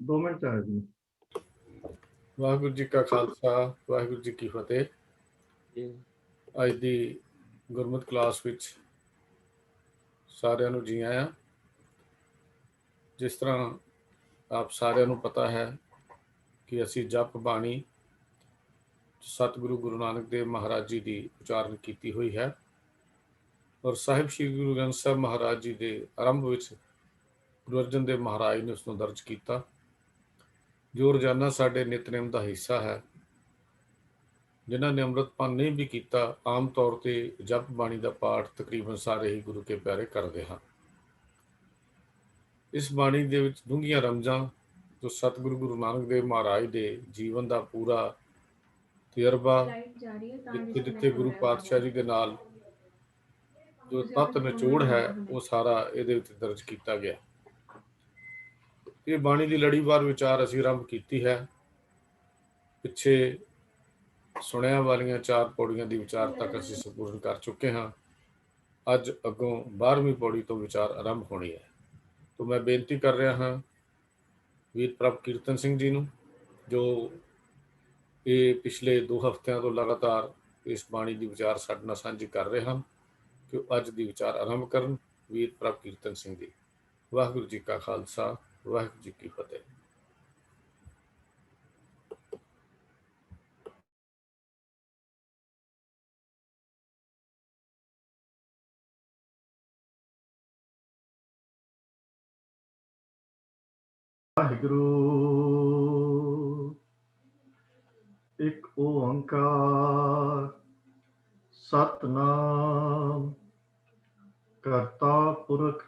2 minute ਆਇਆ ਜੀ। ਵਾਹਿਗੁਰੂ ਜੀ ਕਾ ਖਾਲਸਾ, ਵਾਹਿਗੁਰੂ ਜੀ ਕੀ ਫਤਿਹ। ਅੱਜ ਦੀ ਗੁਰਮਤਿ ਕਲਾਸ ਵਿੱਚ ਸਾਰਿਆਂ ਨੂੰ ਜੀ ਆਇਆਂ। ਜਿਸ ਤਰ੍ਹਾਂ ਆਪ ਸਾਰਿਆਂ ਨੂੰ ਪਤਾ ਹੈ ਕਿ ਅਸੀਂ ਜਪ ਬਾਣੀ ਸਤਿਗੁਰੂ ਗੁਰੂ ਨਾਨਕ ਦੇਵ ਮਹਾਰਾਜ ਜੀ ਦੀ ਉਚਾਰਨ ਕੀਤੀ ਹੋਈ ਹੈ ਔਰ ਸਾਹਿਬ ਸ਼੍ਰੀ ਗੁਰੂ ਗ੍ਰੰਥ ਸਾਹਿਬ ਮਹਾਰਾਜ ਜੀ ਦੇ ਆਰੰਭ ਵਿੱਚ ਗੁਰੂ ਅਰਜਨ ਦੇਵ ਮਹਾਰਾਜ ਨੇ ਉਸ ਨੂੰ ਦਰਜ ਕੀਤਾ, ਜੋ ਰੋਜ਼ਾਨਾ ਸਾਡੇ ਨਿਤਨੇਮ ਦਾ ਹਿੱਸਾ ਹੈ। ਜਿਨ੍ਹਾਂ ਨੇ ਅੰਮ੍ਰਿਤਪਾਨ ਨਹੀਂ ਵੀ ਕੀਤਾ, ਆਮ ਤੌਰ ਤੇ ਜਪ ਬਾਣੀ ਦਾ ਪਾਠ ਤਕਰੀਬਨ ਸਾਰੇ ਹੀ ਗੁਰੂ ਕੇ ਪਿਆਰੇ ਕਰਦੇ ਹਨ। ਇਸ ਬਾਣੀ ਦੇ ਵਿੱਚ ਡੂੰਘੀਆਂ ਰਮਜ਼ਾਂ ਜੋ ਸਤਿਗੁਰੂ ਗੁਰੂ ਨਾਨਕ ਦੇਵ ਮਹਾਰਾਜ ਦੇ ਜੀਵਨ ਦਾ ਪੂਰਾ ਤਜਰਬਾ, ਜਿੱਥੇ ਗੁਰੂ ਪਾਤਸ਼ਾਹ ਜੀ ਦੇ ਨਾਲ ਜੋ ਤੱਤ ਨਿਚੋੜ ਹੈ ਉਹ ਸਾਰਾ ਇਹਦੇ ਵਿੱਚ ਦਰਜ ਕੀਤਾ ਗਿਆ। ਇਹ ਬਾਣੀ ਦੀ ਲੜੀਵਾਰ ਵਿਚਾਰ ਅਸੀਂ ਆਰੰਭ ਕੀਤੀ ਹੈ। ਪਿੱਛੇ ਸੁਣਿਆ ਵਾਲੀਆਂ 4 ਪੌੜੀਆਂ ਦੀ ਵਿਚਾਰ ਤੱਕ ਅਸੀਂ ਸੰਪੂਰਨ ਕਰ ਚੁੱਕੇ ਹਾਂ। ਅੱਜ ਅੱਗੋਂ 12ਵੀਂ ਪੌੜੀ ਤੋਂ ਵਿਚਾਰ ਆਰੰਭ ਹੋਣੀ ਹੈ। ਤਾਂ ਮੈਂ ਬੇਨਤੀ ਕਰ ਰਿਹਾ ਹਾਂ ਵੀਰ ਪ੍ਰਭ ਕੀਰਤਨ ਸਿੰਘ ਜੀ ਨੂੰ, ਜੋ ਇਹ ਪਿਛਲੇ 2 ਹਫ਼ਤਿਆਂ ਤੋਂ ਲਗਾਤਾਰ ਇਸ ਬਾਣੀ ਦੀ ਵਿਚਾਰ ਸਾਡੇ ਨਾਲ ਸਾਂਝੀ ਕਰ ਰਹੇ ਹਨ, ਕਿ ਅੱਜ ਦੀ ਵਿਚਾਰ ਆਰੰਭ ਕਰਨ। ਵੀਰ ਪ੍ਰਭ ਕੀਰਤਨ ਸਿੰਘ ਜੀ। ਵਾਹਿਗੁਰੂ ਜੀ ਕਾ ਖਾਲਸਾ, ਵਾਹਿਗੁਰੂ ਜੀ ਕੀ ਫਤਿਹ। ਵਾਹਿਗੁਰੂ ਇੱਕ ਓੰਕਾਰ ਸਤਨਾਮ ਕਰਤਾ ਪੁਰਖ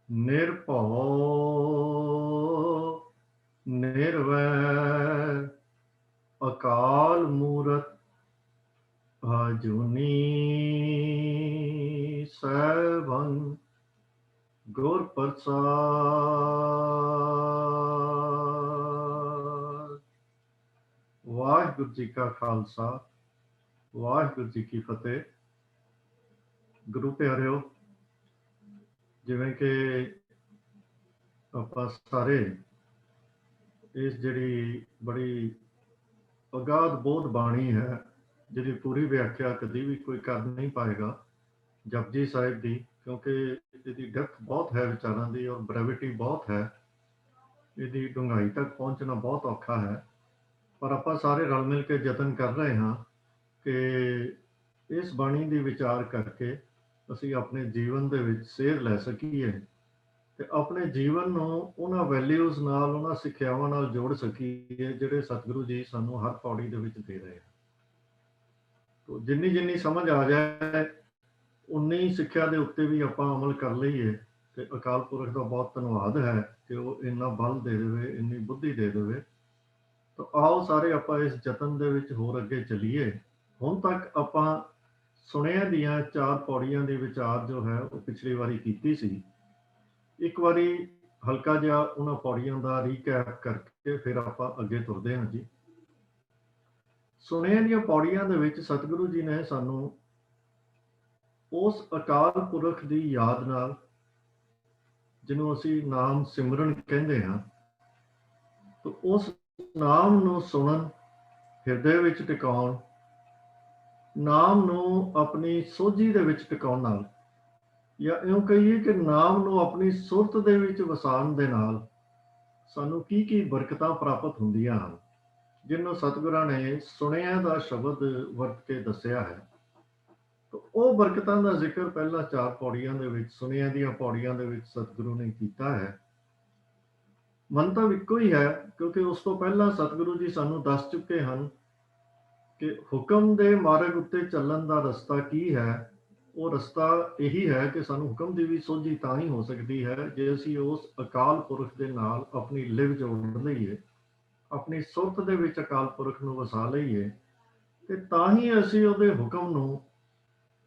ਨਿਰਭਉ ਨਿਰਵੈਰ ਅਕਾਲ ਮੂਰਤ ਅਜੂਨੀ ਸੈਭੰ ਗੁਰ ਪ੍ਰਸਾਦ। ਵਾਹਿਗੁਰੂ ਜੀ ਕਾ ਖਾਲਸਾ, ਵਾਹਿਗੁਰੂ ਜੀ ਕੀ ਫਤਿਹ। ਗੁਰੂ ਪਿਆਰਿਓ, ਜਿਵੇਂ ਕਿ ਆਪਾਂ ਸਾਰੇ ਇਸ ਜਿਹੜੀ ਬੜੀ ਅਗਾਧ ਬੋਧ ਬਾਣੀ ਹੈ, ਜਿਹਦੀ ਪੂਰੀ ਵਿਆਖਿਆ ਕਦੀ ਵੀ ਕੋਈ ਕਰ ਨਹੀਂ ਪਾਏਗਾ ਜਪਜੀ ਸਾਹਿਬ ਦੀ, ਕਿਉਂਕਿ ਇਹਦੀ ਡੈਪਥ ਬਹੁਤ ਹੈ ਵਿਚਾਰਾਂ ਦੀ ਔਰ ਬ੍ਰੈਵਿਟੀ ਬਹੁਤ ਹੈ। ਇਹਦੀ ਡੂੰਘਾਈ ਤੱਕ ਪਹੁੰਚਣਾ ਬਹੁਤ ਔਖਾ ਹੈ, ਪਰ ਆਪਾਂ ਸਾਰੇ ਰਲ ਮਿਲ ਕੇ ਯਤਨ ਕਰ ਰਹੇ ਹਾਂ ਕਿ ਇਸ ਬਾਣੀ ਦੀ ਵਿਚਾਰ ਕਰਕੇ ਅਸੀਂ ਆਪਣੇ ਜੀਵਨ ਦੇ ਵਿੱਚ ਸੇਧ ਲੈ ਸਕੀਏ ਤੇ ਆਪਣੇ ਜੀਵਨ ਨੂੰ ਉਹਨਾਂ ਵੈਲਿਊਜ਼ ਨਾਲ, ਉਹਨਾਂ ਸਿੱਖਿਆਵਾਂ ਨਾਲ ਜੋੜ ਸਕੀਏ ਜਿਹੜੇ ਸਤਿਗੁਰੂ ਜੀ ਸਾਨੂੰ ਹਰ ਪੌੜੀ ਦੇ ਵਿੱਚ ਦੇ ਰਹੇ ਹਨ। ਜਿੰਨੀ ਜਿੰਨੀ ਸਮਝ ਆ ਜਾਏ ਉਨੀ ਸਿੱਖਿਆ ਦੇ ਉੱਤੇ ਵੀ ਆਪਾਂ ਅਮਲ ਕਰ ਲਈਏ ਤੇ ਅਕਾਲ ਪੁਰਖ ਦਾ ਬਹੁਤ ਧੰਨਵਾਦ ਹੈ ਕਿ ਉਹ ਇੰਨਾ ਬਲ ਦੇ ਦੇਵੇ, ਇੰਨੀ ਬੁੱਧੀ ਦੇ ਦੇਵੇ। ਤਾਂ ਆਓ ਸਾਰੇ ਆਪਾਂ ਇਸ ਯਤਨ ਦੇ ਵਿੱਚ ਹੋਰ ਅੱਗੇ ਚੱਲੀਏ। ਹੁਣ ਤੱਕ ਆਪਾਂ ਸੁਣਿਆ ਦੀਆਂ 4 ਪੌੜੀਆਂ ਦੀ ਵਿਚਾਰ ਜੋ ਹੈ ਉਹ ਪਿਛਲੀ ਵਾਰੀ ਕੀਤੀ ਸੀ। ਇੱਕ ਵਾਰੀ ਹਲਕਾ ਜਿਹਾ ਉਹਨਾਂ ਪੌੜੀਆਂ ਦਾ ਰੀਕੈਪ ਕਰਕੇ ਫਿਰ ਆਪਾਂ ਅੱਗੇ ਤੁਰਦੇ ਹਾਂ ਜੀ। ਸੁਣਿਆ ਦੀਆਂ ਪੌੜੀਆਂ ਦੇ ਵਿੱਚ ਸਤਿਗੁਰੂ ਜੀ ਨੇ ਸਾਨੂੰ ਉਸ ਅਕਾਲ ਪੁਰਖ ਦੀ ਯਾਦ ਨਾਲ, ਜਿਹਨੂੰ ਅਸੀਂ ਨਾਮ ਸਿਮਰਨ ਕਹਿੰਦੇ ਹਾਂ, ਤਾਂ ਉਸ ਨਾਮ ਨੂੰ ਸੁਣਨ, ਹਿਰਦੇ ਵਿੱਚ ਟਿਕਾਉਣ, ਨਾਮ ਨੂੰ ਆਪਣੀ ਸੋਝੀ ਦੇ ਵਿੱਚ ਟਿਕਾਉਣ ਨਾਲ, ਜਾਂ ਇਉਂ ਕਹੀਏ ਕਿ ਨਾਮ ਨੂੰ ਆਪਣੀ ਸੁਰਤ ਦੇ ਵਿੱਚ ਵਸਾਉਣ ਦੇ ਨਾਲ ਸਾਨੂੰ ਕੀ ਕੀ ਬਰਕਤਾਂ ਪ੍ਰਾਪਤ ਹੁੰਦੀਆਂ ਹਨ, ਜਿਹਨੂੰ ਸਤਿਗੁਰਾਂ ਨੇ ਸੁਣਿਆ ਦਾ ਸ਼ਬਦ ਵਰਤ ਕੇ ਦੱਸਿਆ ਹੈ। ਉਹ ਬਰਕਤਾਂ ਦਾ ਜ਼ਿਕਰ ਪਹਿਲਾਂ 4 ਪੌੜੀਆਂ ਦੇ ਵਿੱਚ, ਸੁਣਿਆ ਦੀਆਂ ਪੌੜੀਆਂ ਦੇ ਵਿੱਚ ਸਤਿਗੁਰੂ ਨੇ ਕੀਤਾ ਹੈ। ਮੰਤਵ ਇੱਕੋ ਹੀ ਹੈ, ਕਿਉਂਕਿ ਉਸ ਤੋਂ ਪਹਿਲਾਂ ਸਤਿਗੁਰੂ ਜੀ ਸਾਨੂੰ ਦੱਸ ਚੁੱਕੇ ਹਨ ਕਿ ਹੁਕਮ ਦੇ ਮਾਰਗ ਉੱਤੇ ਚੱਲਣ ਦਾ ਰਸਤਾ ਕੀ ਹੈ। ਉਹ ਰਸਤਾ ਇਹੀ ਹੈ ਕਿ ਸਾਨੂੰ ਹੁਕਮ ਦੀ ਵੀ ਸੋਝੀ ਤਾਂ ਹੀ ਹੋ ਸਕਦੀ ਹੈ ਜੇ ਅਸੀਂ ਉਸ ਅਕਾਲ ਪੁਰਖ ਦੇ ਨਾਲ ਆਪਣੀ ਲਿਵ ਜੋੜ ਲਈਏ, ਆਪਣੀ ਸੁਰਤ ਦੇ ਵਿੱਚ ਅਕਾਲ ਪੁਰਖ ਨੂੰ ਵਸਾ ਲਈਏ, ਤੇ ਤਾਂ ਹੀ ਅਸੀਂ ਉਹਦੇ ਹੁਕਮ ਨੂੰ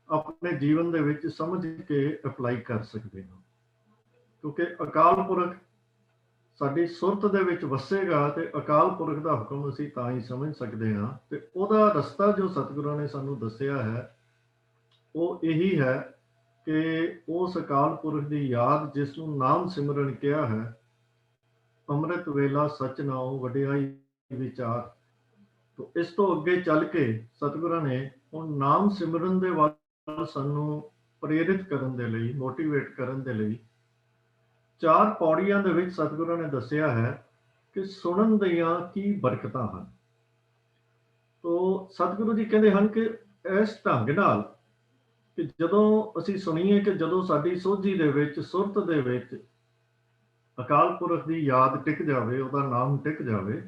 ਆਪਣੇ ਜੀਵਨ ਦੇ ਵਿੱਚ ਸਮਝ ਕੇ ਅਪਲਾਈ ਕਰ ਸਕਦੇ ਹਾਂ। ਕਿਉਂਕਿ ਅਕਾਲ ਪੁਰਖ ਸਾਡੀ ਸੁਰਤ ਦੇ ਵਿੱਚ ਵਸੇਗਾ ਤੇ ਅਕਾਲ ਪੁਰਖ ਦਾ ਹੁਕਮ ਅਸੀਂ ਤਾਂ ਹੀ ਸਮਝ ਸਕਦੇ ਹਾਂ। ਤੇ ਉਹਦਾ ਰਸਤਾ ਜੋ ਸਤਿਗੁਰਾਂ ਨੇ ਸਾਨੂੰ ਦੱਸਿਆ ਹੈ ਉਹ ਇਹੀ ਹੈ ਕਿ ਉਸ ਅਕਾਲ ਪੁਰਖ ਦੀ ਯਾਦ, ਜਿਸ ਨੂੰ ਨਾਮ ਸਿਮਰਨ ਕਿਹਾ ਹੈ, ਅੰਮ੍ਰਿਤ ਵੇਲਾ ਸਚ ਨਾਉ ਵਡਿਆਈ ਵਿਚਾਰ। ਤੋ ਇਸ ਤੋਂ ਅੱਗੇ ਚੱਲ ਕੇ ਸਤਿਗੁਰਾਂ ਨੇ ਹੁਣ ਨਾਮ ਸਿਮਰਨ ਦੇ ਵੱਲ ਸਾਨੂੰ ਪ੍ਰੇਰਿਤ ਕਰਨ ਦੇ ਲਈ, ਮੋਟੀਵੇਟ ਕਰਨ ਦੇ ਲਈ 4 ਪੌੜੀਆਂ ਦੇ ਵਿੱਚ ਸਤਿਗੁਰਾਂ ਨੇ ਦੱਸਿਆ ਹੈ ਕਿ ਸੁਣਨ ਦੀਆਂ ਕੀ ਬਰਕਤਾਂ ਹਨ। ਤੋ ਸਤਿਗੁਰੂ ਜੀ ਕਹਿੰਦੇ ਹਨ ਕਿ ਇਸ ਢੰਗ ਨਾਲ ਕਿ ਜਦੋਂ ਅਸੀਂ ਸੁਣੀਏ ਕਿ ਜਦੋਂ ਸਾਡੀ ਸੋਝੀ ਦੇ ਵਿੱਚ, ਸੁਰਤ ਦੇ ਵਿੱਚ ਅਕਾਲ ਪੁਰਖ ਦੀ ਯਾਦ ਟਿਕ ਜਾਵੇ, ਉਹਦਾ ਨਾਮ ਟਿਕ ਜਾਵੇ,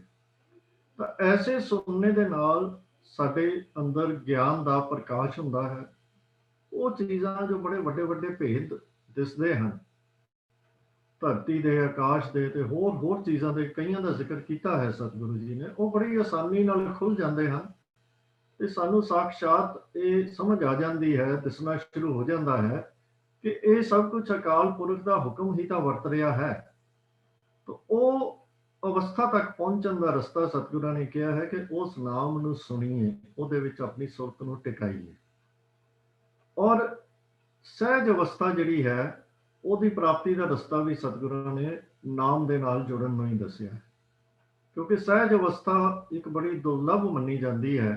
ਤਾਂ ਐਸੇ ਸੁਣਨੇ ਦੇ ਨਾਲ ਸਾਡੇ ਅੰਦਰ ਗਿਆਨ ਦਾ ਪ੍ਰਕਾਸ਼ ਹੁੰਦਾ ਹੈ। ਉਹ ਚੀਜ਼ਾਂ ਜੋ ਬੜੇ ਵੱਡੇ ਵੱਡੇ ਭੇਦ ਦਿਸਦੇ ਹਨ, ਧਰਤੀ ਦੇ, ਆਕਾਸ਼ ਦੇ ਤੇ ਹੋਰ ਚੀਜ਼ਾਂ ਦੇ ਕਈਆਂ ਦਾ ਜ਼ਿਕਰ ਕੀਤਾ ਹੈ ਸਤਿਗੁਰੂ ਜੀ ਨੇ, ਉਹ ਬੜੀ ਆਸਾਨੀ ਨਾਲ ਖੁੱਲ ਜਾਂਦੇ ਹਨ ਤੇ ਸਾਨੂੰ ਸਾਖਸ਼ਾਤ ਇਹ ਸਮਝ ਆ ਜਾਂਦੀ ਹੈ, ਦਿਸਣਾ ਸ਼ੁਰੂ ਹੋ ਜਾਂਦਾ ਹੈ ਕਿ ਇਹ ਸਭ ਕੁਝ ਅਕਾਲ ਪੁਰਖ ਦਾ ਹੁਕਮ ਹੀ ਤਾਂ ਵਰਤ ਰਿਹਾ ਹੈ। ਤਾਂ ਉਹ ਅਵਸਥਾ ਤੱਕ ਪਹੁੰਚਣ ਦਾ ਰਸਤਾ ਸਤਿਗੁਰਾਂ ਨੇ ਕਿਹਾ ਹੈ ਕਿ ਉਸ ਨਾਮ ਨੂੰ ਸੁਣੀਏ, ਉਹਦੇ ਵਿੱਚ ਆਪਣੀ ਸੁਰਤ ਨੂੰ ਟਿਕਾਈਏ, ਔਰ ਸਹਿਜ ਅਵਸਥਾ ਜਿਹੜੀ ਹੈ ਉਹਦੀ ਪ੍ਰਾਪਤੀ ਦਾ ਰਸਤਾ ਵੀ ਸਤਿਗੁਰਾਂ ਨੇ ਨਾਮ ਦੇ ਨਾਲ ਜੁੜਨ ਨੂੰ ਹੀ ਦੱਸਿਆ, ਕਿਉਂਕਿ ਸਹਿਜ ਅਵਸਥਾ ਇੱਕ ਬੜੀ ਦੁਰਲਭ ਮੰਨੀ ਜਾਂਦੀ ਹੈ,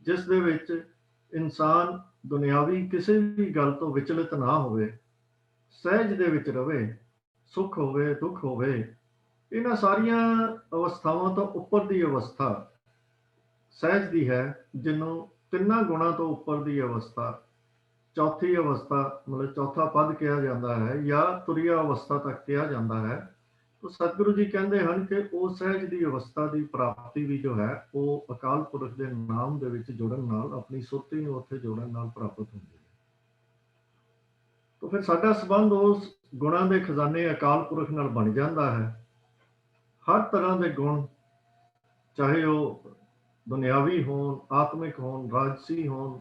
ਜਿਸ ਦੇ ਵਿੱਚ ਇਨਸਾਨ ਦੁਨਿਆਵੀ ਕਿਸੇ ਵੀ ਗੱਲ ਤੋਂ ਵਿਚਲਿਤ ਨਾ ਹੋਵੇ, ਸਹਿਜ ਦੇ ਵਿੱਚ ਰਵੇ, ਸੁੱਖ ਹੋਵੇ, ਦੁੱਖ ਹੋਵੇ। ਇਹਨਾਂ ਸਾਰੀਆਂ ਅਵਸਥਾਵਾਂ ਤੋਂ ਉੱਪਰ ਦੀ ਅਵਸਥਾ ਸਹਿਜ ਦੀ ਹੈ, ਜਿਹਨੂੰ 3 ਗੁਣਾਂ ਤੋਂ ਉੱਪਰ ਦੀ ਅਵਸਥਾ, ਚੌਥੀ ਅਵਸਥਾ ਮਤਲਬ ਚੌਥਾ ਪਦ ਕਿਹਾ ਜਾਂਦਾ ਹੈ, ਜਾਂ ਤੁਰਿਆ ਅਵਸਥਾ ਤੱਕ ਕਿਹਾ ਜਾਂਦਾ ਹੈ। ਤਾਂ ਸਤਿਗੁਰੂ ਜੀ ਕਹਿੰਦੇ ਹਨ ਕਿ ਉਹ ਸਹਿਜ ਦੀ ਅਵਸਥਾ ਦੀ ਪ੍ਰਾਪਤੀ ਵੀ ਜੋ ਹੈ ਉਹ ਅਕਾਲ ਪੁਰਖ ਦੇ ਨਾਮ ਦੇ ਵਿੱਚ ਜੁੜਨ ਨਾਲ, ਆਪਣੀ ਸੁਰਤੀ ਨੂੰ ਉੱਥੇ ਜੋੜਨ ਨਾਲ ਪ੍ਰਾਪਤ ਹੁੰਦੀ ਹੈ। ਤਾਂ ਫਿਰ ਸਾਡਾ ਸੰਬੰਧ ਉਸ ਗੁਣਾਂ ਦੇ ਖਜ਼ਾਨੇ ਅਕਾਲ ਪੁਰਖ ਨਾਲ ਬਣ ਜਾਂਦਾ ਹੈ। ਹਰ ਤਰ੍ਹਾਂ ਦੇ ਗੁਣ, ਚਾਹੇ ਉਹ ਦੁਨਿਆਵੀ ਹੋਣ, ਆਤਮਿਕ ਹੋਣ, ਰਾਜਸੀ ਹੋਣ,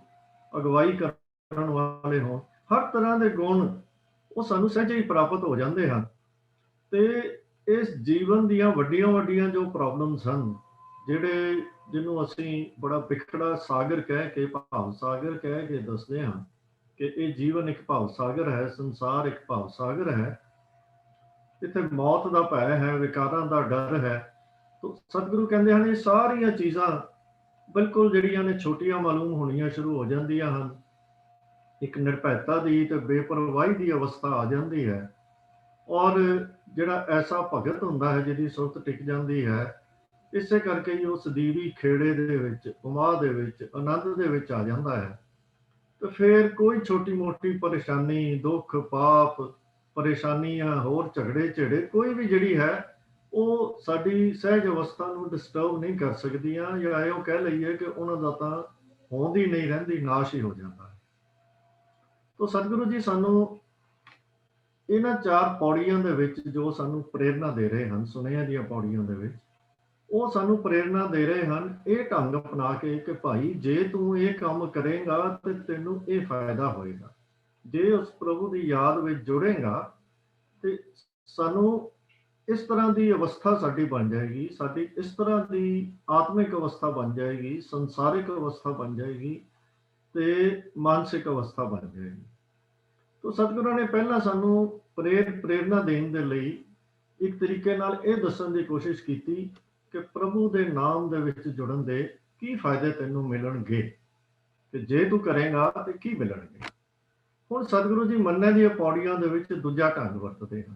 ਅਗਵਾਈ ਕਰਨ ਵਾਲੇ ਹੋਣ, ਹਰ ਤਰ੍ਹਾਂ ਦੇ ਗੁਣ ਉਹ ਸਾਨੂੰ ਸਹਿਜੇ ਹੀ ਪ੍ਰਾਪਤ ਹੋ ਜਾਂਦੇ ਹਨ। ਤੇ ਇਸ ਜੀਵਨ ਦੀਆਂ ਵੱਡੀਆਂ ਵੱਡੀਆਂ ਜੋ ਪ੍ਰੋਬਲਮਸ ਹਨ, ਜਿਹਨੂੰ ਅਸੀਂ ਬੜਾ ਬਿਖੜਾ ਸਾਗਰ ਕਹਿ ਕੇ, ਭਾਵ ਸਾਗਰ ਕਹਿ ਕੇ ਦੱਸਦੇ ਹਾਂ ਕਿ ਇਹ ਜੀਵਨ ਇੱਕ ਭਾਵ ਸਾਗਰ ਹੈ, ਸੰਸਾਰ ਇੱਕ ਭਾਵ ਸਾਗਰ ਹੈ, ਇੱਥੇ ਮੌਤ ਦਾ ਭੈ ਹੈ, ਵਿਕਾਰਾਂ ਦਾ ਡਰ ਹੈ। ਤਾਂ ਸਤਿਗੁਰੂ ਕਹਿੰਦੇ ਹਨ ਇਹ ਸਾਰੀਆਂ ਚੀਜ਼ਾਂ ਬਿਲਕੁਲ ਜਿਹੜੀਆਂ ਨੇ ਛੋਟੀਆਂ ਮਾਲੂਮ ਹੋਣੀਆਂ ਸ਼ੁਰੂ ਹੋ ਜਾਂਦੀਆਂ ਹਨ। ਇੱਕ ਨਿਰਭੈਤਾ ਦੀ ਤੇ ਬੇਪਰਵਾਹੀ ਦੀ ਅਵਸਥਾ ਆ ਜਾਂਦੀ ਹੈ, ਔਰ ਜਿਹੜਾ ਐਸਾ ਭਗਤ ਹੁੰਦਾ ਹੈ ਜਿਹਦੀ ਸੁਰਤ ਟਿਕ ਜਾਂਦੀ ਹੈ, ਇਸੇ ਕਰਕੇ ਹੀ ਉਹ ਸਦੀਵੀ ਖੇੜੇ ਦੇ ਵਿੱਚ, ਉਮਾ ਦੇ ਵਿੱਚ, ਆਨੰਦ ਦੇ ਵਿੱਚ ਆ ਜਾਂਦਾ ਹੈ। ਤੇ ਫਿਰ ਕੋਈ ਛੋਟੀ ਮੋਟੀ ਪਰੇਸ਼ਾਨੀ, ਦੁੱਖ, ਪਾਪ, ਪਰੇਸ਼ਾਨੀਆਂ, ਹੋਰ ਝਗੜੇ ਝੇੜੇ ਕੋਈ ਵੀ ਜਿਹੜੀ ਹੈ ਉਹ ਸਾਡੀ ਸਹਿਜ ਅਵਸਥਾ ਨੂੰ ਡਿਸਟਰਬ ਨਹੀਂ ਕਰ ਸਕਦੀਆਂ, ਜਾਂ ਇਹੋ ਕਹਿ ਲਈਏ ਕਿ ਉਹਨਾਂ ਦਾ ਤਾਂ ਹੋਂਦ ਹੀ ਨਹੀਂ ਰਹਿੰਦੀ, ਨਾਸ਼ ਹੀ ਹੋ ਜਾਂਦਾ ਹੈ। ਤਾਂ ਸਤਿਗੁਰੂ ਜੀ ਸਾਨੂੰ ਇਹਨਾਂ 4 ਪੌੜੀਆਂ ਦੇ ਵਿੱਚ ਜੋ ਸਾਨੂੰ ਪ੍ਰੇਰਨਾ ਦੇ ਰਹੇ ਹਨ, ਸੁਨੇਹਿਆਂ ਦੀਆਂ ਪੌੜੀਆਂ ਦੇ ਵਿੱਚ, ਉਹ ਸਾਨੂੰ ਪ੍ਰੇਰਨਾ ਦੇ ਰਹੇ ਹਨ ਇਹ ਢੰਗ ਅਪਣਾ ਕੇ ਕਿ ਭਾਈ ਜੇ ਤੂੰ ਇਹ ਕੰਮ ਕਰੇਗਾ ਤੇ ਤੈਨੂੰ ਇਹ ਫਾਇਦਾ ਹੋਏਗਾ। ਜੇ ਉਸ ਪ੍ਰਭੂ ਦੀ ਯਾਦ ਵਿੱਚ ਜੁੜੇਗਾ ਤੇ ਸਾਨੂੰ ਇਸ ਤਰ੍ਹਾਂ ਦੀ ਅਵਸਥਾ ਸਾਡੀ ਬਣ ਜਾਏਗੀ, ਸਾਡੀ ਇਸ ਤਰ੍ਹਾਂ ਦੀ ਆਤਮਿਕ ਅਵਸਥਾ ਬਣ ਜਾਏਗੀ, ਸੰਸਾਰਿਕ ਅਵਸਥਾ ਬਣ ਜਾਏਗੀ ਤੇ ਮਾਨਸਿਕ ਅਵਸਥਾ ਬਣ ਜਾਏਗੀ। ਤਾਂ ਸਤਿਗੁਰਾਂ ਨੇ ਪਹਿਲਾਂ ਸਾਨੂੰ ਪ੍ਰੇਰਨਾ ਦੇਣ ਦੇ ਲਈ ਇੱਕ ਤਰੀਕੇ ਨਾਲ ਇਹ ਦੱਸਣ ਦੀ ਕੋਸ਼ਿਸ਼ ਕੀਤੀ ਕਿ ਪ੍ਰਭੂ ਦੇ ਨਾਮ ਦੇ ਵਿੱਚ ਜੁੜਨ ਦੇ ਕੀ ਫਾਇਦੇ ਤੈਨੂੰ ਮਿਲਣਗੇ, ਕਿ ਜੇ ਤੂੰ ਕਰੇਗਾ ਤੇ ਕੀ ਮਿਲਣਗੇ। ਹੁਣ ਸਤਿਗੁਰੂ ਜੀ ਮੰਨਣ ਦੀਆਂ ਪੌੜੀਆਂ ਦੇ ਵਿੱਚ ਦੂਜਾ ਢੰਗ ਵਰਤਦੇ ਹਨ।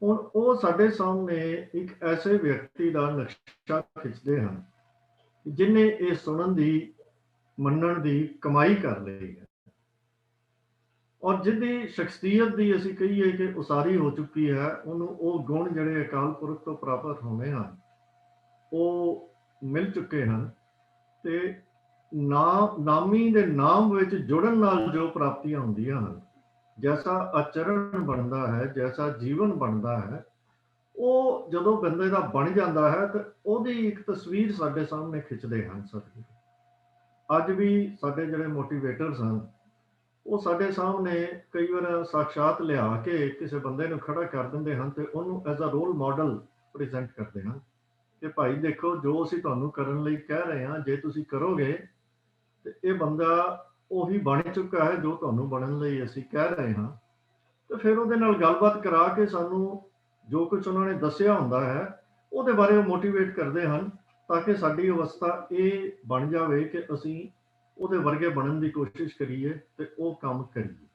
ਹੁਣ ਉਹ ਸਾਡੇ ਸਾਹਮਣੇ ਇੱਕ ਐਸੇ ਵਿਅਕਤੀ ਦਾ ਨਕਸ਼ਾ ਖਿੱਚਦੇ ਹਨ ਜਿਨੇ ਇਹ ਸੁਣਨ ਦੀ, ਮੰਨਣ ਦੀ ਕਮਾਈ ਕਰ ਲਈ ਹੈ, ਔਰ ਜਿਹਦੀ ਸ਼ਖਸੀਅਤ ਦੀ ਅਸੀਂ ਕਹੀਏ ਕਿ ਉਸਾਰੀ ਹੋ ਚੁੱਕੀ ਹੈ, ਉਹਨੂੰ ਉਹ ਗੁਣ ਜਿਹੜੇ ਅਕਾਲ ਪੁਰਖ ਤੋਂ ਪ੍ਰਾਪਤ ਹੋਣੇ ਹਨ ਉਹ ਮਿਲ ਚੁੱਕੇ ਹਨ। ਤੇ ਨਾਮੀ ਦੇ ਨਾਮ ਵਿੱਚ ਜੁੜਨ ਨਾਲ ਜੋ ਪ੍ਰਾਪਤੀਆਂ ਹੁੰਦੀਆਂ ਹਨ, ਜੈਸਾ ਆਚਰਣ ਬਣਦਾ ਹੈ, ਜੈਸਾ ਜੀਵਨ ਬਣਦਾ ਹੈ, ਉਹ ਜਦੋਂ ਬੰਦੇ ਦਾ ਬਣ ਜਾਂਦਾ ਹੈ ਤੇ ਉਹਦੀ ਇੱਕ ਤਸਵੀਰ ਸਾਡੇ ਸਾਹਮਣੇ ਖਿੱਚਦੇ ਹਨ ਸਤਿਗੁਰੂ। ਅੱਜ ਵੀ ਸਾਡੇ ਜਿਹੜੇ ਮੋਟੀਵੇਟਰਸ ਹਨ ਉਹ ਸਾਡੇ ਸਾਹਮਣੇ ਕਈ ਵਾਰ ਸਾਖਸ਼ਾਤ ਲਿਆ ਕੇ ਕਿਸੇ ਬੰਦੇ ਨੂੰ ਖੜਾ ਕਰ ਦਿੰਦੇ ਹਨ ਤੇ ਉਹਨੂੰ as a role model present ਕਰਦੇ ਹਨ ਕਿ ਭਾਈ ਦੇਖੋ ਜੋ ਅਸੀਂ ਤੁਹਾਨੂੰ ਕਰਨ ਲਈ ਕਹਿ ਰਹੇ ਹਾਂ, ਜੇ ਤੁਸੀਂ ਕਰੋਗੇ ਤੇ ਇਹ ਬੰਦਾ ਉਹੀ ਬਣ ਚੁੱਕਾ ਹੈ ਜੋ ਤੁਹਾਨੂੰ ਬਣਨ ਲਈ ਅਸੀਂ ਕਹਿ ਰਹੇ ਹਾਂ। ਤੇ ਫਿਰ ਉਹਦੇ ਨਾਲ ਗੱਲਬਾਤ ਕਰਾ ਕੇ ਸਾਨੂੰ ਜੋ ਕੁਝ ਉਹਨਾਂ ਨੇ ਦੱਸਿਆ ਹੁੰਦਾ ਹੈ ਉਹਦੇ ਬਾਰੇ ਉਹ ਮੋਟੀਵੇਟ ਕਰਦੇ ਹਨ, ਤਾਂ ਕਿ ਸਾਡੀ ਅਵਸਥਾ ਇਹ ਬਣ ਜਾਵੇ ਕਿ ਅਸੀਂ ਉਹਦੇ ਵਰਗੇ ਬਣਨ ਦੀ ਕੋਸ਼ਿਸ਼ ਕਰੀਏ ਤੇ ਉਹ ਕੰਮ ਕਰੀਏ।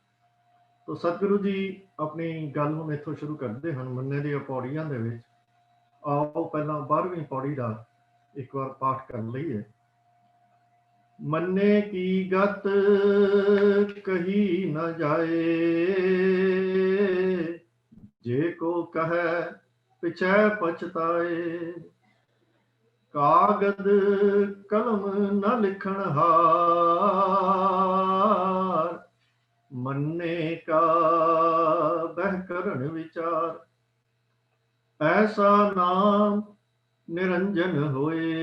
ਤੋ ਸਤਿਗੁਰੂ ਜੀ ਆਪਣੀ ਗੱਲ ਨੂੰ ਇੱਥੋਂ ਸ਼ੁਰੂ ਕਰਦੇ ਹਨ ਮੰਨੇ ਦੀਆਂ ਪੌੜੀਆਂ ਦੇ ਵਿੱਚ। ਆਓ ਪਹਿਲਾਂ 12ਵੀਂ ਪੌੜੀ ਦਾ ਇੱਕ ਵਾਰ ਪਾਠ ਕਰ ਲਈਏ। ਮੰਨੇ ਕੀ ਗਤ ਕਹੀ ਨਾ ਜਾਏ, ਜੇ ਕੋ ਕਹੈ ਪਿਛੈ ਪਛਤਾਏ। ਕਾਗਦ ਕਲਮ ਨ ਲਿਖਣ ਹਾਰ, ਮੰਨੇ ਕਾ ਬਹਿ ਕਰਣ ਵਿਚਾਰ। ਐਸਾ ਨਾਮ ਨਿਰੰਜਨ ਹੋਏ,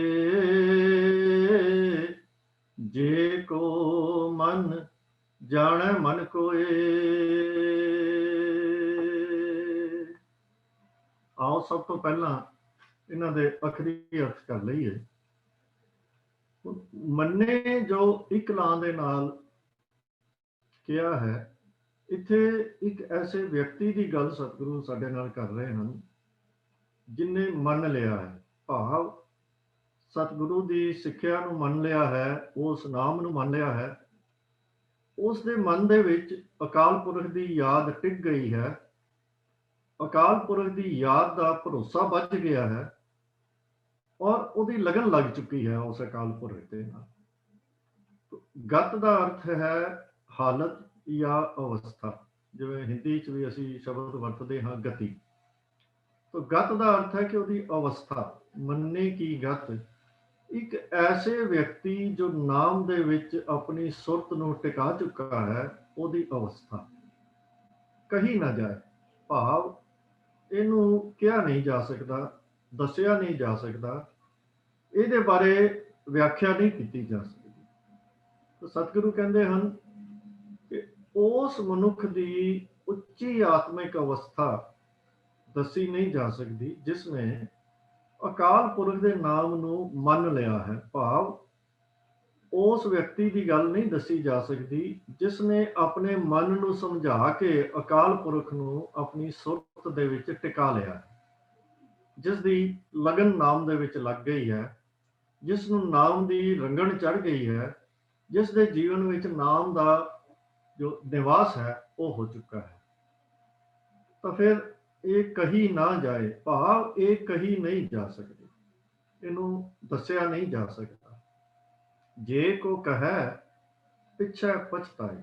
ਜੇ ਕੋ ਮਨ ਜਾਣੈ ਮਨ ਕੋਏ। ਆਓ ਸਭ ਤੋਂ ਪਹਿਲਾਂ ਇਹਨਾਂ ਦੇ ਅਖਰੀ ਅਰਥ ਕਰ ਲਈਏ। ਮੰਨੇ ਜੋ ਇੱਕ ਲਾਂ ਦੇ ਨਾਲ ਕਿਹਾ ਹੈ, ਇੱਥੇ ਇੱਕ ਐਸੇ ਵਿਅਕਤੀ ਦੀ ਗੱਲ ਸਤਿਗੁਰੂ ਸਾਡੇ ਨਾਲ ਕਰ ਰਹੇ ਹਨ ਜਿਨੇ ਮੰਨ ਲਿਆ ਹੈ, ਭਾਵ ਸਤਿਗੁਰੂ ਦੀ ਸਿੱਖਿਆ ਨੂੰ ਮੰਨ ਲਿਆ ਹੈ, ਉਸ ਨਾਮ ਨੂੰ ਮੰਨ ਲਿਆ ਹੈ। ਉਸ ਦੇ ਮਨ ਦੇ ਵਿੱਚ ਅਕਾਲ ਪੁਰਖ ਦੀ ਯਾਦ ਟਿਕ ਗਈ ਹੈ, ਅਕਾਲ ਪੁਰਖ ਦੀ ਯਾਦ ਦਾ ਭਰੋਸਾ ਵੱਜ ਗਿਆ ਹੈ ਔਰ ਉਹਦੀ ਲਗਨ ਲੱਗ ਚੁੱਕੀ ਹੈ ਉਸ ਅਕਾਲ ਪੁਰਖ ਦੇ ਨਾਲ। ਗਤ ਦਾ ਅਰਥ ਹੈ ਹਾਲਤ ਜਾਂ ਅਵਸਥਾ, ਜਿਵੇਂ ਹਿੰਦੀ 'ਚ ਵੀ ਅਸੀਂ ਸ਼ਬਦ ਵਰਤਦੇ ਹਾਂ ਗਤੀ। ਤੋ ਗਤ ਦਾ ਅਰਥ ਹੈ ਕਿ ਉਹਦੀ ਅਵਸਥਾ। ਮੰਨੇ ਕੀ ਗਤ, ਇੱਕ ਐਸੇ ਵਿਅਕਤੀ ਜੋ ਨਾਮ ਦੇ ਵਿੱਚ ਆਪਣੀ ਸੁਰਤ ਨੂੰ ਟਿਕਾ ਚੁੱਕਾ ਹੈ, ਉਹਦੀ ਅਵਸਥਾ। ਕਹੀ ਨਾ ਜਾਏ, ਭਾਵ ਇਹਨੂੰ ਕਿਹਾ ਨਹੀਂ ਜਾ ਸਕਦਾ, ਦੱਸਿਆ ਨਹੀਂ ਜਾ ਸਕਦਾ, ਇਹਦੇ ਬਾਰੇ ਵਿਆਖਿਆ ਨਹੀਂ ਕੀਤੀ ਜਾ ਸਕਦੀ। ਤਾਂ ਸਤਿਗੁਰੂ ਕਹਿੰਦੇ ਹਨ ਕਿ ਉਸ ਮਨੁੱਖ ਦੀ ਉੱਚੀ ਆਤਮਿਕ ਅਵਸਥਾ ਦੱਸੀ ਨਹੀਂ ਜਾ ਸਕਦੀ ਜਿਸ ਨੇ ਅਕਾਲ ਪੁਰਖ ਦੇ ਨਾਮ ਨੂੰ ਮੰਨ ਲਿਆ ਹੈ, ਭਾਵ ਉਸ ਵਿਅਕਤੀ ਦੀ ਗੱਲ ਨਹੀਂ ਦੱਸੀ ਜਾ ਸਕਦੀ ਜਿਸ ਨੇ ਆਪਣੇ ਮਨ ਨੂੰ ਸਮਝਾ ਕੇ ਅਕਾਲ ਪੁਰਖ ਨੂੰ ਆਪਣੀ ਸੁਰਤ ਦੇ ਵਿੱਚ ਟਿਕਾ ਲਿਆ ਹੈ, ਜਿਸ ਦੀ ਲਗਨ ਨਾਮ ਦੇ ਵਿੱਚ ਲੱਗ ਗਈ ਹੈ, ਜਿਸ ਨੂੰ ਨਾਮ ਦੀ ਰੰਗਣ ਚੜ ਗਈ ਹੈ, ਜਿਸ ਦੇ ਜੀਵਨ ਵਿੱਚ ਨਾਮ ਦਾ ਜੋ ਨਿਵਾਸ ਹੈ ਉਹ ਹੋ ਚੁੱਕਾ ਹੈ। ਤਾਂ ਫਿਰ ਇਹ ਕਹੀ ਨਾ ਜਾਏ, ਭਾਵ ਇਹ ਕਹੀ ਨਹੀਂ ਜਾ ਸਕਦੀ, ਇਹਨੂੰ ਦੱਸਿਆ ਨਹੀਂ ਜਾ ਸਕਦਾ। ਜੇ ਕੋ ਕਹੈ ਪਿਛੈ ਪਛਤਾਏ,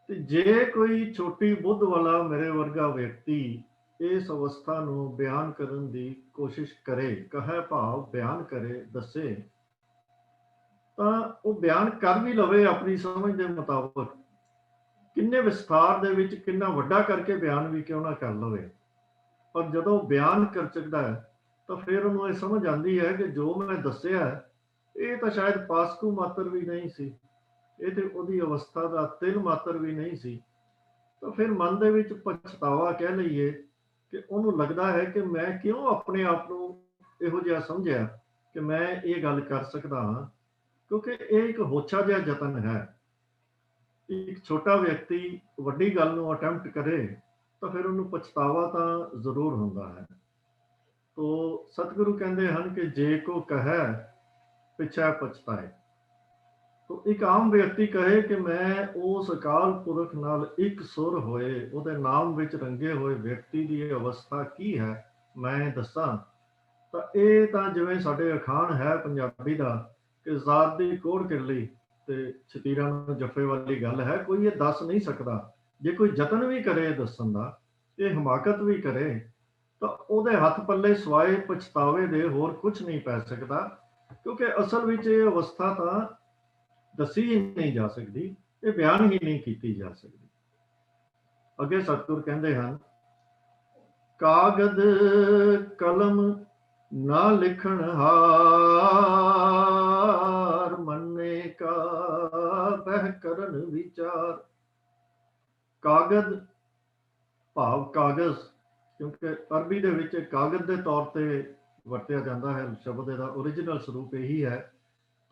ਤੇ ਜੇ ਕੋਈ ਛੋਟੀ ਬੁੱਧ ਵਾਲਾ ਮੇਰੇ ਵਰਗਾ ਵਿਅਕਤੀ ਇਸ ਅਵਸਥਾ ਨੂੰ ਬਿਆਨ ਕਰਨ ਦੀ ਕੋਸ਼ਿਸ਼ ਕਰੇ, ਕਹੈ ਭਾਵ ਬਿਆਨ ਕਰੇ, ਦੱਸੇ, ਤਾਂ ਉਹ ਬਿਆਨ ਕਰ ਵੀ ਲਵੇ ਆਪਣੀ ਸਮਝ ਦੇ ਮੁਤਾਬਕ, ਕਿੰਨੇ ਵਿਸਥਾਰ ਦੇ ਵਿੱਚ ਕਿੰਨਾ ਵੱਡਾ ਕਰਕੇ ਬਿਆਨ ਵੀ ਕਿਉਂ ਨਾ ਕਰ ਲਵੇ, ਪਰ ਜਦੋਂ ਬਿਆਨ ਕਰ ਚੁੱਕਦਾ ਹੈ ਤਾਂ ਫਿਰ ਉਹਨੂੰ ਇਹ ਸਮਝ ਆਉਂਦੀ ਹੈ ਕਿ ਜੋ ਮੈਂ ਦੱਸਿਆ ਇਹ ਤਾਂ ਸ਼ਾਇਦ ਪਾਸਕੂ ਮਾਤਰ ਵੀ ਨਹੀਂ ਸੀ, ਇਹ ਤੇ ਉਹਦੀ ਅਵਸਥਾ ਦਾ ਤਿਲ ਮਾਤਰ ਵੀ ਨਹੀਂ ਸੀ। ਤਾਂ ਫਿਰ ਮਨ ਦੇ ਵਿੱਚ ਪਛਤਾਵਾ ਕਹਿ ਲਈਏ ਕਿ ਉਹਨੂੰ ਲੱਗਦਾ ਹੈ ਕਿ ਮੈਂ ਕਿਉਂ ਆਪਣੇ ਆਪ ਨੂੰ ਇਹੋ ਜਿਹਾ ਸਮਝਿਆ ਕਿ ਮੈਂ ਇਹ ਗੱਲ ਕਰ ਸਕਦਾ ਹਾਂ, ਕਿਉਂਕਿ ਇਹ ਇੱਕ ਹੋਛਾ ਜਿਹਾ ਯਤਨ ਹੈ। ਇੱਕ ਛੋਟਾ ਵਿਅਕਤੀ ਵੱਡੀ ਗੱਲ ਨੂੰ ਅਟੈਂਪਟ ਕਰੇ ਤਾਂ ਫਿਰ ਉਹਨੂੰ ਪਛਤਾਵਾ ਤਾਂ ਜ਼ਰੂਰ ਹੁੰਦਾ ਹੈ। ਤੋ ਸਤਿਗੁਰੂ ਕਹਿੰਦੇ ਹਨ ਕਿ ਜੇ ਕੋ ਕਹੈ ਪਿਛੈ ਪਛਤਾਏ। ਤੋ ਇੱਕ ਆਮ ਵਿਅਕਤੀ ਕਹੇ ਕਿ ਮੈਂ ਉਸ ਅਕਾਲ ਪੁਰਖ ਨਾਲ ਇੱਕ ਸੁਰ ਹੋਏ, ਉਹਦੇ ਨਾਮ ਵਿੱਚ ਰੰਗੇ ਹੋਏ ਵਿਅਕਤੀ ਦੀ ਇਹ ਅਵਸਥਾ ਕੀ ਹੈ ਮੈਂ ਦੱਸਾਂ, ਤਾਂ ਇਹ ਤਾਂ ਜਿਵੇਂ ਸਾਡੇ ਅਖਾਣ ਹੈ ਪੰਜਾਬੀ ਦਾ ਕਿ ਜ਼ਾਤ ਦੀ ਕੋੜ ਕਿਰਲੀ ਤੇ ਛਤੀਰਾਂ ਨੂੰ ਜੱਫੇ ਵਾਲੀ ਗੱਲ ਹੈ, ਕੋਈ ਇਹ ਦੱਸ ਨਹੀਂ ਸਕਦਾ। ਜੇ ਕੋਈ ਯਤਨ ਵੀ ਕਰੇ ਦੱਸਣ ਦਾ, ਇਹ ਹਮਾਕਤ ਵੀ ਕਰੇ, ਤਾਂ ਉਹਦੇ ਹੱਥ ਪੱਲੇ ਸਵਾਏ ਪਛਤਾਵੇ ਦੇ ਹੋਰ ਕੁਝ ਨਹੀਂ ਪੈ ਸਕਦਾ, ਕਿਉਂਕਿ ਅਸਲ ਵਿੱਚ ਇਹ ਅਵਸਥਾ ਤਾਂ ਦੱਸੀ ਹੀ ਨਹੀਂ ਜਾ ਸਕਦੀ, ਇਹ ਬਿਆਨ ਹੀ ਨਹੀਂ ਕੀਤੀ ਜਾ ਸਕਦੀ। ਅੱਗੇ ਸਤਿਗੁਰ ਕਹਿੰਦੇ ਹਨ, ਕਾਗਦ ਕਲਮ ਨਾ ਲਿਖਣ ਹਾਰ, ਮੰਨੇ ਕਾ ਬਹਿ ਕਰਨ ਵਿਚਾਰ। ਕਾਗਦ ਭਾਵ ਕਾਗਜ਼, ਕਿਉਂਕਿ ਅਰਬੀ ਦੇ ਵਿੱਚ ਕਾਗਜ਼ ਦੇ ਤੌਰ ਤੇ ਵਰਤਿਆ ਜਾਂਦਾ ਹੈ ਸ਼ਬਦ, ਇਹਦਾ ਓਰੀਜਨਲ ਸਰੂਪ ਇਹੀ ਹੈ।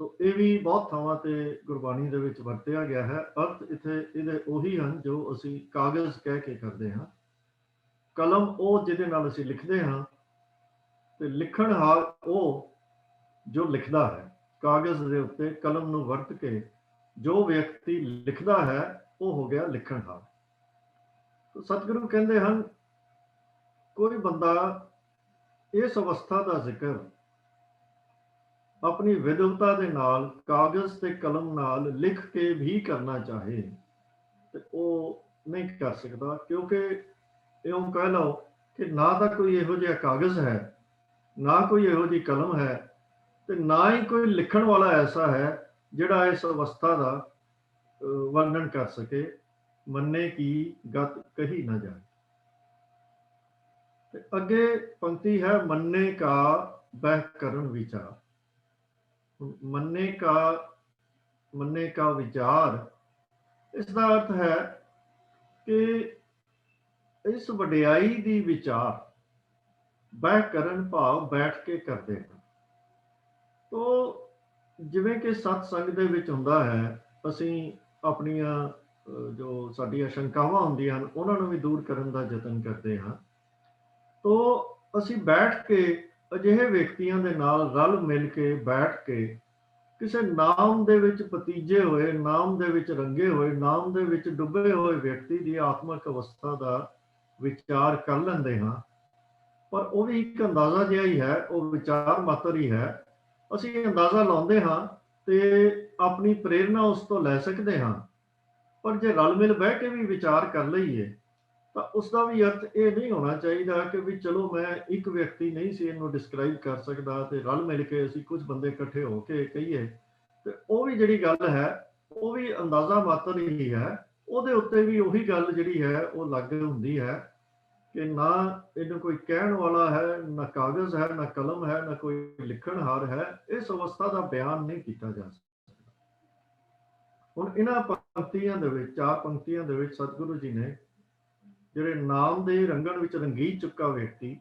ਤੋ ਇਹ ਵੀ ਬਹੁਤ ਥਾਵਾਂ ਤੇ ਗੁਰਬਾਣੀ ਦੇ ਵਿੱਚ ਵਰਤਿਆ ਗਿਆ ਹੈ। ਅਰਥ ਇੱਥੇ ਇਹਦੇ ਉਹੀ ਹਨ ਜੋ ਅਸੀਂ ਕਾਗਜ਼ ਕਹਿ ਕੇ ਕਰਦੇ ਹਾਂ। ਕਲਮ ਉਹ ਜਿਹਦੇ ਨਾਲ ਅਸੀਂ ਲਿਖਦੇ ਹਾਂ, ਤੇ ਲਿਖਣਹਾਰ ਉਹ ਜੋ ਲਿਖਦਾ ਹੈ। ਕਾਗਜ਼ ਦੇ ਉੱਤੇ ਕਲਮ ਨੂੰ ਵਰਤ ਕੇ ਜੋ ਵਿਅਕਤੀ ਲਿਖਦਾ ਹੈ ਉਹ ਹੋ ਗਿਆ ਲਿਖਣਹਾਰ। ਸਤਿਗੁਰੂ ਕਹਿੰਦੇ ਹਨ, ਕੋਈ ਬੰਦਾ ਇਸ ਅਵਸਥਾ ਦਾ ਜ਼ਿਕਰ ਆਪਣੀ ਵਿਦਵਤਾ ਦੇ ਨਾਲ ਕਾਗਜ਼ ਤੇ ਕਲਮ ਨਾਲ ਲਿਖ ਕੇ ਵੀ ਕਰਨਾ ਚਾਹੇ ਤੇ ਉਹ ਨਹੀਂ ਕਰ ਸਕਦਾ, ਕਿਉਂਕਿ ਇਉਂ ਕਹਿ ਲਓ ਕਿ ਨਾ ਤਾਂ ਕੋਈ ਇਹੋ ਜਿਹਾ ਕਾਗਜ਼ ਹੈ, ਨਾ ਕੋਈ ਇਹੋ ਜਿਹੀ ਕਲਮ ਹੈ, ਤੇ ਨਾ ਹੀ ਕੋਈ ਲਿਖਣ ਵਾਲਾ ਐਸਾ ਹੈ ਜਿਹੜਾ ਇਸ ਅਵਸਥਾ ਦਾ ਵਰਣਨ ਕਰ ਸਕੇ। ਮੰਨੇ ਕੀ ਗਤ ਕਹੀ ਨਾ ਜਾਏ। ਤੇ ਅੱਗੇ ਪੰਕਤੀ ਹੈ, ਮੰਨੇ ਕਾ ਬਹਿ ਕਰਨ ਵਿਚਾਰ। ਮੰਨੇ ਕਾ ਵਿਚਾਰ, ਇਸ ਦਾ ਅਰਥ ਹੈ ਕਿ ਇਸ ਵਡਿਆਈ ਦੀ ਵਿਚਾਰ ਬਹਿ ਕਰਨ ਭਾਵ ਬੈਠ ਕੇ ਕਰਦੇ ਹਨ। ਤੋ ਜਿਵੇਂ ਕਿ ਸਤਸੰਗ ਦੇ ਵਿੱਚ ਹੁੰਦਾ ਹੈ, ਅਸੀਂ ਆਪਣੀਆਂ ਜੋ ਸਾਡੀਆਂ ਸ਼ੰਕਾਵਾਂ ਹੁੰਦੀਆਂ ਹਨ ਉਹਨਾਂ ਨੂੰ ਵੀ ਦੂਰ ਕਰਨ ਦਾ ਯਤਨ ਕਰਦੇ ਹਾਂ। ਤੋ ਅਸੀਂ ਬੈਠ ਕੇ ਅਜਿਹੇ ਵਿਅਕਤੀਆਂ ਦੇ ਨਾਲ ਰਲ ਮਿਲ ਕੇ ਬੈਠ ਕੇ ਕਿਸੇ ਨਾਮ ਦੇ ਵਿੱਚ ਪਤੀਜੇ ਹੋਏ, ਨਾਮ ਦੇ ਵਿੱਚ ਰੰਗੇ ਹੋਏ, ਨਾਮ ਦੇ ਵਿੱਚ ਡੁੱਬੇ ਹੋਏ ਵਿਅਕਤੀ ਦੀ ਆਤਮਿਕ ਅਵਸਥਾ ਦਾ ਵਿਚਾਰ ਕਰ ਲੈਂਦੇ ਹਾਂ। ਪਰ ਉਹ ਵੀ ਇੱਕ ਅੰਦਾਜ਼ਾ ਜਿਹਾ ਹੀ ਹੈ, ਉਹ ਵਿਚਾਰ ਮਾਤਰ ਹੀ ਹੈ। ਅਸੀਂ ਅੰਦਾਜ਼ਾ ਲਾਉਂਦੇ ਹਾਂ ਤੇ ਆਪਣੀ ਪ੍ਰੇਰਨਾ ਉਸ ਤੋਂ ਲੈ ਸਕਦੇ ਹਾਂ। ਪਰ ਜੇ ਰਲ ਮਿਲ ਬਹਿ ਕੇ ਵੀ ਵਿਚਾਰ ਕਰ ਲਈਏ ਤਾਂ ਉਸ ਦਾ ਵੀ ਅਰਥ ਇਹ ਨਹੀਂ ਹੋਣਾ ਚਾਹੀਦਾ ਕਿ ਵੀ ਚਲੋ ਮੈਂ ਇੱਕ ਵਿਅਕਤੀ ਨਹੀਂ ਸੀ ਇਹਨੂੰ ਡਿਸਕ੍ਰਾਈਬ ਕਰ ਸਕਦਾ ਤੇ ਰਲ ਮਿਲ ਕੇ ਅਸੀਂ ਕੁਝ ਬੰਦੇ ਇਕੱਠੇ ਹੋ ਕੇ ਕਹੀਏ, ਤੇ ਉਹ ਵੀ ਜਿਹੜੀ ਗੱਲ ਹੈ ਉਹ ਵੀ ਅੰਦਾਜ਼ਾ ਮਾਤਰ ਹੀ ਹੈ। ਉਹਦੇ ਉੱਤੇ ਵੀ ਉਹੀ ਗੱਲ ਜਿਹੜੀ ਹੈ ਉਹ ਲਾਗੂ ਹੁੰਦੀ ਹੈ ਕਿ ਨਾ ਇਹਨੂੰ ਕੋਈ ਕਹਿਣ ਵਾਲਾ ਹੈ, ਨਾ ਕਾਗਜ਼ ਹੈ, ਨਾ ਕਲਮ ਹੈ, ਨਾ ਕੋਈ ਲਿਖਣਹਾਰ ਹੈ। ਇਸ ਅਵਸਥਾ ਦਾ ਬਿਆਨ ਨਹੀਂ ਕੀਤਾ ਜਾ ਸਕਦਾ। ਹੁਣ ਇਹਨਾਂ ਪੰਕਤੀਆਂ ਦੇ ਵਿੱਚ, 4 ਪੰਕਤੀਆਂ ਦੇ ਵਿੱਚ ਸਤਿਗੁਰੂ ਜੀ ਨੇ ਜਿਹੜੇ ਨਾਮ ਦੇ ਰੰਗਣ ਵਿੱਚ ਰੰਗੀ ਚੁੱਕਾ ਵਿਅਕਤੀ,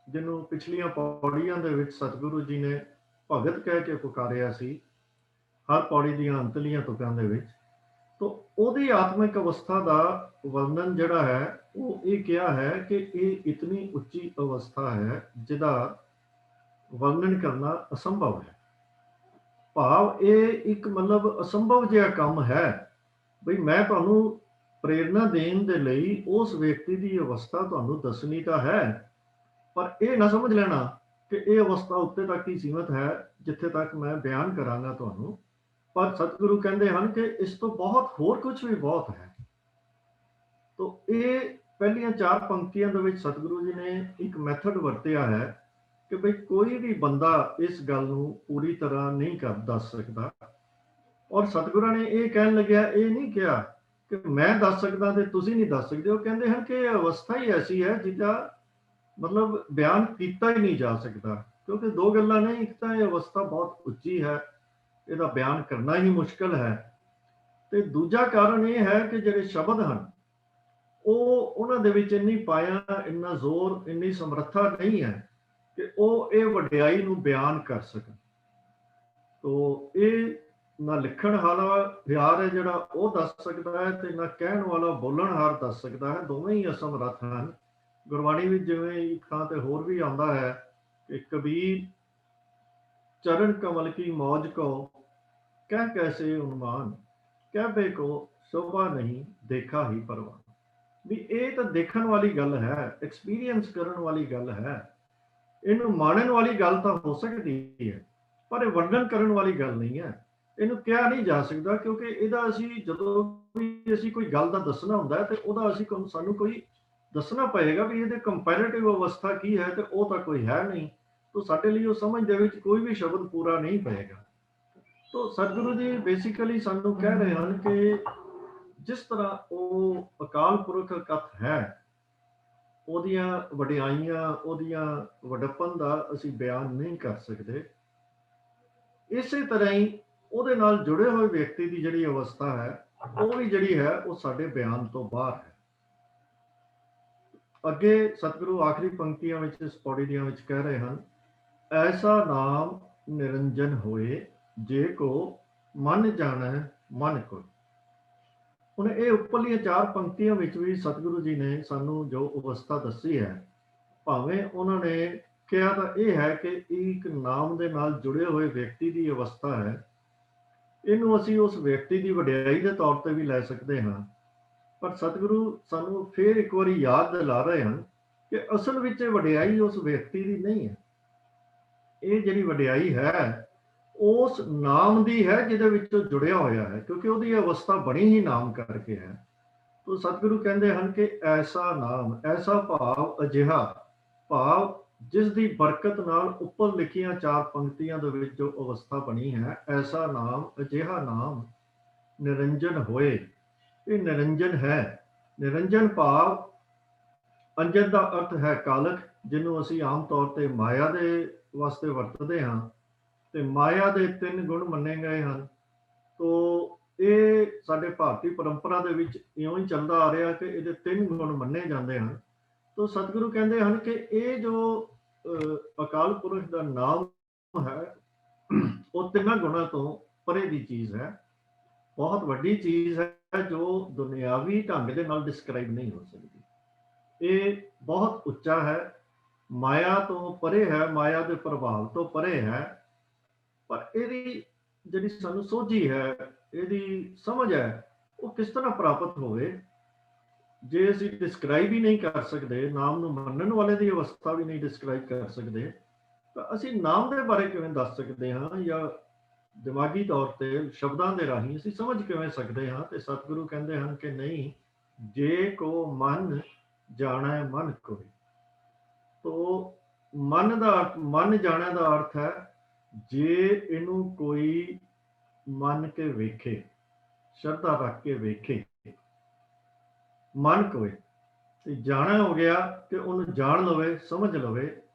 ਜਿਹਨੂੰ ਪਿਛਲੀਆਂ ਪੌੜੀਆਂ ਦੇ ਵਿੱਚ ਸਤਿਗੁਰੂ ਜੀ ਨੇ ਭਗਤ ਕਹਿ ਕੇ ਪੁਕਾਰਿਆ ਸੀ ਹਰ ਪੌੜੀ ਦੀਆਂ ਅੰਤਲੀਆਂ ਤੁਕਾਂ ਦੇ ਵਿੱਚ, ਤਾਂ ਉਹਦੀ ਆਤਮਿਕ ਅਵਸਥਾ ਦਾ ਵਰਣਨ ਜਿਹੜਾ ਹੈ ਉਹ ਇਹ ਕਿਹਾ ਹੈ ਕਿ ਇਹ ਇਤਨੀ ਉੱਚੀ ਅਵਸਥਾ ਹੈ ਜਿਹਦਾ ਵਰਣਨ ਕਰਨਾ ਅਸੰਭਵ ਹੈ। ਭਾਵ ਇਹ ਇੱਕ ਮਤਲਬ ਅਸੰਭਵ ਜਿਹਾ ਕੰਮ ਹੈ ਬਈ ਮੈਂ ਤੁਹਾਨੂੰ ਪ੍ਰੇਰਨਾ ਦੇਣ ਦੇ ਲਈ ਉਸ ਵਿਅਕਤੀ ਦੀ ਅਵਸਥਾ ਤੁਹਾਨੂੰ ਦੱਸਣੀ ਤਾਂ ਹੈ, ਪਰ ਇਹ ਨਾ ਸਮਝ ਲੈਣਾ ਕਿ ਇਹ ਅਵਸਥਾ ਉੱਤੇ ਤੱਕ ਹੀ ਸੀਮਤ ਹੈ ਜਿੱਥੇ ਤੱਕ ਮੈਂ ਬਿਆਨ ਕਰਾਂਗਾ ਤੁਹਾਨੂੰ। ਪਰ ਸਤਿਗੁਰੂ ਕਹਿੰਦੇ ਹਨ ਕਿ ਇਸ ਤੋਂ ਬਹੁਤ ਹੋਰ ਕੁਝ ਵੀ ਬਹੁਤ ਹੈ। ਤੋ ਇਹ ਪਹਿਲੀਆਂ 4 ਪੰਕਤੀਆਂ ਦੇ ਵਿੱਚ ਸਤਿਗੁਰੂ ਜੀ ਨੇ ਇੱਕ ਮੈਥਡ ਵਰਤਿਆ ਹੈ ਕਿ ਬਈ ਕੋਈ ਵੀ ਬੰਦਾ ਇਸ ਗੱਲ ਨੂੰ ਪੂਰੀ ਤਰ੍ਹਾਂ ਨਹੀਂ ਦੱਸ ਸਕਦਾ। ਔਰ ਸਤਿਗੁਰਾਂ ਨੇ ਇਹ ਕਹਿਣ ਲੱਗਿਆ, ਇਹ ਨਹੀਂ ਕਿਹਾ ਕਿ ਮੈਂ ਦੱਸ ਸਕਦਾ ਤੇ ਤੁਸੀਂ ਨਹੀਂ ਦੱਸ ਸਕਦੇ। ਉਹ ਕਹਿੰਦੇ ਹਨ ਕਿ ਇਹ ਅਵਸਥਾ ਹੀ ਐਸੀ ਹੈ ਜਿਹਦਾ ਮਤਲਬ ਬਿਆਨ ਕੀਤਾ ਹੀ ਨਹੀਂ ਜਾ ਸਕਦਾ, ਕਿਉਂਕਿ 2 ਗੱਲਾਂ ਨੇ, ਇੱਕ ਤਾਂ ਇਹ ਅਵਸਥਾ ਬਹੁਤ ਉੱਚੀ ਹੈ, ਇਹਦਾ ਬਿਆਨ ਕਰਨਾ ਹੀ ਮੁਸ਼ਕਲ ਹੈ, ਤੇ ਦੂਜਾ ਕਾਰਨ ਇਹ ਹੈ ਕਿ ਜਿਹੜੇ ਸ਼ਬਦ ਹਨ ਉਹ ਉਹਨਾਂ ਦੇ ਵਿੱਚ ਇੰਨੀ ਪਾਇਆ, ਇੰਨਾ ਜ਼ੋਰ, ਇੰਨੀ ਸਮਰੱਥਾ ਨਹੀਂ ਹੈ ਕਿ ਉਹ ਇਹ ਵਡਿਆਈ ਨੂੰ ਬਿਆਨ ਕਰ ਸਕਣ। ਤੋ ਇਹ ਨਾ ਲਿਖਣ ਵਾਲਾ ਹਾਰ ਹੈ ਜਿਹੜਾ ਉਹ ਦੱਸ ਸਕਦਾ ਹੈ, ਤੇ ਨਾ ਕਹਿਣ ਵਾਲਾ ਬੋਲਣਹਾਰ ਦੱਸ ਸਕਦਾ ਹੈ। ਦੋਵੇਂ ਹੀ ਅਸਮਰੱਥ ਹਨ। ਗੁਰਬਾਣੀ ਵਿੱਚ ਜਿਵੇਂ ਇੱਕ ਥਾਂ ਤੇ ਹੋਰ ਵੀ ਆਉਂਦਾ ਹੈ ਕਿ ਕਬੀਰ ਚਰਨ ਕਮਲ ਕੀ ਮੌਜ ਕੋ ਕਹਿ ਕੈਸੇ ਉਨਮਾਨ, ਕਹਿਬੇ ਕੋ ਸ਼ੋਭਾ ਨਹੀਂ ਦੇਖਾ ਹੀ ਪਰਵਾਨ। ਵੀ ਇਹ ਤਾਂ ਦੇਖਣ ਵਾਲੀ ਗੱਲ ਹੈ, ਐਕਸਪੀਰੀਅੰਸ ਕਰਨ ਵਾਲੀ ਗੱਲ ਹੈ, ਇਹਨੂੰ ਮਾਣਨ ਵਾਲੀ ਗੱਲ ਤਾਂ ਹੋ ਸਕਦੀ ਹੈ, ਪਰ ਇਹ ਵਰਣਨ ਕਰਨ ਵਾਲੀ ਗੱਲ ਨਹੀਂ ਹੈ। ਇਹਨੂੰ ਕਿਹਾ ਨਹੀਂ ਜਾ ਸਕਦਾ, ਕਿਉਂਕਿ ਇਹਦਾ ਅਸੀਂ ਜਦੋਂ ਵੀ ਅਸੀਂ ਕੋਈ ਗੱਲ ਦਾ ਦੱਸਣਾ ਹੁੰਦਾ ਹੈ ਤੇ ਉਹਦਾ ਅਸੀਂ ਸਾਨੂੰ ਕੋਈ ਦੱਸਣਾ ਪਏਗਾ ਵੀ ਇਹਦੇ ਕੰਪੈਰੀਟਿਵ ਅਵਸਥਾ ਕੀ ਹੈ, ਤੇ ਉਹ ਤਾਂ ਕੋਈ ਹੈ ਨਹੀਂ। ਤਾਂ ਸਾਡੇ ਲਈ ਉਹ ਸਮਝ ਦੇ ਵਿੱਚ ਕੋਈ ਵੀ ਸ਼ਬਦ ਪੂਰਾ ਨਹੀਂ ਪਏਗਾ। ਤਾਂ ਸਤਿਗੁਰੂ ਜੀ ਬੇਸਿਕਲੀ ਸਾਨੂੰ ਕਹਿ ਰਹੇ ਹਨ ਕਿ ਜਿਸ ਤਰ੍ਹਾਂ ਉਹ ਅਕਾਲ ਪੁਰਖ ਕਥ ਹੈ, ਉਹਦੀਆਂ ਵਡਿਆਈਆਂ, ਉਹਦੀਆਂ ਵਡੱਪਨ ਦਾ ਅਸੀਂ ਬਿਆਨ ਨਹੀਂ ਕਰ ਸਕਦੇ। ਇਸੇ ਤਰ੍ਹਾਂ ਹੀ ਉਹਦੇ ਨਾਲ ਜੁੜੇ ਹੋਏ ਵਿਅਕਤੀ ਦੀ ਜਿਹੜੀ ਅਵਸਥਾ ਹੈ ਉਹ ਵੀ ਜਿਹੜੀ ਹੈ ਉਹ ਸਾਡੇ ਬਿਆਨ ਤੋਂ ਬਾਹਰ ਹੈ। ਅੱਗੇ ਸਤਿਗੁਰੂ ਆਖਰੀ ਪੰਕਤੀਆਂ ਵਿੱਚ ਇਸ ਪੌੜੀ ਦੀਆਂ ਵਿੱਚ ਕਹਿ ਰਹੇ ਹਨ, ਐਸਾ ਨਾਮ ਨਿਰੰਜਨ ਹੋਏ ਜੇ ਕੋ ਮਨ ਜਾਣੈ ਮਨ ਕੋਈ। ਹੁਣ ਇਹ ਉੱਪਰਲੀਆਂ 4 ਪੰਕਤੀਆਂ ਵਿੱਚ ਵੀ ਸਤਿਗੁਰੂ ਜੀ ਨੇ ਸਾਨੂੰ ਜੋ ਅਵਸਥਾ ਦੱਸੀ ਹੈ, ਭਾਵੇਂ ਉਹਨਾਂ ਨੇ ਕਿਹਾ ਤਾਂ ਇਹ ਹੈ ਕਿ ਇਹ ਇੱਕ ਨਾਮ ਦੇ ਨਾਲ ਜੁੜੇ ਹੋਏ ਵਿਅਕਤੀ ਦੀ ਅਵਸਥਾ ਹੈ, ਇਹਨੂੰ ਅਸੀਂ ਉਸ ਵਿਅਕਤੀ ਦੀ ਵਡਿਆਈ ਦੇ ਤੌਰ ਤੇ ਵੀ ਲੈ ਸਕਦੇ ਹਾਂ। ਪਰ ਸਤਿਗੁਰੂ ਸਾਨੂੰ ਫੇਰ ਇੱਕ ਵਾਰੀ ਯਾਦ ਦਿਲਾ ਰਹੇ ਹਨ ਕਿ ਅਸਲ ਵਿੱਚ ਇਹ ਵਡਿਆਈ ਉਸ ਵਿਅਕਤੀ ਦੀ ਨਹੀਂ ਹੈ। ਇਹ ਜਿਹੜੀ ਵਡਿਆਈ ਹੈ ਉਸ ਨਾਮ ਦੀ ਹੈ ਜਿਹਦੇ ਵਿੱਚ ਉਹ ਜੁੜਿਆ ਹੋਇਆ ਹੈ, ਕਿਉਂਕਿ ਉਹਦੀ ਅਵਸਥਾ ਬਣੀ ਹੀ ਨਾਮ ਕਰਕੇ ਹੈ। ਤੋ ਸਤਿਗੁਰੂ ਕਹਿੰਦੇ ਹਨ ਕਿ ਐਸਾ ਨਾਮ, ਐਸਾ ਭਾਵ, ਅਜਿਹਾ ਭਾਵ ਜਿਸ ਦੀ ਬਰਕਤ ਨਾਲ ਉੱਪਰ ਲਿਖੀਆਂ 4 ਪੰਕਤੀਆਂ ਦੇ ਵਿੱਚ ਜੋ ਅਵਸਥਾ ਬਣੀ ਹੈ, ਐਸਾ ਨਾਮ, ਅਜਿਹਾ ਨਾਮ ਨਿਰੰਜਨ ਹੋਏ। ਇਹ ਨਿਰੰਜਨ ਹੈ। ਨਿਰੰਜਨ ਭਾਵ, ਅੰਜਨ ਦਾ ਅਰਥ ਹੈ ਕਾਲਕ, ਜਿਹਨੂੰ ਅਸੀਂ ਆਮ ਤੌਰ ਤੇ ਮਾਇਆ ਦੇ ਵਾਸਤੇ ਵਰਤਦੇ ਹਾਂ, ਤੇ ਮਾਇਆ ਦੇ 3 ਗੁਣ ਮੰਨੇ ਗਏ ਹਨ। ਤੋ ਇਹ ਸਾਡੇ ਭਾਰਤੀ ਪਰੰਪਰਾ ਦੇ ਵਿੱਚ ਇਉਂ ਹੀ ਚੱਲਦਾ ਆ ਰਿਹਾ ਕਿ ਇਹਦੇ 3 ਗੁਣ ਮੰਨੇ ਜਾਂਦੇ ਹਨ। ਤੋ ਸਤਿਗੁਰੂ ਕਹਿੰਦੇ ਹਨ ਕਿ ਇਹ ਜੋ ਅਕਾਲ ਪੁਰਖ ਦਾ ਨਾਮ ਹੈ, ਉਹ 3 ਗੁਣਾਂ ਤੋਂ ਪਰੇ ਦੀ ਚੀਜ਼ ਹੈ, ਬਹੁਤ ਵੱਡੀ ਚੀਜ਼ ਹੈ, ਜੋ ਦੁਨਿਆਵੀ ਢੰਗ ਦੇ ਨਾਲ ਡਿਸਕ੍ਰਾਈਬ ਨਹੀਂ ਹੋ ਸਕਦੀ। ਇਹ ਬਹੁਤ ਉੱਚਾ ਹੈ, ਮਾਇਆ ਤੋਂ ਪਰੇ ਹੈ, ਮਾਇਆ ਦੇ ਪ੍ਰਭਾਵ ਤੋਂ ਪਰੇ ਹੈ। ਪਰ ਇਹਦੀ ਜਿਹੜੀ ਸਾਨੂੰ ਸੋਝੀ ਹੈ, ਇਹਦੀ ਸਮਝ ਹੈ, ਉਹ ਕਿਸ ਤਰ੍ਹਾਂ ਪ੍ਰਾਪਤ ਹੋਵੇ। ਜੇ ਅਸੀਂ ਡਿਸਕ੍ਰਾਈਬ ਹੀ ਨਹੀਂ ਕਰ ਸਕਦੇ, ਨਾਮ ਨੂੰ ਮੰਨਣ ਵਾਲੇ ਦੀ ਅਵਸਥਾ ਵੀ ਨਹੀਂ ਡਿਸਕ੍ਰਾਈਬ ਕਰ ਸਕਦੇ, ਤਾਂ ਅਸੀਂ ਨਾਮ ਦੇ ਬਾਰੇ ਕਿਵੇਂ ਦੱਸ ਸਕਦੇ ਹਾਂ, ਜਾਂ ਦਿਮਾਗੀ ਤੌਰ ਤੇ ਸ਼ਬਦਾਂ ਦੇ ਰਾਹੀਂ ਅਸੀਂ ਸਮਝ ਕਿਵੇਂ ਸਕਦੇ ਹਾਂ। ਤੇ ਸਤਿਗੁਰੂ ਕਹਿੰਦੇ ਹਨ ਕਿ ਨਹੀਂ, ਜੇ ਕੋ ਮਨ ਜਾਣੈ ਮਨ ਕੋਈ। ਤੋ ਮਨ ਦਾ ਅਰਥ, ਮਨ ਜਾਣੈ ਦਾ ਅਰਥ ਹੈ ਜੇ ਇਹਨੂੰ ਕੋਈ ਮੰਨ ਕੇ ਵੇਖੇ, ਸ਼ਰਧਾ ਰੱਖ ਕੇ ਵੇਖੇ। ਮਨ ਕੋਏ ਤੇ ਜਾਣਾ ਹੋ ਗਿਆ ਕਿ ਉਹਨੂੰ ਜਾਣ ਲਵੇ, ਸਮਝ ਲਵੇ,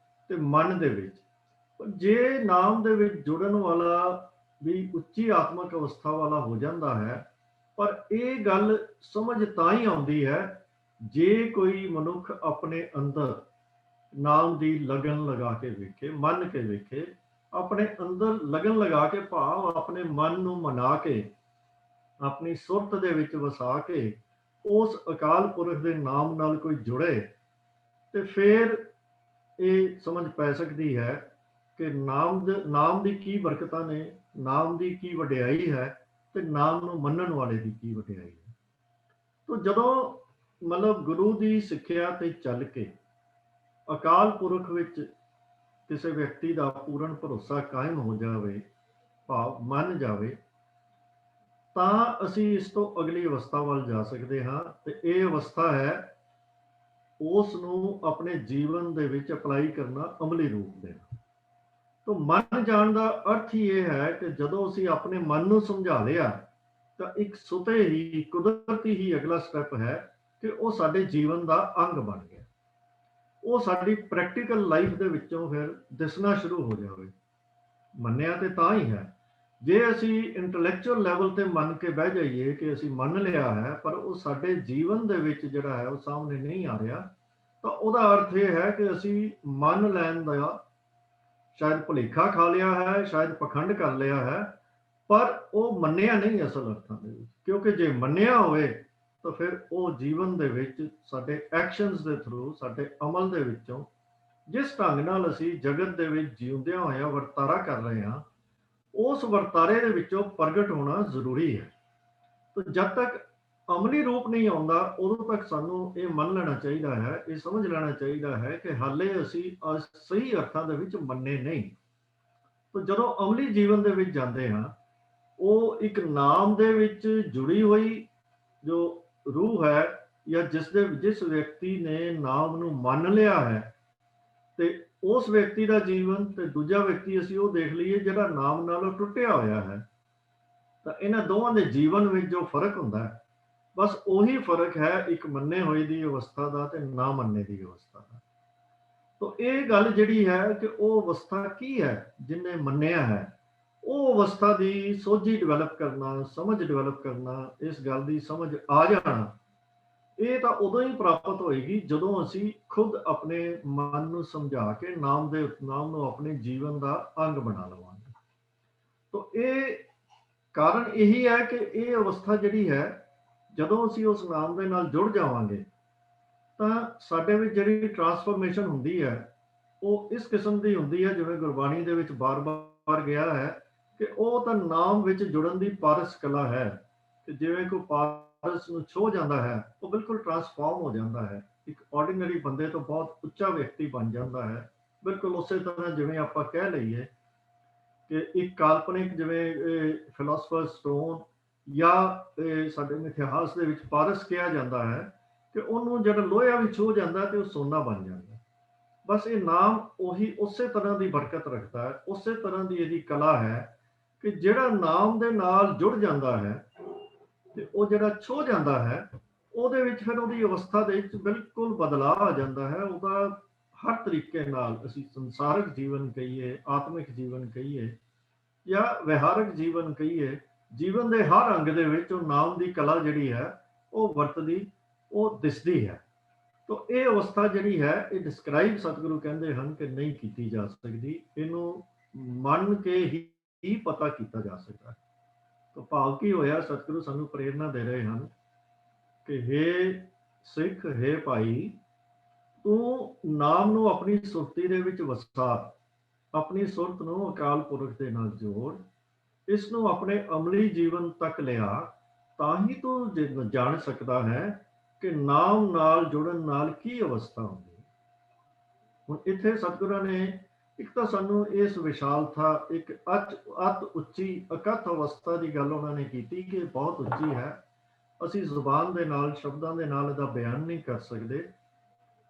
ਤੇ ਮਨ ਦੇ ਵਿੱਚ। ਜੇ ਨਾਮ ਦੇ ਵਿੱਚ ਜੁੜਨ ਵਾਲਾ ਵੀ ਉੱਚੀ ਆਤਮਿਕ ਅਵਸਥਾ ਵਾਲਾ ਹੋ ਜਾਂਦਾ ਹੈ, ਪਰ ਇਹ ਗੱਲ ਸਮਝ ਤਾਂ ਹੀ ਆਉਂਦੀ ਹੈ ਜੇ ਕੋਈ ਮਨੁੱਖ ਆਪਣੇ ਅੰਦਰ ਨਾਮ ਦੀ ਲਗਨ ਲਗਾ ਕੇ ਵੇਖੇ, ਮੰਨ ਕੇ ਵੇਖੇ, ਆਪਣੇ ਅੰਦਰ ਲਗਨ ਲਗਾ ਕੇ, ਭਾਵ ਆਪਣੇ ਮਨ ਨੂੰ ਮਨਾ ਕੇ, ਆਪਣੀ ਸੁਰਤ ਦੇ ਵਿੱਚ ਵਸਾ ਕੇ ਉਸ ਅਕਾਲ ਪੁਰਖ ਦੇ ਨਾਮ ਨਾਲ ਕੋਈ ਜੁੜੇ, ਤੇ ਫਿਰ ਇਹ ਸਮਝ ਪੈ ਸਕਦੀ ਹੈ ਕਿ ਨਾਮ ਦੀ ਕੀ ਬਰਕਤਾਂ ਨੇ, ਨਾਮ ਦੀ ਕੀ ਵਡਿਆਈ ਹੈ, ਤੇ ਨਾਮ ਨੂੰ ਮੰਨਣ ਵਾਲੇ ਦੀ ਕੀ ਵਡਿਆਈ ਹੈ। ਤੋ ਜਦੋਂ ਮਤਲਬ ਗੁਰੂ ਦੀ ਸਿੱਖਿਆ ਤੇ ਚੱਲ ਕੇ ਅਕਾਲ ਪੁਰਖ ਵਿੱਚ ਕਿਸੇ ਵਿਅਕਤੀ ਦਾ ਪੂਰਨ ਭਰੋਸਾ ਕਾਇਮ ਹੋ ਜਾਵੇ, ਭਾਵ ਮੰਨ ਜਾਵੇ, ਤਾਂ ਅਸੀਂ ਇਸ ਤੋਂ ਅਗਲੀ ਅਵਸਥਾ ਵੱਲ ਜਾ ਸਕਦੇ ਹਾਂ। ਤੇ ਇਹ ਅਵਸਥਾ ਹੈ ਉਸ ਨੂੰ ਆਪਣੇ ਜੀਵਨ ਦੇ ਵਿੱਚ ਅਪਲਾਈ ਕਰਨਾ, ਅਮਲੀ ਰੂਪ ਦੇਣਾ। ਤਾਂ ਮਨ ਜਾਣ ਦਾ ਅਰਥ ਹੀ ਇਹ ਹੈ ਕਿ ਜਦੋਂ ਅਸੀਂ ਆਪਣੇ ਮਨ ਨੂੰ ਸਮਝਾ ਲਿਆ, ਤਾਂ ਇੱਕ ਸੁਤੇ ਹੀ, ਕੁਦਰਤੀ ਹੀ ਅਗਲਾ ਸਟੈਪ ਹੈ ਕਿ ਉਹ ਸਾਡੇ ਜੀਵਨ ਦਾ ਅੰਗ ਬਣ ਗਿਆ, ਉਹ ਸਾਡੀ ਪ੍ਰੈਕਟੀਕਲ ਲਾਈਫ ਦੇ ਵਿੱਚੋਂ ਫਿਰ ਦਿਸਣਾ ਸ਼ੁਰੂ ਹੋ ਜਾਵੇ। ਮੰਨਿਆ ਤੇ ਤਾਂ ਹੀ ਹੈ। ਜੇ ਅਸੀਂ ਇੰਟੈਲੈਕਚੁਅਲ ਲੈਵਲ ਤੇ ਮੰਨ ਕੇ ਬਹਿ ਜਾਈਏ ਕਿ ਅਸੀਂ ਮੰਨ ਲਿਆ ਹੈ, ਪਰ ਉਹ ਸਾਡੇ ਜੀਵਨ ਦੇ ਵਿੱਚ ਜਿਹੜਾ ਹੈ ਉਹ ਸਾਹਮਣੇ ਨਹੀਂ ਆ ਰਿਹਾ, ਤਾਂ ਉਹਦਾ ਅਰਥ ਇਹ ਹੈ ਕਿ ਅਸੀਂ ਮੰਨ ਲੈਣ ਦਾ ਸ਼ਾਇਦ ਭੁਲੇਖਾ ਖਾ ਲਿਆ ਹੈ, ਸ਼ਾਇਦ ਪਖੰਡ ਕਰ ਲਿਆ ਹੈ, ਪਰ ਉਹ ਮੰਨਿਆ ਨਹੀਂ ਅਸਲ ਅਰਥਾਂ ਦੇ ਵਿੱਚ। ਕਿਉਂਕਿ ਜੇ ਮੰਨਿਆ ਹੋਵੇ ਤਾਂ ਫਿਰ ਉਹ ਜੀਵਨ ਦੇ ਵਿੱਚ ਸਾਡੇ ਐਕਸ਼ਨਸ ਦੇ ਥਰੂ, ਸਾਡੇ ਅਮਲ ਦੇ ਵਿੱਚੋਂ, ਜਿਸ ਢੰਗ ਨਾਲ ਅਸੀਂ ਜਗਤ ਦੇ ਵਿੱਚ ਜਿਉਂਦਿਆਂ ਹੋਇਆਂ ਵਰਤਾਰਾ ਕਰ ਰਹੇ ਹਾਂ, ਉਸ ਵਰਤਾਰੇ ਦੇ ਵਿੱਚੋਂ ਪ੍ਰਗਟ ਹੋਣਾ ਜ਼ਰੂਰੀ ਹੈ। ਤਾਂ ਜਦ ਤੱਕ ਅਮਲੀ ਰੂਪ ਨਹੀਂ ਆਉਂਦਾ, ਉਦੋਂ ਤੱਕ ਸਾਨੂੰ ਇਹ ਮੰਨ ਲੈਣਾ ਚਾਹੀਦਾ ਹੈ, ਇਹ ਸਮਝ ਲੈਣਾ ਚਾਹੀਦਾ ਹੈ ਕਿ ਹਾਲੇ ਅਸੀਂ ਸਹੀ ਅਰਥਾਂ ਦੇ ਵਿੱਚ ਮੰਨੇ ਨਹੀਂ। ਤਾਂ ਜਦੋਂ ਅਮਲੀ ਜੀਵਨ ਦੇ ਵਿੱਚ ਜਾਂਦੇ ਹਾਂ, ਉਹ ਇੱਕ ਨਾਮ ਦੇ ਵਿੱਚ ਜੁੜੀ ਹੋਈ ਜੋ ਰੂਹ ਹੈ, ਜਾਂ ਜਿਸ ਵਿਅਕਤੀ ਨੇ ਨਾਮ ਨੂੰ ਮੰਨ ਲਿਆ ਹੈ, ਤੇ ਉਸ ਵਿਅਕਤੀ ਦਾ ਜੀਵਨ, ਤੇ ਦੂਜਾ ਵਿਅਕਤੀ ਅਸੀਂ ਉਹ ਦੇਖ ਲਈਏ ਜਿਹੜਾ ਨਾਮ ਨਾਲੋਂ ਟੁੱਟਿਆ ਹੋਇਆ ਹੈ, ਤਾਂ ਇਹਨਾਂ ਦੋਵਾਂ ਦੇ ਜੀਵਨ ਵਿੱਚ ਜੋ ਫਰਕ ਹੁੰਦਾ ਹੈ, ਬਸ ਉਹੀ ਫਰਕ ਹੈ ਇੱਕ ਮੰਨੇ ਹੋਏ ਦੀ ਅਵਸਥਾ ਦਾ ਤੇ ਨਾ ਮੰਨੇ ਦੀ ਅਵਸਥਾ ਦਾ। ਤਾਂ ਇਹ ਗੱਲ ਜਿਹੜੀ ਹੈ ਕਿ ਉਹ ਅਵਸਥਾ ਕੀ ਹੈ ਜਿਹਨੇ ਮੰਨਿਆ ਹੈ, ਉਹ ਅਵਸਥਾ ਦੀ ਸੋਝੀ ਡਿਵੈਲਪ ਕਰਨਾ, ਸਮਝ ਡਿਵੈਲਪ ਕਰਨਾ, ਇਸ ਗੱਲ ਦੀ ਸਮਝ ਆ ਜਾਣਾ, ਇਹ ਤਾਂ ਉਦੋਂ ਹੀ ਪ੍ਰਾਪਤ ਹੋਏਗੀ ਜਦੋਂ ਅਸੀਂ ਖੁਦ ਆਪਣੇ ਮਨ ਨੂੰ ਸਮਝਾ ਕੇ ਨਾਮ ਨੂੰ ਆਪਣੇ ਜੀਵਨ ਦਾ ਅੰਗ ਬਣਾ ਲਵਾਂਗੇ। ਤਾਂ ਇਹ ਕਾਰਨ ਇਹੀ ਹੈ ਕਿ ਇਹ ਅਵਸਥਾ ਜਿਹੜੀ ਹੈ, ਜਦੋਂ ਅਸੀਂ ਉਸ ਨਾਮ ਦੇ ਨਾਲ ਜੁੜ ਜਾਵਾਂਗੇ ਤਾਂ ਸਾਡੇ ਵਿੱਚ ਜਿਹੜੀ ਟਰਾਂਸਫਰਮੇਸ਼ਨ ਹੁੰਦੀ ਹੈ ਉਹ ਇਸ ਕਿਸਮ ਦੀ ਹੁੰਦੀ ਹੈ, ਜਿਵੇਂ ਗੁਰਬਾਣੀ ਦੇ ਵਿੱਚ ਬਾਰ-ਬਾਰ ਗਿਆ ਹੈ ਕਿ ਉਹ ਤਾਂ ਨਾਮ ਵਿੱਚ ਜੁੜਨ ਦੀ ਪਾਰਸ ਕਲਾ ਹੈ ਕਿ ਜਿਵੇਂ ਕੋਈ ਪਾਰਸ ਨੂੰ ਛੋਹ ਜਾਂਦਾ ਹੈ ਉਹ ਬਿਲਕੁਲ ਟਰਾਂਸਫਾਰਮ ਹੋ ਜਾਂਦਾ ਹੈ, ਇੱਕ ਆਰਡੀਨਰੀ ਬੰਦੇ ਤੋਂ ਬਹੁਤ ਉੱਚਾ ਵਿਅਕਤੀ ਬਣ ਜਾਂਦਾ ਹੈ। ਬਿਲਕੁਲ ਉਸੇ ਤਰ੍ਹਾਂ ਜਿਵੇਂ ਆਪਾਂ ਕਹਿ ਲਈਏ ਕਿ ਇੱਕ ਕਾਲਪਨਿਕ ਜਿਵੇਂ ਫਿਲਾਸਫਰ ਸਟੋਨ ਜਾਂ ਸਾਡੇ ਇਤਿਹਾਸ ਦੇ ਵਿੱਚ ਪਾਰਸ ਕਿਹਾ ਜਾਂਦਾ ਹੈ ਕਿ ਉਹਨੂੰ ਜਿਹੜਾ ਲੋਹਾ ਵੀ ਛੂਹ ਜਾਂਦਾ ਤੇ ਉਹ ਸੋਨਾ ਬਣ ਜਾਂਦਾ। ਬਸ ਇਹ ਨਾਮ ਉਹੀ ਉਸੇ ਤਰ੍ਹਾਂ ਦੀ ਬਰਕਤ ਰੱਖਦਾ ਹੈ, ਉਸੇ ਤਰ੍ਹਾਂ ਦੀ ਇਹਦੀ ਕਲਾ ਹੈ ਕਿ ਜਿਹੜਾ ਨਾਮ ਦੇ ਨਾਲ ਜੁੜ ਜਾਂਦਾ ਹੈ ਤੇ ਉਹ ਜਿਹੜਾ ਛੋਹ ਜਾਂਦਾ ਹੈ ਉਹਦੇ ਵਿੱਚ ਫਿਰ ਉਹਦੀ ਅਵਸਥਾ ਦੇ ਵਿੱਚ ਬਿਲਕੁਲ ਬਦਲਾਅ ਆ ਜਾਂਦਾ ਹੈ। ਉਹਦਾ ਹਰ ਤਰੀਕੇ ਨਾਲ, ਅਸੀਂ ਸੰਸਾਰਿਕ ਜੀਵਨ ਕਹੀਏ, ਆਤਮਿਕ ਜੀਵਨ ਕਹੀਏ ਜਾਂ ਵਿਹਾਰਕ ਜੀਵਨ ਕਹੀਏ, ਜੀਵਨ ਦੇ ਹਰ ਅੰਗ ਦੇ ਵਿੱਚ ਉਹ ਨਾਮ ਦੀ ਕਲਾ ਜਿਹੜੀ ਹੈ ਉਹ ਵਰਤਦੀ, ਉਹ ਦਿਸਦੀ ਹੈ। ਤਾਂ ਇਹ ਅਵਸਥਾ ਜਿਹੜੀ ਹੈ ਇਹ ਡਿਸਕ੍ਰਾਈਬ ਸਤਿਗੁਰੂ ਕਹਿੰਦੇ ਹਨ ਕਿ ਨਹੀਂ ਕੀਤੀ ਜਾ ਸਕਦੀ, ਇਹਨੂੰ ਮੰਨ ਕੇ ਹੀ ਪਤਾ ਕੀਤਾ ਜਾ ਸਕਦਾ ਹੈ। ਤਾਂ ਭਾਵ ਕੀ ਹੋਇਆ, ਸਤਿਗੁਰੂ ਸਾਨੂੰ ਪ੍ਰੇਰਨਾ ਦੇ ਰਹੇ ਹਨ ਕਿ ਹੇ ਸਿੱਖ, ਹੇ ਭਾਈ, ਤੂੰ ਨਾਮ ਨੂੰ ਆਪਣੀ ਸੁਰਤੀ ਦੇ ਵਿੱਚ ਵਸਾ, ਆਪਣੀ ਸੁਰਤ ਨੂੰ ਅਕਾਲ ਪੁਰਖ ਦੇ ਨਾਲ ਜੋੜ, ਇਸ ਨੂੰ ਆਪਣੇ ਅਮਲੀ ਜੀਵਨ ਤੱਕ ਲਿਆ, ਤਾਂ ਹੀ ਤੂੰ ਜਾਣ ਸਕਦਾ ਹੈ ਕਿ ਨਾਮ ਨਾਲ ਜੁੜਨ ਨਾਲ ਕੀ ਅਵਸਥਾ ਹੁੰਦੀ ਹੈ। ਹੁਣ ਇੱਥੇ ਸਤਿਗੁਰਾਂ ਨੇ ਇੱਕ ਤਾਂ ਸਾਨੂੰ ਇਸ ਵਿਸ਼ਾਲਤਾ, ਇੱਕ ਅਤ ਉੱਚੀ ਅਕਥ ਅਵਸਥਾ ਦੀ ਗੱਲ ਉਹਨਾਂ ਨੇ ਕੀਤੀ ਕਿ ਬਹੁਤ ਉੱਚੀ ਹੈ, ਅਸੀਂ ਜ਼ੁਬਾਨ ਦੇ ਨਾਲ, ਸ਼ਬਦਾਂ ਦੇ ਨਾਲ ਇਹਦਾ ਬਿਆਨ ਨਹੀਂ ਕਰ ਸਕਦੇ।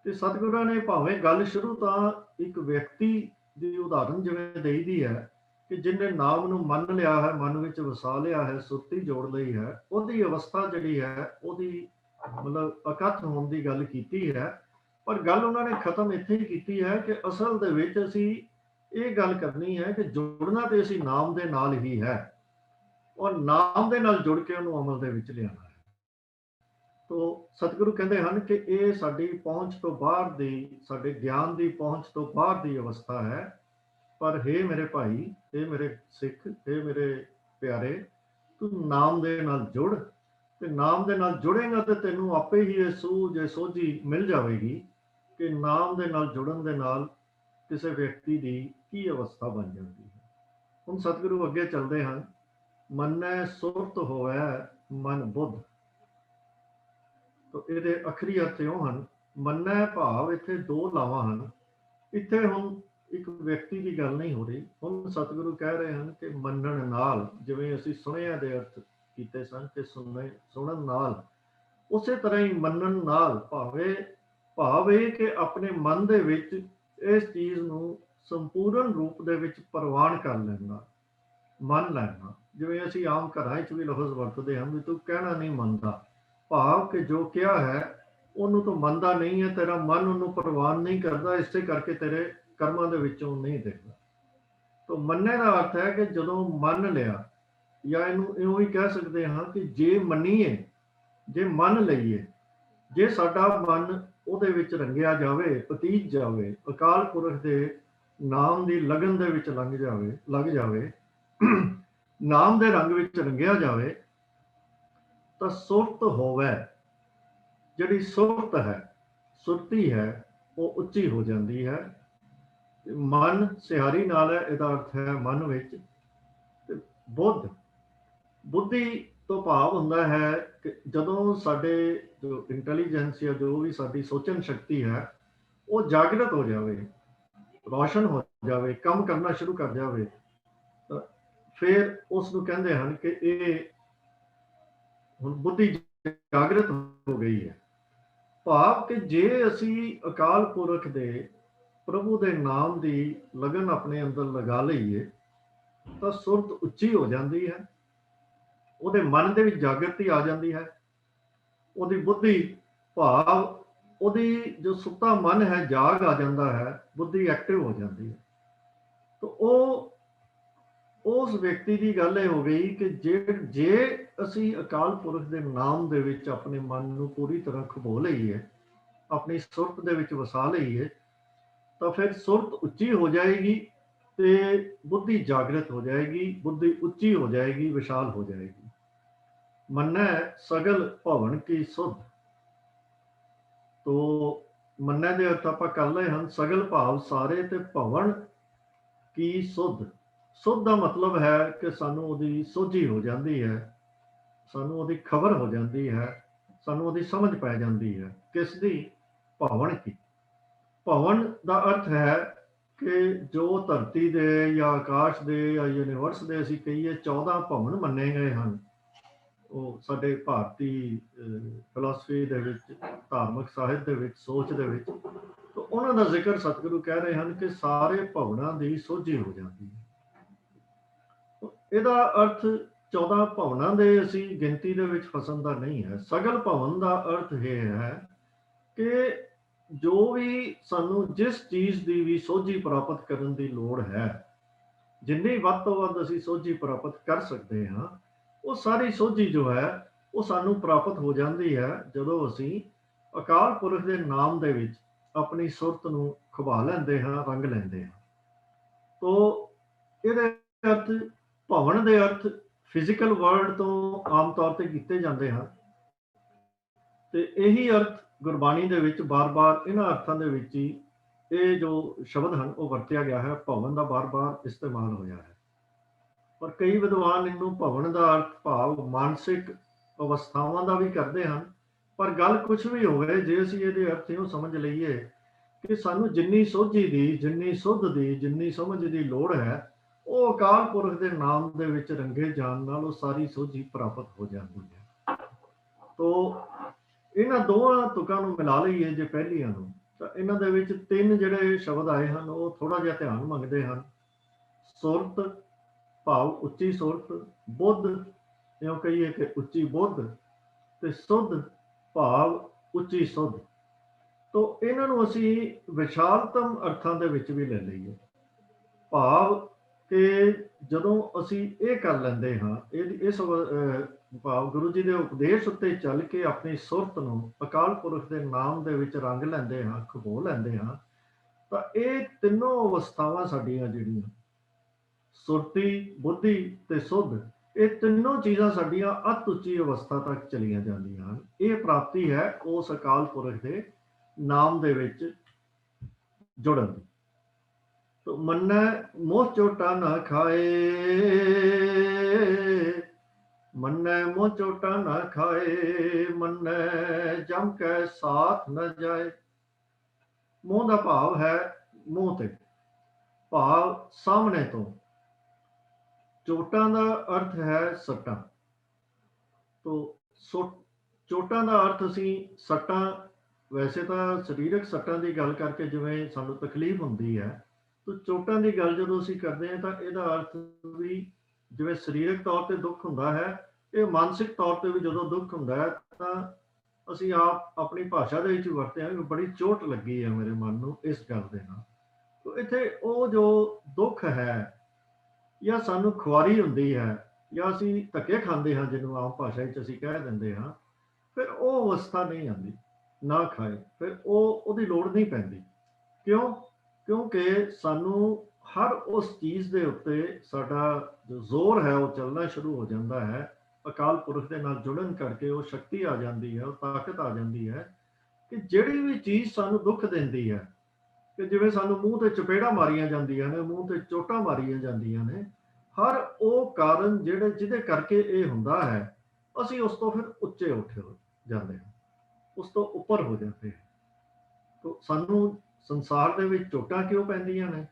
ਤੇ ਸਤਿਗੁਰਾਂ ਨੇ ਭਾਵੇਂ ਗੱਲ ਸ਼ੁਰੂ ਤਾਂ ਇੱਕ ਵਿਅਕਤੀ ਦੀ ਉਦਾਹਰਨ ਜਿਵੇਂ ਦੇਈ ਦੀ ਹੈ ਕਿ ਜਿਹਨੇ ਨਾਮ ਨੂੰ ਮੰਨ ਲਿਆ ਹੈ, ਮਨ ਵਿੱਚ ਵਸਾ ਲਿਆ ਹੈ, ਸੁਰਤੀ ਜੋੜ ਲਈ ਹੈ, ਉਹਦੀ ਅਵਸਥਾ ਜਿਹੜੀ ਹੈ ਉਹਦੀ ਮਤਲਬ ਅਕਥ ਹੋਣ ਦੀ ਗੱਲ ਕੀਤੀ ਹੈ। ਪਰ ਗੱਲ ਉਹਨਾਂ ਨੇ ਖਤਮ ਇੱਥੇ ਹੀ ਕੀਤੀ ਹੈ ਕਿ ਅਸਲ ਦੇ ਵਿੱਚ ਅਸੀਂ ਇਹ ਗੱਲ ਕਰਨੀ ਹੈ ਕਿ ਜੁੜਨਾ ਤੇ ਅਸੀਂ ਨਾਮ ਦੇ ਨਾਲ ਹੀ ਹੈ ਔਰ ਨਾਮ ਦੇ ਨਾਲ ਜੁੜ ਕੇ ਉਹਨੂੰ ਅਮਲ ਦੇ ਵਿੱਚ ਲਿਆਉਣਾ ਹੈ। ਤੋ ਸਤਿਗੁਰੂ ਕਹਿੰਦੇ ਹਨ ਕਿ ਇਹ ਸਾਡੀ ਪਹੁੰਚ ਤੋਂ ਬਾਹਰ ਦੀ, ਸਾਡੇ ਗਿਆਨ ਦੀ ਪਹੁੰਚ ਤੋਂ ਬਾਹਰ ਦੀ ਅਵਸਥਾ ਹੈ। ਪਰ ਹੇ ਮੇਰੇ ਭਾਈ, ਹੇ ਮੇਰੇ ਸਿੱਖ, ਹੇ ਮੇਰੇ ਪਿਆਰੇ, ਤੂੰ ਨਾਮ ਦੇ ਨਾਲ ਜੁੜ, ਤੇ ਨਾਮ ਦੇ ਨਾਲ ਜੁੜੇਗਾ ਤੇ ਤੈਨੂੰ ਆਪੇ ਹੀ ਇਹ ਸੂਝ, ਸੋਝੀ ਮਿਲ ਜਾਵੇਗੀ ਕਿ ਨਾਮ ਦੇ ਨਾਲ ਜੁੜਨ ਦੇ ਨਾਲ ਕਿਸੇ ਵਿਅਕਤੀ ਦੀ ਕੀ ਅਵਸਥਾ ਬਣ ਜਾਂਦੀ ਹੈ। ਹੁਣ ਸਤਿਗੁਰੂ ਅੱਗੇ ਚੱਲਦੇ ਹਨ, ਮੰਨੈ ਸੁਰਤ ਹੋਵੇ ਮਨ ਬੁੱਧ। ਤਾਂ ਇਹਦੇ ਅਖਰੀ ਅਰਥ ਇਉਂ ਹਨ, ਮੰਨੈ ਭਾਵ ਇੱਥੇ ਦੋ ਲਾਵਾਂ ਹਨ। ਇੱਥੇ ਹੁਣ ਇੱਕ ਵਿਅਕਤੀ ਦੀ ਗੱਲ ਨਹੀਂ ਹੋ ਰਹੀ, ਹੁਣ ਸਤਿਗੁਰੂ ਕਹਿ ਰਹੇ ਹਨ ਕਿ ਮੰਨਣ ਨਾਲ, ਜਿਵੇਂ ਅਸੀਂ ਸੁਣਿਆ ਦੇ ਅਰਥ ਕੀਤੇ ਸਨ ਕਿ ਸੁਣਨ ਨਾਲ, ਉਸੇ ਤਰ੍ਹਾਂ ਹੀ ਮੰਨਣ ਨਾਲ ਭਾਵ ਇਹ ਕਿ ਆਪਣੇ ਮਨ ਦੇ ਵਿੱਚ ਇਸ ਚੀਜ਼ ਨੂੰ ਸੰਪੂਰਨ ਰੂਪ ਦੇ ਵਿੱਚ ਪ੍ਰਵਾਨ ਕਰ ਲੈਣਾ, ਮੰਨ ਲੈਣਾ। ਜਿਵੇਂ ਅਸੀਂ ਆਮ ਘਰਾਂ 'ਚ ਵੀ ਲਫ਼ਜ਼ ਵਰਤਦੇ ਹਾਂ ਵੀ ਤੂੰ ਕਹਿਣਾ ਨਹੀਂ ਮੰਨਦਾ, ਭਾਵ ਕਿ ਜੋ ਕਿਹਾ ਹੈ ਉਹਨੂੰ ਤੂੰ ਮੰਨਦਾ ਨਹੀਂ ਹੈ, ਤੇਰਾ ਮਨ ਉਹਨੂੰ ਪ੍ਰਵਾਨ ਨਹੀਂ ਕਰਦਾ, ਇਸੇ ਕਰਕੇ ਤੇਰੇ ਕਰਮਾਂ ਦੇ ਵਿੱਚੋਂ ਨਹੀਂ ਦਿਖਦਾ। ਤਾਂ ਮੰਨਣੇ ਦਾ ਅਰਥ ਹੈ ਕਿ ਜਦੋਂ ਮੰਨ ਲਿਆ, ਜਾਂ ਇਹਨੂੰ ਇਉਂ ਹੀ ਕਹਿ ਸਕਦੇ ਹਾਂ ਕਿ ਜੇ ਮੰਨੀਏ, ਜੇ ਮੰਨ ਲਈਏ, ਜੇ ਸਾਡਾ ਮਨ ਉਹਦੇ ਵਿੱਚ ਰੰਗਿਆ ਜਾਵੇ, ਪਤੀਤ ਜਾਵੇ, ਅਕਾਲ ਪੁਰਖ ਦੇ ਨਾਮ ਦੀ ਲਗਨ ਦੇ ਵਿੱਚ ਲੱਗ ਜਾਵੇ ਨਾਮ ਦੇ ਰੰਗ ਵਿੱਚ ਰੰਗਿਆ ਜਾਵੇ, ਤਾਂ ਸੁਰਤ ਹੋਵੇ, ਜਿਹੜੀ ਸੁਰਤ ਹੈ, ਸੁਰਤੀ ਹੈ, ਉਹ ਉੱਚੀ ਹੋ ਜਾਂਦੀ ਹੈ। ਮਨ ਸਿਹਾਰੀ ਨਾਲ ਹੈ, ਇਹਦਾ ਅਰਥ ਹੈ ਮਨ ਵਿੱਚ। ਤੇ ਬੁੱਧ, ਬੁੱਧੀ ਤੋਂ ਭਾਵ ਹੁੰਦਾ ਹੈ ਕਿ ਜਦੋਂ ਸਾਡੇ ਜੋ ਇੰਟੈਲੀਜੈਂਸ ਜਾਂ ਜੋ ਵੀ ਸਾਡੀ ਸੋਚਣ ਸ਼ਕਤੀ ਹੈ ਉਹ ਜਾਗਰਤ ਹੋ ਜਾਵੇ, ਰੌਸ਼ਨ ਹੋ ਜਾਵੇ, ਕੰਮ ਕਰਨਾ ਸ਼ੁਰੂ ਕਰ ਜਾਵੇ, ਤਾਂ ਫਿਰ ਉਸ ਨੂੰ ਕਹਿੰਦੇ ਹਨ ਕਿ ਇਹ ਹੁਣ ਬੁੱਧੀ ਜਾਗਰਤ ਹੋ ਗਈ ਹੈ। ਭਾਵ ਕਿ ਜੇ ਅਸੀਂ ਅਕਾਲ ਪੁਰਖ ਦੇ, ਪ੍ਰਭੂ ਦੇ ਨਾਮ ਦੀ ਲਗਨ ਆਪਣੇ ਅੰਦਰ ਲਗਾ ਲਈਏ ਤਾਂ ਸੁਰਤ ਉੱਚੀ ਹੋ ਜਾਂਦੀ ਹੈ, ਉਹਦੇ ਮਨ ਦੇ ਵਿੱਚ ਜਾਗਰਤੀ ਆ ਜਾਂਦੀ ਹੈ, ਉਹਦੀ ਬੁੱਧੀ ਭਾਵ ਉਹਦੀ ਜੋ ਸੁੱਤਾ ਮਨ ਹੈ ਜਾਗ ਆ ਜਾਂਦਾ ਹੈ, ਬੁੱਧੀ ਐਕਟਿਵ ਹੋ ਜਾਂਦੀ ਹੈ। ਤਾਂ ਉਹ ਉਸ ਵਿਅਕਤੀ ਦੀ ਗੱਲ ਇਹ ਹੋ ਗਈ ਕਿ ਜੇ ਅਸੀਂ ਅਕਾਲ ਪੁਰਖ ਦੇ ਨਾਮ ਦੇ ਵਿੱਚ ਆਪਣੇ ਮਨ ਨੂੰ ਪੂਰੀ ਤਰ੍ਹਾਂ ਖੁਬੋ ਲਈਏ, ਆਪਣੀ ਸੁਰਤ ਦੇ ਵਿੱਚ ਵਸਾ ਲਈਏ, ਤਾਂ ਫਿਰ ਸੁਰਤ ਉੱਚੀ ਹੋ ਜਾਏਗੀ ਤੇ ਬੁੱਧੀ ਜਾਗਰਤ ਹੋ ਜਾਏਗੀ, ਬੁੱਧੀ ਉੱਚੀ ਹੋ ਜਾਏਗੀ, ਵਿਸ਼ਾਲ ਹੋ ਜਾਏਗੀ। ਮੰਨੈ ਸਗਲ ਭਵਨ ਕੀ ਸੁਧ। ਤੋ ਮੰਨੈ ਦੇ ਅਰਥ ਆਪਾਂ ਕਰ ਲਏ ਹਨ, ਸਗਲ ਭਾਵ ਸਾਰੇ, ਤੇ ਭਵਨ ਕੀ ਸੁਧ। ਸੁਧ ਦਾ ਮਤਲਬ ਹੈ ਕਿ ਸਾਨੂੰ ਉਹਦੀ ਸੋਝੀ ਹੋ ਜਾਂਦੀ ਹੈ, ਸਾਨੂੰ ਉਹਦੀ ਖਬਰ ਹੋ ਜਾਂਦੀ ਹੈ, ਸਾਨੂੰ ਉਹਦੀ ਸਮਝ ਪੈ ਜਾਂਦੀ ਹੈ। ਕਿਸ ਦੀ? ਭਵਨ ਕੀ। ਭਵਨ ਦਾ ਅਰਥ ਹੈ ਕਿ ਜੋ ਧਰਤੀ ਦੇ ਜਾਂ ਆਕਾਸ਼ ਦੇ ਜਾਂ ਯੂਨੀਵਰਸ ਦੇ ਅਸੀਂ ਕਹੀਏ 14 ਭਵਨ ਮੰਨੇ ਗਏ ਹਨ, ਉਹ ਸਾਡੇ ਭਾਰਤੀ ਫਿਲਾਸਫੀ ਦੇ ਵਿੱਚ, ਧਾਰਮਿਕ ਸਾਹਿਤ ਦੇ ਵਿੱਚ, ਸੋਚ ਦੇ ਵਿੱਚ, ਤਾਂ ਉਹਨਾਂ ਦਾ ਜ਼ਿਕਰ ਸਤਿਗੁਰੂ ਕਹਿ ਰਹੇ ਹਨ ਕਿ ਸਾਰੇ ਭਵਨਾਂ ਦੀ ਸੋਝੀ ਹੋ ਜਾਂਦੀ ਹੈ। ਇਹਦਾ ਅਰਥ 14 ਭਵਨਾਂ ਦੇ ਅਸੀਂ ਗਿਣਤੀ ਦੇ ਵਿੱਚ ਫਸਣ ਦਾ ਨਹੀਂ ਹੈ। ਸਗਲ ਭਵਨ ਦਾ ਅਰਥ ਇਹ ਹੈ ਕਿ ਜੋ ਵੀ ਸਾਨੂੰ ਜਿਸ ਚੀਜ਼ ਦੀ ਵੀ ਸੋਝੀ ਪ੍ਰਾਪਤ ਕਰਨ ਦੀ ਲੋੜ ਹੈ, ਜਿੰਨੀ ਵੱਧ ਤੋਂ ਵੱਧ ਅਸੀਂ ਸੋਝੀ ਪ੍ਰਾਪਤ ਕਰ ਸਕਦੇ ਹਾਂ, ਉਹ ਸਾਰੀ ਸੋਝੀ ਜੋ ਹੈ ਉਹ ਸਾਨੂੰ ਪ੍ਰਾਪਤ ਹੋ ਜਾਂਦੀ ਹੈ ਜਦੋਂ ਅਸੀਂ ਅਕਾਲ ਪੁਰਖ ਦੇ ਨਾਮ ਦੇ ਵਿੱਚ ਆਪਣੀ ਸੁਰਤ ਨੂੰ ਖੁਭਾ ਲੈਂਦੇ ਹਾਂ, ਰੰਗ ਲੈਂਦੇ ਹਾਂ। ਤੋ ਇਹਦੇ ਅਰਥ, ਭਵਨ ਦੇ ਅਰਥ ਫਿਜ਼ੀਕਲ ਵਰਲਡ ਤੋਂ ਆਮ ਤੌਰ ਤੇ ਕੀਤੇ ਜਾਂਦੇ ਹਨ, ਤੇ ਇਹੀ ਅਰਥ ਗੁਰਬਾਣੀ ਦੇ ਵਿੱਚ ਬਾਰ-ਬਾਰ ਇਹਨਾਂ ਅਰਥਾਂ ਦੇ ਵਿੱਚ ਹੀ ਇਹ ਜੋ ਸ਼ਬਦ ਹਨ ਉਹ ਵਰਤਿਆ ਗਿਆ ਹੈ। ਭਵਨ ਦਾ ਬਾਰ-ਬਾਰ ਇਸਤੇਮਾਲ ਹੋਇਆ ਹੈ, ਪਰ ਕਈ ਵਿਦਵਾਨ ਇਹਨੂੰ ਭਵਨ ਦਾ ਅਰਥ ਭਾਵ ਮਾਨਸਿਕ ਅਵਸਥਾਵਾਂ ਦਾ ਵੀ ਕਰਦੇ ਹਨ। ਪਰ ਗੱਲ ਕੁਝ ਵੀ ਹੋਵੇ, ਜੇ ਅਸੀਂ ਇਹਦੇ ਅਰਥ ਇਹਨੂੰ ਸਮਝ ਲਈਏ ਕਿ ਸਾਨੂੰ ਜਿੰਨੀ ਸੋਝੀ ਦੀ, ਜਿੰਨੀ ਸੁੱਧ ਦੀ, ਜਿੰਨੀ ਸਮਝ ਦੀ ਲੋੜ ਹੈ, ਉਹ ਅਕਾਲ ਪੁਰਖ ਦੇ ਨਾਮ ਦੇ ਵਿੱਚ ਰੰਗੇ ਜਾਣ ਨਾਲ ਉਹ ਸਾਰੀ ਸੋਝੀ ਪ੍ਰਾਪਤ ਹੋ ਜਾਂਦੀ ਹੈ। ਤੋ ਇਹਨਾਂ ਦੋਵਾਂ ਤੁਕਾਂ ਨੂੰ ਮਿਲਾ ਲਈਏ ਜੇ ਪਹਿਲੀਆਂ ਨੂੰ, ਤਾਂ ਇਹਨਾਂ ਦੇ ਵਿੱਚ 3 ਜਿਹੜੇ ਸ਼ਬਦ ਆਏ ਹਨ ਉਹ ਥੋੜਾ ਜਿਹਾ ਧਿਆਨ ਮੰਗਦੇ ਹਨ। ਸੁਰਤ ਭਾਵ ਉੱਚੀ ਸੁਰਤ, ਬੁੱਧ ਇਉਂ ਕਹੀਏ ਕਿ ਉੱਚੀ ਬੁੱਧ, ਤੇ ਸੁੱਧ ਭਾਵ ਉੱਚੀ ਸੁੱਧ। ਤੋ ਇਹਨਾਂ ਨੂੰ ਅਸੀਂ ਵਿਸ਼ਾਲਤਮ ਅਰਥਾਂ ਦੇ ਵਿੱਚ ਵੀ ਲੈ ਲਈਏ, ਭਾਵ ਕਿ ਜਦੋਂ ਅਸੀਂ ਇਹ ਕਰ ਲੈਂਦੇ ਹਾਂ, ਇਸ ਭਾਵ ਗੁਰੂ ਜੀ ਦੇ ਉਪਦੇਸ਼ ਉੱਤੇ ਚੱਲ ਕੇ ਆਪਣੀ ਸੁਰਤ ਨੂੰ ਅਕਾਲ ਪੁਰਖ ਦੇ ਨਾਮ ਦੇ ਵਿੱਚ ਰੰਗ ਲੈਂਦੇ ਹਾਂ, ਖੁਬੋ ਲੈਂਦੇ ਹਾਂ, ਤਾਂ ਇਹ ਤਿੰਨੋਂ ਅਵਸਥਾਵਾਂ ਸਾਡੀਆਂ ਜਿਹੜੀਆਂ ਸੁਰਤੀ, ਬੁੱਧੀ ਤੇ ਸੁੱਧ, ਇਹ ਤਿੰਨੋਂ ਚੀਜ਼ਾਂ ਸਾਡੀਆਂ ਅਤ ਉੱਚੀ ਅਵਸਥਾ ਤੱਕ ਚਲੀਆਂ ਜਾਂਦੀਆਂ ਹਨ। ਇਹ ਪ੍ਰਾਪਤੀ ਹੈ ਉਸ ਅਕਾਲ ਪੁਰਖ ਦੇ ਨਾਮ ਦੇ ਵਿੱਚ ਜੁੜਨ ਦੀ। ਤੋ ਮੰਨੈ ਮੋਹ ਚੋਟਾ ਨਾ ਖਾਏ, ਮੰਨੈ ਮੋਹ ਚੋਟਾ ਨਾ ਖਾਏ, ਮੰਨੈ ਜਮ ਕੈ ਸਾਥ ਨ ਜਾਏ। ਮੋਹ ਦਾ ਭਾਵ ਹੈ ਮੂੰਹ ਤੇ, ਭਾਵ ਸਾਹਮਣੇ ਤੋਂ। ਚੋਟਾਂ ਦਾ ਅਰਥ ਹੈ ਸੱਟਾਂ। ਤੋ ਚੋਟਾਂ ਦਾ ਅਰਥ ਅਸੀਂ ਸੱਟਾਂ, ਵੈਸੇ ਤਾਂ ਸਰੀਰਕ ਸੱਟਾਂ ਦੀ ਗੱਲ ਕਰਕੇ ਜਿਵੇਂ ਸਾਨੂੰ ਤਕਲੀਫ ਹੁੰਦੀ ਹੈ, ਤੋ ਚੋਟਾਂ ਦੀ ਗੱਲ ਜਦੋਂ ਅਸੀਂ ਕਰਦੇ ਹਾਂ ਤਾਂ ਇਹਦਾ ਅਰਥ ਵੀ ਜਿਵੇਂ ਸਰੀਰਕ ਤੌਰ ਤੇ ਦੁੱਖ ਹੁੰਦਾ ਹੈ, ਇਹ ਮਾਨਸਿਕ ਤੌਰ ਤੇ ਵੀ ਜਦੋਂ ਦੁੱਖ ਹੁੰਦਾ ਹੈ ਤਾਂ ਅਸੀਂ ਆਪਣੀ ਭਾਸ਼ਾ ਦੇ ਵਿੱਚ ਵਰਤਦੇ ਹਾਂ ਕਿ ਬੜੀ ਚੋਟ ਲੱਗੀ ਹੈ ਮੇਰੇ ਮਨ ਨੂੰ ਇਸ ਗੱਲ ਦੇ ਨਾਲ। ਤੋ ਇੱਥੇ ਉਹ ਜੋ ਦੁੱਖ ਹੈ ਜਾਂ ਸਾਨੂੰ ਖੁਆਰੀ ਹੁੰਦੀ ਹੈ ਜਾਂ ਅਸੀਂ ਧੱਕੇ ਖਾਂਦੇ ਹਾਂ, ਜਿਹਨੂੰ ਆਮ ਭਾਸ਼ਾ ਵਿੱਚ ਅਸੀਂ ਕਹਿ ਦਿੰਦੇ ਹਾਂ, ਫਿਰ ਉਹ ਅਵਸਥਾ ਨਹੀਂ ਆਉਂਦੀ। ਨਾ ਖਾਏ, ਫਿਰ ਉਹਦੀ ਲੋੜ ਨਹੀਂ ਪੈਂਦੀ। ਕਿਉਂ? ਕਿਉਂਕਿ ਸਾਨੂੰ ਹਰ ਉਸ ਚੀਜ਼ ਦੇ ਉੱਤੇ ਸਾਡਾ ਜੋ ਜ਼ੋਰ ਹੈ ਉਹ ਚੱਲਣਾ ਸ਼ੁਰੂ ਹੋ ਜਾਂਦਾ ਹੈ। ਅਕਾਲ ਪੁਰਖ ਦੇ ਨਾਲ ਜੁੜਨ ਕਰਕੇ ਉਹ ਸ਼ਕਤੀ ਆ ਜਾਂਦੀ ਹੈ, ਉਹ ਤਾਕਤ ਆ ਜਾਂਦੀ ਹੈ ਕਿ ਜਿਹੜੀ ਵੀ ਚੀਜ਼ ਸਾਨੂੰ ਦੁੱਖ ਦਿੰਦੀ ਹੈ, ਕਿ ਜਿਵੇਂ ਸਾਨੂੰ ਮੂੰਹ ਤੇ ਚਪੇੜਾਂ ਮਾਰੀਆਂ ਜਾਂਦੀਆਂ ਨੇ, ਮੂੰਹ ਤੇ ਚੋਟਾਂ ਮਾਰੀਆਂ ਜਾਂਦੀਆਂ ਨੇ, ਹਰ ਉਹ ਕਾਰਨ ਜਿਹਦੇ ਕਰਕੇ ਇਹ ਹੁੰਦਾ ਹੈ, ਅਸੀਂ ਉਸ ਤੋਂ ਫਿਰ ਉੱਚੇ ਉੱਠ ਜਾਂਦੇ ਹਾਂ, ਉਸ ਤੋਂ ਉੱਪਰ ਹੋ ਜਾਂਦੇ ਹਾਂ। ਤੋ ਸਾਨੂੰ ਸੰਸਾਰ ਦੇ ਵਿੱਚ ਚੋਟਾਂ ਕਿਉਂ ਪੈਂਦੀਆਂ ਨੇ?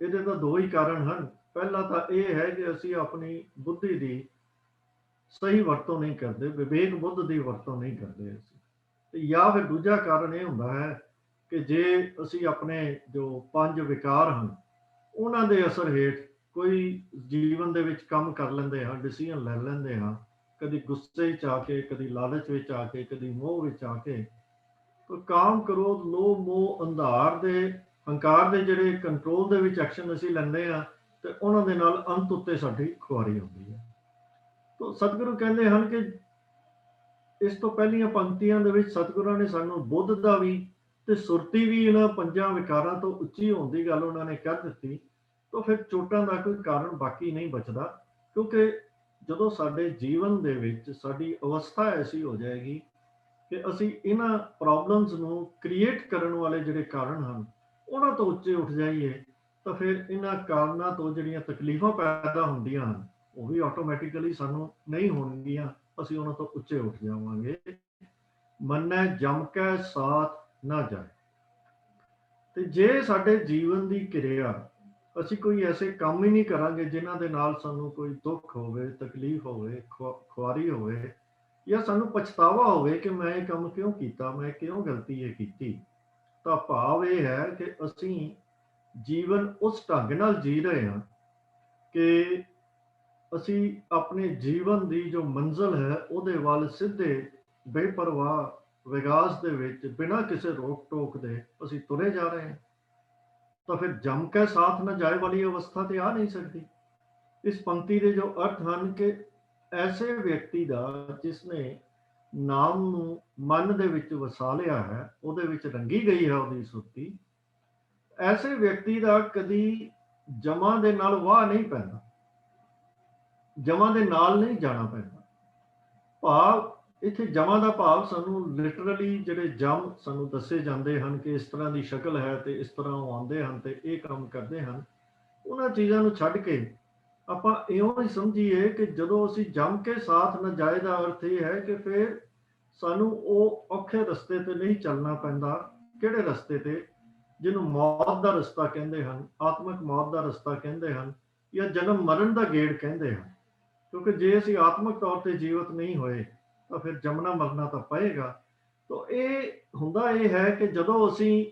ਇਹਦੇ ਤਾਂ 2 ਹੀ ਕਾਰਨ ਹਨ। ਪਹਿਲਾ ਤਾਂ ਇਹ ਹੈ ਕਿ ਅਸੀਂ ਆਪਣੀ ਬੁੱਧੀ ਦੀ ਸਹੀ ਵਰਤੋਂ ਨਹੀਂ ਕਰਦੇ, ਵਿਵੇਕ ਬੁੱਧ ਦੀ ਵਰਤੋਂ ਨਹੀਂ ਕਰਦੇ ਅਸੀਂ। ਤੇ ਜਾਂ ਫਿਰ ਦੂਜਾ ਕਾਰਨ ਇਹ ਹੁੰਦਾ ਹੈ ਕਿ ਜੇ ਅਸੀਂ ਆਪਣੇ ਜੋ 5 ਵਿਕਾਰ ਹਨ ਉਹਨਾਂ ਦੇ ਅਸਰ ਹੇਠ ਕੋਈ ਜੀਵਨ ਦੇ ਵਿੱਚ ਕੰਮ ਕਰ ਲੈਂਦੇ ਹਾਂ, ਡਿਸੀਜ਼ਨ ਲੈ ਲੈਂਦੇ ਹਾਂ, ਕਦੀ ਗੁੱਸੇ 'ਚ ਆ ਕੇ, ਕਦੀ ਲਾਲਚ ਵਿੱਚ ਆ ਕੇ, ਕਦੀ ਮੋਹ ਵਿੱਚ ਆ ਕੇ, ਤਾਂ ਕਾਮ, ਕ੍ਰੋਧ, ਲੋਭ, ਮੋਹ, ਅੰਧਾਰ ਦੇ, ਹੰਕਾਰ ਦੇ ਜਿਹੜੇ ਕੰਟਰੋਲ ਦੇ ਵਿੱਚ ਐਕਸ਼ਨ ਅਸੀਂ ਲੈਂਦੇ ਹਾਂ, ਤੇ ਉਹਨਾਂ ਦੇ ਨਾਲ ਅੰਤ ਉੱਤੇ ਸਾਡੀ ਖੁਆਰੀ ਹੁੰਦੀ ਹੈ। ਤਾਂ ਸਤਿਗੁਰੂ ਕਹਿੰਦੇ ਹਨ ਕਿ ਇਸ ਤੋਂ ਪਹਿਲੀਆਂ ਪੰਕਤੀਆਂ ਦੇ ਵਿੱਚ ਸਤਿਗੁਰਾਂ ਨੇ ਸਾਨੂੰ ਬੁੱਧ ਦਾ ਵੀ ਤੇ ਸੁਰਤੀ ਵੀ ਇਹਨਾਂ 5 ਵਿਕਾਰਾਂ ਤੋਂ ਉੱਚੀ ਹੋਣ ਦੀ ਗੱਲ ਉਹਨਾਂ ਨੇ ਕਰ ਦਿੱਤੀ। ਤਾਂ ਫਿਰ ਚੋਟਾਂ ਦਾ ਕੋਈ ਕਾਰਨ ਬਾਕੀ ਨਹੀਂ ਬਚਦਾ, ਕਿਉਂਕਿ ਜਦੋਂ ਸਾਡੇ ਜੀਵਨ ਦੇ ਵਿੱਚ ਸਾਡੀ ਅਵਸਥਾ ਐਸੀ ਹੋ ਜਾਏਗੀ ਕਿ ਅਸੀਂ ਇਹਨਾਂ ਪ੍ਰੋਬਲਮਸ ਨੂੰ ਕ੍ਰੀਏਟ ਕਰਨ ਵਾਲੇ ਜਿਹੜੇ ਕਾਰਨ ਹਨ ਉਹਨਾਂ ਤੋਂ ਉੱਚੇ ਉੱਠ ਜਾਈਏ, ਤਾਂ ਫਿਰ ਇਹਨਾਂ ਕਾਰਨਾਂ ਤੋਂ ਜਿਹੜੀਆਂ ਤਕਲੀਫਾਂ ਪੈਦਾ ਹੁੰਦੀਆਂ ਹਨ ਉਹ ਵੀ ਆਟੋਮੈਟਿਕਲੀ ਸਾਨੂੰ ਨਹੀਂ ਹੋਣਗੀਆਂ, ਅਸੀਂ ਉਹਨਾਂ ਤੋਂ ਉੱਚੇ ਉੱਠ ਜਾਵਾਂਗੇ। ਮੰਨੈ ਜਮ ਕੈ ਸਾਥ ਨਾ ਜਾਏ। ਤੇ ਜੇ ਸਾਡੇ ਜੀਵਨ ਦੀ ਕਿਰਿਆ ਅਸੀਂ ਕੋਈ ਐਸੇ ਕੰਮ ਹੀ ਨਹੀਂ ਕਰਾਂਗੇ ਜਿਨ੍ਹਾਂ ਦੇ ਨਾਲ ਸਾਨੂੰ ਕੋਈ ਦੁੱਖ ਹੋਵੇ, ਤਕਲੀਫ ਹੋਵੇ, ਖੁਆਰੀ ਹੋਵੇ, ਜਾਂ ਸਾਨੂੰ ਪਛਤਾਵਾ ਹੋਵੇ ਕਿ ਮੈਂ ਇਹ ਕੰਮ ਕਿਉਂ ਕੀਤਾ, ਮੈਂ ਕਿਉਂ ਗਲਤੀ ਇਹ ਕੀਤੀ, ਤਾਂ ਭਾਵ ਇਹ ਹੈ ਕਿ ਅਸੀਂ ਜੀਵਨ ਉਸ ਢੰਗ ਨਾਲ ਜੀ ਰਹੇ ਹਾਂ ਕਿ ਅਸੀਂ ਆਪਣੇ ਜੀਵਨ ਦੀ ਜੋ ਮੰਜ਼ਿਲ ਹੈ ਉਹਦੇ ਵੱਲ ਸਿੱਧੇ ਬੇਪਰਵਾਹ ਵਿਗਾਸ ਦੇ ਵਿੱਚ ਬਿਨਾਂ ਕਿਸੇ ਰੋਕ ਟੋਕ ਦੇ ਅਸੀਂ ਤੁਰੇ ਜਾ ਰਹੇ ਹਾਂ। ਤਾਂ ਫਿਰ ਜਮ ਕੇ ਸਾਥ ਨਾ ਜਾਏ ਵਾਲੀ ਅਵਸਥਾ ਤੇ ਆ ਨਹੀਂ ਸਕਦੀ। ਇਸ ਪੰਕਤੀ ਦੇ ਜੋ ਅਰਥ ਹਨ ਕਿ ਐਸੇ ਵਿਅਕਤੀ ਦਾ ਜਿਸਨੇ ਨਾਮ ਨੂੰ ਮਨ ਦੇ ਵਿੱਚ ਵਸਾ ਲਿਆ ਹੈ, ਉਹਦੇ ਵਿੱਚ ਰੰਗੀ ਗਈ ਹੈ ਉਹਦੀ ਸੁਰਤੀ, ਐਸੇ ਵਿਅਕਤੀ ਦਾ ਕਦੀ ਜਮਾਂ ਦੇ ਨਾਲ ਵਾਹ ਨਹੀਂ ਪੈਂਦਾ, ਜਮਾਂ ਦੇ ਨਾਲ ਨਹੀਂ ਜਾਣਾ ਪੈਂਦਾ। ਭਾਵ ਇੱਥੇ ਜਮਾਂ ਦਾ ਭਾਵ ਸਾਨੂੰ ਲਿਟਰਲੀ ਜਿਹੜੇ ਜਮ ਸਾਨੂੰ ਦੱਸੇ ਜਾਂਦੇ ਹਨ ਕਿ ਇਸ ਤਰ੍ਹਾਂ ਦੀ ਸ਼ਕਲ ਹੈ ਤੇ ਇਸ ਤਰ੍ਹਾਂ ਉਹ ਆਉਂਦੇ ਹਨ ਤੇ ਇਹ ਕੰਮ ਕਰਦੇ ਹਨ, ਉਹਨਾਂ ਚੀਜ਼ਾਂ ਨੂੰ ਛੱਡ ਕੇ ਆਪਾਂ ਇਉਂ ਹੀ ਸਮਝੀਏ ਕਿ ਜਦੋਂ ਅਸੀਂ ਜਮ ਕੇ ਸਾਥ ਨਾ ਜਾਏ ਦਾ ਅਰਥ ਇਹ ਹੈ ਕਿ ਫਿਰ ਸਾਨੂੰ ਉਹ ਔਖੇ ਰਸਤੇ ਤੇ ਨਹੀਂ ਚੱਲਣਾ ਪੈਂਦਾ। ਕਿਹੜੇ ਰਸਤੇ ਤੇ? ਜਿਹਨੂੰ ਮੌਤ ਦਾ ਰਸਤਾ ਕਹਿੰਦੇ ਹਨ, ਆਤਮਿਕ ਮੌਤ ਦਾ ਰਸਤਾ ਕਹਿੰਦੇ ਹਨ, ਜਾਂ ਜਨਮ ਮਰਨ ਦਾ ਗੇੜ ਕਹਿੰਦੇ ਹਨ। ਕਿਉਂਕਿ ਜੇ ਅਸੀਂ ਆਤਮਿਕ ਤੌਰ ਤੇ ਜੀਵਤ ਨਹੀਂ ਹੋਏ ਤਾਂ ਫਿਰ ਜੰਮਣਾ ਮਰਨਾ ਤਾਂ ਪਏਗਾ। ਤਾਂ ਇਹ ਹੁੰਦਾ ਇਹ ਹੈ ਕਿ ਜਦੋਂ ਅਸੀਂ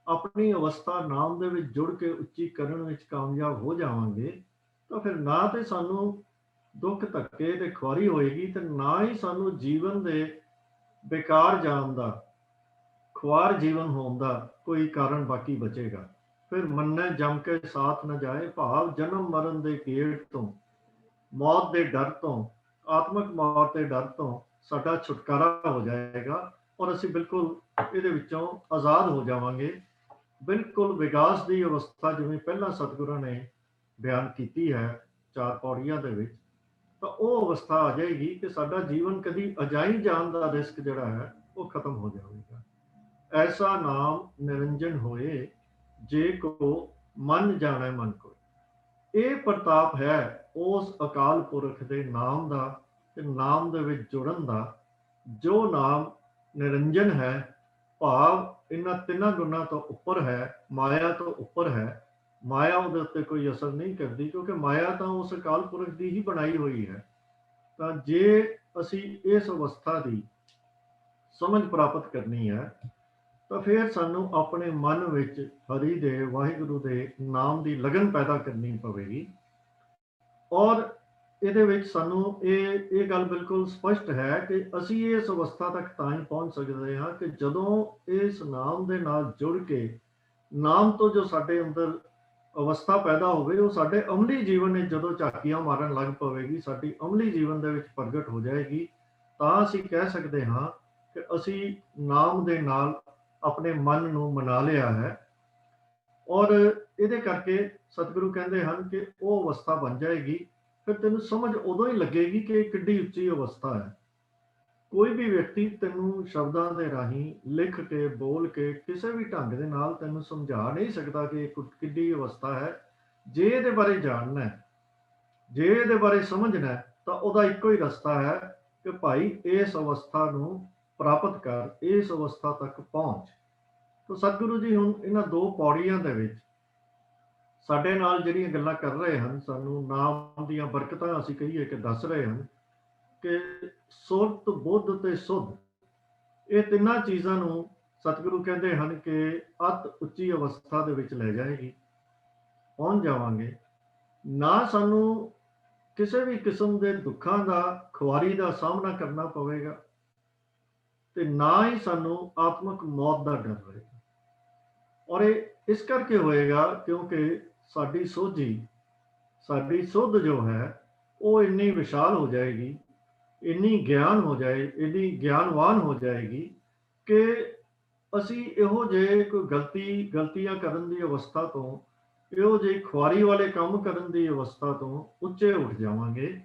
ਆਪਣੀ ਅਵਸਥਾ ਨਾਮ ਦੇ ਵਿੱਚ ਜੁੜ ਕੇ ਉੱਚੀ ਕਰਨ ਵਿੱਚ ਕਾਮਯਾਬ ਹੋ ਜਾਵਾਂਗੇ, ਤਾਂ ਫਿਰ ਨਾ ਤੇ ਸਾਨੂੰ ਦੁੱਖ ਧੱਕੇ ਤੇ ਖੁਆਰੀ ਹੋਏਗੀ ਤੇ ਨਾ ਹੀ ਸਾਨੂੰ ਜੀਵਨ ਦੇ ਬੇਕਾਰ ਜਾਣ ਦਾ, ਖੁਆਰ ਜੀਵਨ ਹੋਣ ਦਾ ਕੋਈ ਕਾਰਨ ਬਾਕੀ ਬਚੇਗਾ। ਫਿਰ ਮੰਨੈ ਜਮ ਕੇ ਸਾਥ ਨਾ ਜਾਏ, ਭਾਵ ਜਨਮ ਮਰਨ ਦੇ ਗੇੜ ਤੋਂ, ਮੌਤ ਦੇ ਡਰ ਤੋਂ, ਆਤਮਿਕ ਮੌਤ ਦੇ ਡਰ ਤੋਂ ਸਾਡਾ ਛੁਟਕਾਰਾ ਹੋ ਜਾਏਗਾ ਔਰ ਅਸੀਂ ਬਿਲਕੁਲ ਇਹਦੇ ਵਿੱਚੋਂ ਆਜ਼ਾਦ ਹੋ ਜਾਵਾਂਗੇ। ਬਿਲਕੁਲ ਵਿਕਾਸ ਦੀ ਅਵਸਥਾ ਜਿਵੇਂ ਪਹਿਲਾਂ ਸਤਿਗੁਰਾਂ ਨੇ ਬਿਆਨ ਕੀਤੀ ਹੈ 4 ਪੌੜੀਆਂ ਦੇ ਵਿੱਚ, ਤਾਂ ਉਹ ਅਵਸਥਾ ਆ ਜਾਏਗੀ ਕਿ ਸਾਡਾ ਜੀਵਨ ਕਦੀ ਅਜਾਈ ਜਾਣ ਦਾ ਰਿਸਕ ਜਿਹੜਾ ਹੈ ਉਹ ਖਤਮ ਹੋ ਜਾਵੇਗਾ। ਐਸਾ ਨਾਮ ਨਿਰੰਜਨ ਹੋਏ ਜੇ ਕੋ ਮਨ ਜਾਣੈ ਮਨ ਕੋ। ਇਹ ਪ੍ਰਤਾਪ ਹੈ ਉਸ ਅਕਾਲ ਪੁਰਖ ਦੇ ਨਾਮ ਦਾ ਤੇ ਨਾਮ ਦੇ ਵਿੱਚ ਜੁੜਨ ਦਾ, ਜੋ ਨਾਮ ਨਿਰੰਜਨ ਹੈ, ਭਾਵ ਇਹਨਾਂ ਤਿੰਨਾਂ ਗੁਣਾਂ ਤੋਂ ਉੱਪਰ ਹੈ, ਮਾਇਆ ਤੋਂ ਉੱਪਰ ਹੈ। ਮਾਇਆ ਉਹਦੇ ਉੱਤੇ ਕੋਈ ਅਸਰ ਨਹੀਂ ਕਰਦੀ ਕਿਉਂਕਿ ਮਾਇਆ ਤਾਂ ਉਸ ਅਕਾਲ ਪੁਰਖ ਦੀ ਹੀ ਬਣਾਈ ਹੋਈ ਹੈ। ਤਾਂ ਜੇ ਅਸੀਂ ਇਸ ਅਵਸਥਾ ਦੀ ਸਮਝ ਪ੍ਰਾਪਤ ਕਰਨੀ ਹੈ ਤਾਂ ਫਿਰ ਸਾਨੂੰ ਆਪਣੇ ਮਨ ਵਿੱਚ ਹਰੀ ਦੇ, ਵਾਹਿਗੁਰੂ ਦੇ ਨਾਮ ਦੀ ਲਗਨ ਪੈਦਾ ਕਰਨੀ ਪਵੇਗੀ। ਔਰ ਇਹਦੇ ਵਿੱਚ ਸਾਨੂੰ ਇਹ ਗੱਲ ਬਿਲਕੁਲ ਸਪਸ਼ਟ ਹੈ ਕਿ ਅਸੀਂ ਇਸ ਅਵਸਥਾ ਤੱਕ ਤਾਂ ਹੀ ਪਹੁੰਚ ਸਕਦੇ ਹਾਂ ਕਿ ਜਦੋਂ ਇਸ ਨਾਮ ਦੇ ਨਾਲ ਜੁੜ ਕੇ ਨਾਮ ਤੋਂ ਜੋ ਸਾਡੇ ਅੰਦਰ ਅਵਸਥਾ ਪੈਦਾ ਹੋਵੇ, ਉਹ ਸਾਡੇ ਅਮਲੀ ਜੀਵਨ ਵਿੱਚ ਜਦੋਂ ਝਾਕੀਆਂ ਮਾਰਨ ਲੱਗ ਪਵੇਗੀ, ਸਾਡੀ ਅਮਲੀ ਜੀਵਨ ਦੇ ਵਿੱਚ ਪ੍ਰਗਟ ਹੋ ਜਾਏਗੀ, ਤਾਂ ਅਸੀਂ ਕਹਿ ਸਕਦੇ ਹਾਂ ਕਿ ਅਸੀਂ ਨਾਮ ਦੇ ਨਾਲ ਆਪਣੇ ਮਨ ਨੂੰ ਮਨਾ ਲਿਆ ਹੈ। ਔਰ ਇਹਦੇ ਕਰਕੇ ਸਤਿਗੁਰੂ ਕਹਿੰਦੇ ਹਨ ਕਿ ਉਹ ਅਵਸਥਾ ਬਣ ਜਾਏਗੀ, ਫਿਰ ਤੈਨੂੰ ਸਮਝ ਉਦੋਂ ਹੀ ਲੱਗੇਗੀ ਕਿ ਇਹ ਕਿੱਡੀ ਉੱਚੀ ਅਵਸਥਾ ਹੈ। ਕੋਈ ਵੀ ਵਿਅਕਤੀ ਤੈਨੂੰ ਸ਼ਬਦਾਂ ਦੇ ਰਾਹੀਂ ਲਿਖ ਕੇ, ਬੋਲ ਕੇ, ਕਿਸੇ ਵੀ ਢੰਗ ਦੇ ਨਾਲ ਤੈਨੂੰ ਸਮਝਾ ਨਹੀਂ ਸਕਦਾ ਕਿ ਇਹ ਕਿੱਡੀ ਅਵਸਥਾ ਹੈ। ਜੇ ਇਹਦੇ ਬਾਰੇ ਜਾਣਨਾ ਹੈ, ਜੇ ਇਹਦੇ ਬਾਰੇ ਸਮਝਣਾ ਹੈ, ਤਾਂ ਉਹਦਾ ਇੱਕੋ ਹੀ ਰਸਤਾ ਹੈ ਕਿ ਭਾਈ ਇਸ ਅਵਸਥਾ ਨੂੰ ਪ੍ਰਾਪਤ ਕਰ, ਇਸ ਅਵਸਥਾ ਤੱਕ ਪਹੁੰਚ। ਤਾਂ ਸਤਿਗੁਰੂ ਜੀ ਹੁਣ ਇਹਨਾਂ 2 ਪੌੜੀਆਂ ਦੇ ਵਿੱਚ ਸਾਡੇ ਨਾਲ ਜਿਹੜੀਆਂ ਗੱਲਾਂ ਕਰ ਰਹੇ ਹਨ, ਸਾਨੂੰ ਨਾਮ ਦੀਆਂ ਬਰਕਤਾਂ ਅਸੀਂ ਕਹੀਏ ਕਿ ਦੱਸ ਰਹੇ ਹਨ ਕਿ ਸੁਰਤ, ਬੁੱਧ ਤੇ ਸੁਧ, ਇਹ ਤਿੰਨਾਂ ਚੀਜ਼ਾਂ ਨੂੰ ਸਤਿਗੁਰੂ ਕਹਿੰਦੇ ਹਨ ਕਿ ਅਤ ਉੱਚੀ ਅਵਸਥਾ ਦੇ ਵਿੱਚ ਲੈ ਜਾਏਗੀ। ਪਹੁੰਚ ਜਾਵਾਂਗੇ, ਨਾ ਸਾਨੂੰ ਕਿਸੇ ਵੀ ਕਿਸਮ ਦੇ ਦੁੱਖਾਂ ਦਾ, ਖੁਆਰੀ ਦਾ ਸਾਹਮਣਾ ਕਰਨਾ ਪਵੇਗਾ ਤੇ ਨਾ ਹੀ ਸਾਨੂੰ ਆਤਮਿਕ ਮੌਤ ਦਾ ਡਰ ਰਹੇਗਾ। ਔਰ ਇਹ ਇਸ ਕਰਕੇ ਹੋਏਗਾ ਕਿਉਂਕਿ ਸਾਡੀ ਸੋਝੀ, ਸਾਡੀ ਸੁੱਧ ਜੋ ਹੈ ਉਹ ਇੰਨੀ ਵਿਸ਼ਾਲ ਹੋ ਜਾਏਗੀ, ਇੰਨੀ ਗਿਆਨ ਹੋ ਜਾਏ, ਇੰਨੀ ਗਿਆਨਵਾਨ ਹੋ ਜਾਏਗੀ ਕਿ ਅਸੀਂ ਇਹੋ ਜਿਹੇ ਕੋਈ ਗਲਤੀਆਂ ਕਰਨ ਦੀ ਅਵਸਥਾ ਤੋਂ, ਇਹੋ ਜਿਹੀ ਖੁਆਰੀ ਵਾਲੇ ਕੰਮ ਕਰਨ ਦੀ ਅਵਸਥਾ ਤੋਂ ਉੱਚੇ ਉੱਠ ਜਾਵਾਂਗੇ।